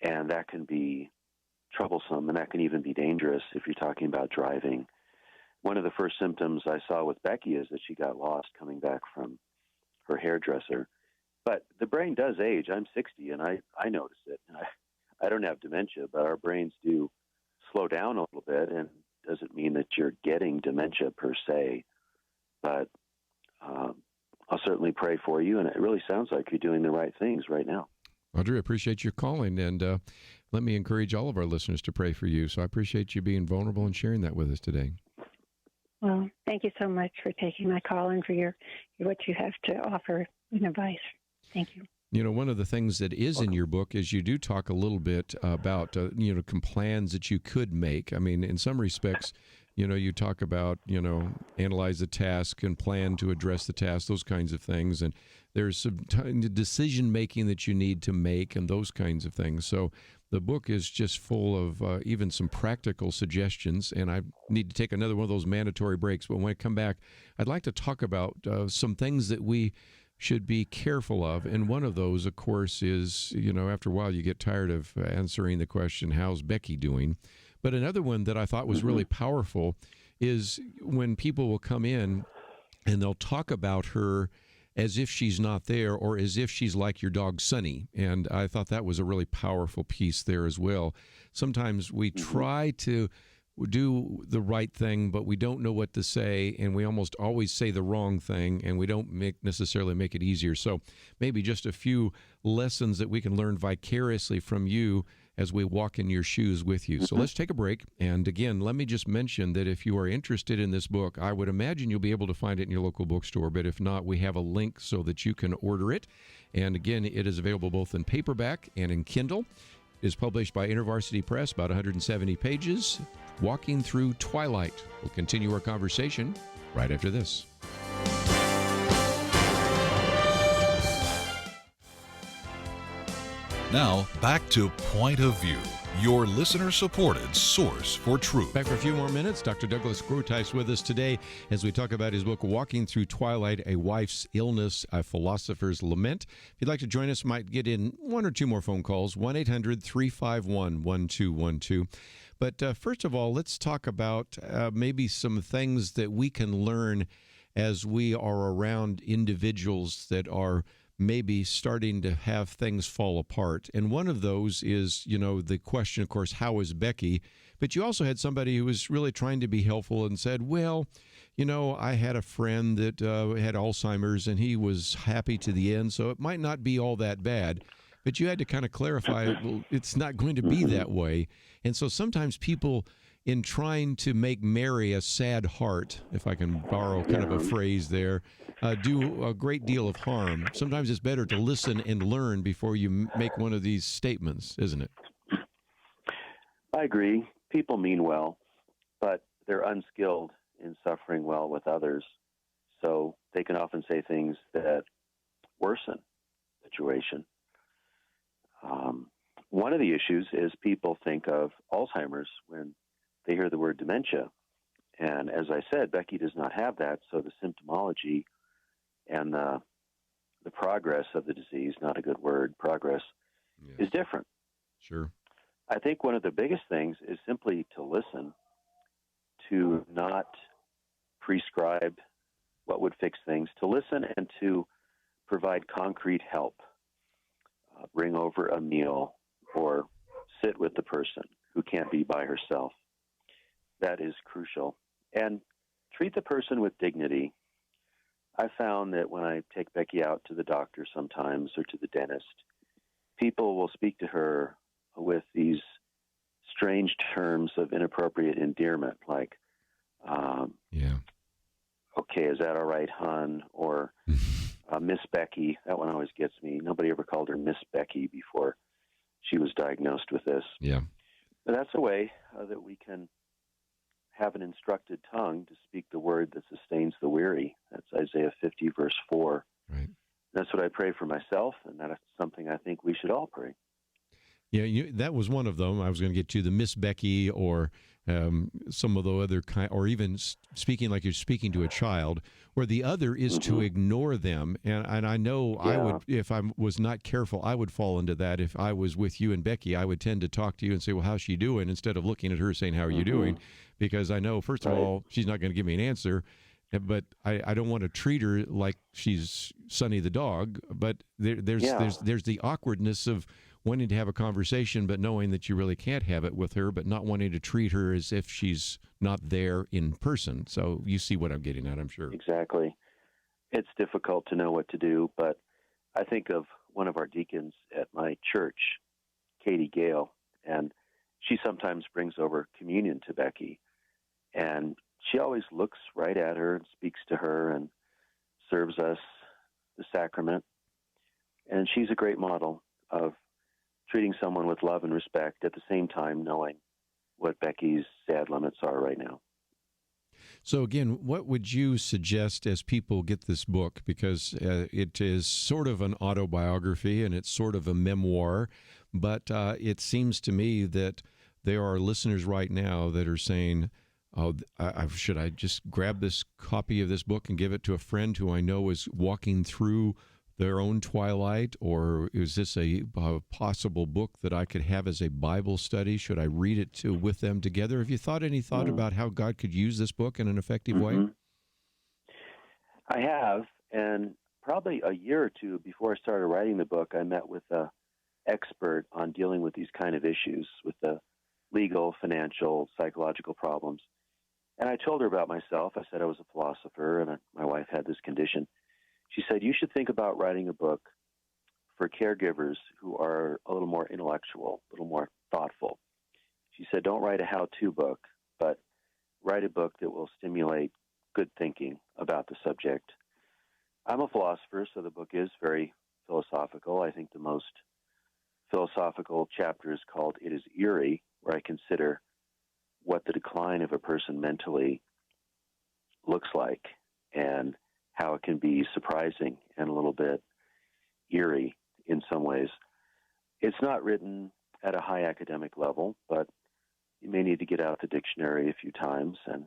and that can be troublesome, and that can even be dangerous if you're talking about driving. One of the first symptoms I saw with Becky is that she got lost coming back from her hairdresser. But the brain does age. I'm 60, and I notice it. I don't have dementia, but our brains do slow down a little bit, and it doesn't mean that you're getting dementia per se. But I'll certainly pray for you, and it really sounds like you're doing the right things right now. Audrey, I appreciate your calling, and let me encourage all of our listeners to pray for you. So I appreciate you being vulnerable and sharing that with us today. Well, thank you so much for taking my call and for what you have to offer in advice. Thank you. One of the things that is in your book is you do talk a little bit about, plans that you could make. I mean, in some respects, you talk about, analyze the task and plan to address the task, those kinds of things. And there's some decision making that you need to make and those kinds of things. So the book is just full of even some practical suggestions. And I need to take another one of those mandatory breaks. But when I come back, I'd like to talk about some things that we should be careful of. And one of those, of course, is, after a while you get tired of answering the question, how's Becky doing? But another one that I thought was really powerful is when people will come in and they'll talk about her as if she's not there or as if she's like your dog Sunny. And I thought that was a really powerful piece there as well. Sometimes we try to do the right thing, but we don't know what to say, and we almost always say the wrong thing, and we don't necessarily make it easier. So maybe just a few lessons that we can learn vicariously from you as we walk in your shoes with you. So let's take a break. And again, let me just mention that if you are interested in this book, I would imagine you'll be able to find it in your local bookstore. But if not, we have a link so that you can order it. And again, it is available both in paperback and in Kindle. It is published by InterVarsity Press, about 170 pages. Walking Through Twilight. We'll continue our conversation right after this. Now, back to Point of View, your listener-supported source for truth. Back for a few more minutes. Dr. Douglas Groothuis with us today as we talk about his book, Walking Through Twilight, A Wife's Illness, A Philosopher's Lament. If you'd like to join us, might get in one or two more phone calls, 1-800-351-1212. But first of all, let's talk about maybe some things that we can learn as we are around individuals that are maybe starting to have things fall apart. And one of those is, the question, of course, how is Becky? But you also had somebody who was really trying to be helpful and said, well, I had a friend that had Alzheimer's and he was happy to the end, so it might not be all that bad. But you had to kind of clarify, well, it's not going to be that way. And so sometimes people, in trying to make merry a sad heart, if I can borrow kind of a phrase there, do a great deal of harm. Sometimes it's better to listen and learn before you make one of these statements, isn't it? I agree. People mean well, but they're unskilled in suffering well with others. So they can often say things that worsen the situation. One of the issues is people think of Alzheimer's when they hear the word dementia. And as I said, Becky does not have that, so the symptomology and the progress of the disease, not a good word, progress, is different. Sure. I think one of the biggest things is simply to listen, to not prescribe what would fix things, to listen and to provide concrete help. Bring over a meal or sit with the person who can't be by herself. That is crucial. And treat the person with dignity. I found that when I take Becky out to the doctor sometimes or to the dentist, people will speak to her with these strange terms of inappropriate endearment, like, okay, is that all right, hon? Or Miss Becky. That one always gets me. Nobody ever called her Miss Becky before she was diagnosed with this. Yeah. But that's a way that we can have an instructed tongue to speak the word that sustains the weary. That's Isaiah 50, verse 4. Right. That's what I pray for myself, and that's something I think we should all pray. Yeah, that was one of them. I was going to get to the Miss Becky or some of the other kind, or even speaking like you're speaking to a child, where the other is to ignore them. And I know I would, if I was not careful, I would fall into that. If I was with you and Becky, I would tend to talk to you and say, well, how's she doing? Instead of looking at her saying, how are you doing? Because I know, first of all, she's not going to give me an answer. But I don't want to treat her like she's Sonny the dog. But there's the awkwardness of wanting to have a conversation, but knowing that you really can't have it with her, but not wanting to treat her as if she's not there in person. So you see what I'm getting at, I'm sure. Exactly. It's difficult to know what to do, but I think of one of our deacons at my church, Katie Gale, and she sometimes brings over communion to Becky. And she always looks right at her and speaks to her and serves us the sacrament. And she's a great model of treating someone with love and respect, at the same time knowing what Becky's sad limits are right now. So again, what would you suggest as people get this book? Because it is sort of an autobiography and it's sort of a memoir, but it seems to me that there are listeners right now that are saying, oh, should I just grab this copy of this book and give it to a friend who I know is walking through their own twilight, or is this a possible book that I could have as a Bible study? Should I read it with them together? Have you thought about how God could use this book in an effective way? I have, and probably a year or two before I started writing the book, I met with an expert on dealing with these kind of issues, with the legal, financial, psychological problems. And I told her about myself. I said I was a philosopher and my wife had this condition. She said, you should think about writing a book for caregivers who are a little more intellectual, a little more thoughtful. She said, don't write a how-to book, but write a book that will stimulate good thinking about the subject. I'm a philosopher, so the book is very philosophical. I think the most philosophical chapter is called It is Eerie, where I consider what the decline of a person mentally looks like and how it can be surprising and a little bit eerie in some ways. It's not written at a high academic level, but you may need to get out the dictionary a few times and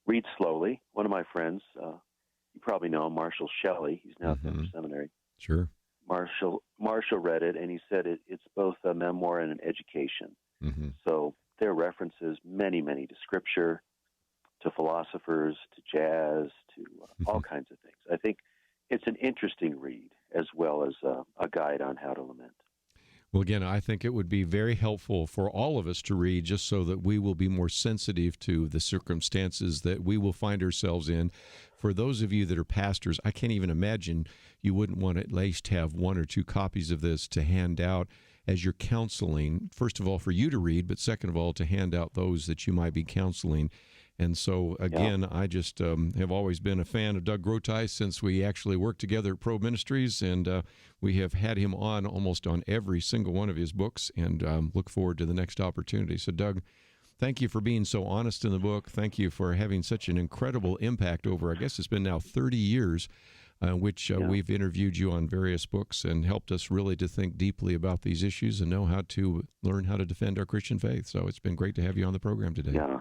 read slowly. One of my friends, you probably know him, Marshall Shelley. He's now at the seminary. Sure. Marshall read it, and he said it's both a memoir and an education. So there are references, many, many, to scripture, to philosophers, to jazz, to all kinds of things. I think it's an interesting read as well as a guide on how to lament. Well, again, I think it would be very helpful for all of us to read just so that we will be more sensitive to the circumstances that we will find ourselves in. For those of you that are pastors, I can't even imagine you wouldn't want to at least have 1 or 2 copies of this to hand out as you're counseling, first of all, for you to read, but second of all, to hand out those that you might be counseling. And so, again, I just have always been a fan of Doug Groothuis since we actually worked together at Pro Ministries, and we have had him on almost on every single one of his books, and look forward to the next opportunity. So, Doug, thank you for being so honest in the book. Thank you for having such an incredible impact over, I guess it's been now 30 years, which we've interviewed you on various books and helped us really to think deeply about these issues and know how to learn how to defend our Christian faith. So it's been great to have you on the program today. Yeah.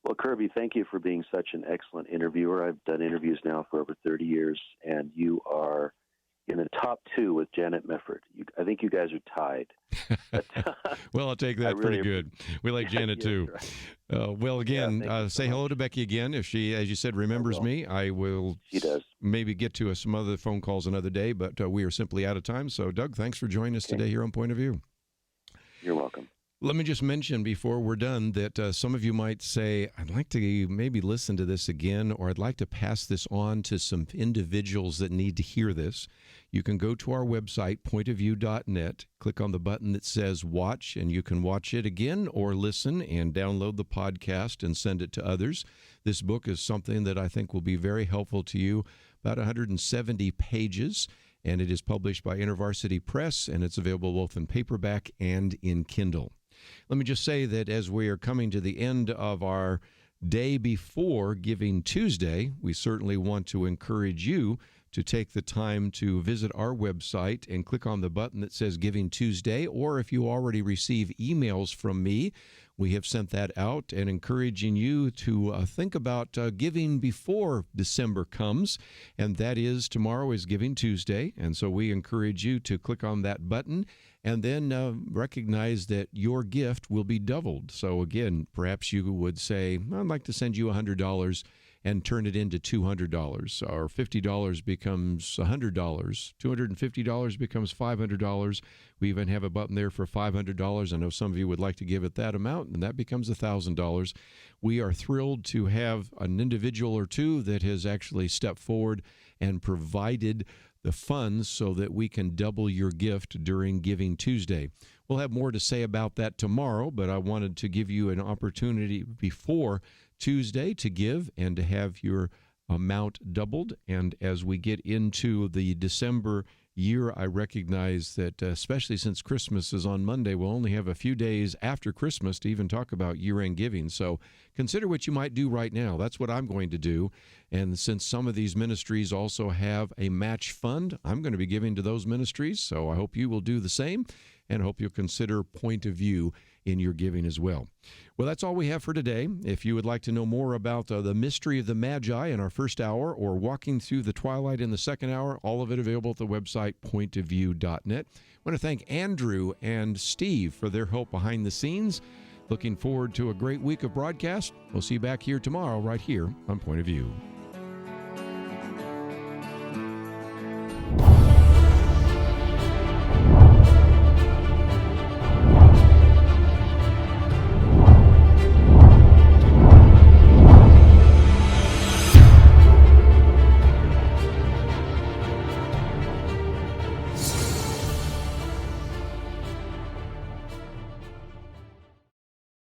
Well, Kerby, thank you for being such an excellent interviewer. I've done interviews now for over 30 years, and you are in the top 2 with Janet Mefford. I think you guys are tied. Well, I'll take that. Pretty good. We like Janet, too. Right. Well, again, say hello to Becky again. If she, as you said, remembers me, I will maybe get to some other phone calls another day, but we are simply out of time. So, Doug, thanks for joining us today here on Point of View. You're welcome. Let me just mention before we're done that some of you might say, I'd like to maybe listen to this again, or I'd like to pass this on to some individuals that need to hear this. You can go to our website, pointofview.net, click on the button that says watch, and you can watch it again or listen and download the podcast and send it to others. This book is something that I think will be very helpful to you, about 170 pages. And it is published by InterVarsity Press, and it's available both in paperback and in Kindle. Let me just say that as we are coming to the end of our day before Giving Tuesday, we certainly want to encourage you to take the time to visit our website and click on the button that says Giving Tuesday, or if you already receive emails from me, we have sent that out and encouraging you to think about giving before December comes, and that is tomorrow is Giving Tuesday, and so we encourage you to click on that button and then recognize that your gift will be doubled. So again, perhaps you would say, I'd like to send you $100 and turn it into $200, or $50 becomes $100, $250 becomes $500. We even have a button there for $500. I know some of you would like to give it that amount, and that becomes $1,000. We are thrilled to have an individual or two that has actually stepped forward and provided the funds so that we can double your gift during Giving Tuesday. We'll have more to say about that tomorrow, but I wanted to give you an opportunity before Tuesday to give and to have your amount doubled. And as we get into the December year, I recognize that especially since Christmas is on Monday, we'll only have a few days after Christmas to even talk about year-end giving. So consider what you might do right now. That's what I'm going to do. And since some of these ministries also have a match fund, I'm going to be giving to those ministries. So I hope you will do the same, and I hope you'll consider Point of View in your giving as well. Well, that's all we have for today. If you would like to know more about the mystery of the Magi in our first hour, or walking through the twilight in the second hour, all of it available at the website pointofview.net. I want to thank Andrew and Steve for their help behind the scenes. Looking forward to a great week of broadcast. We'll see you back here tomorrow right here on Point of View.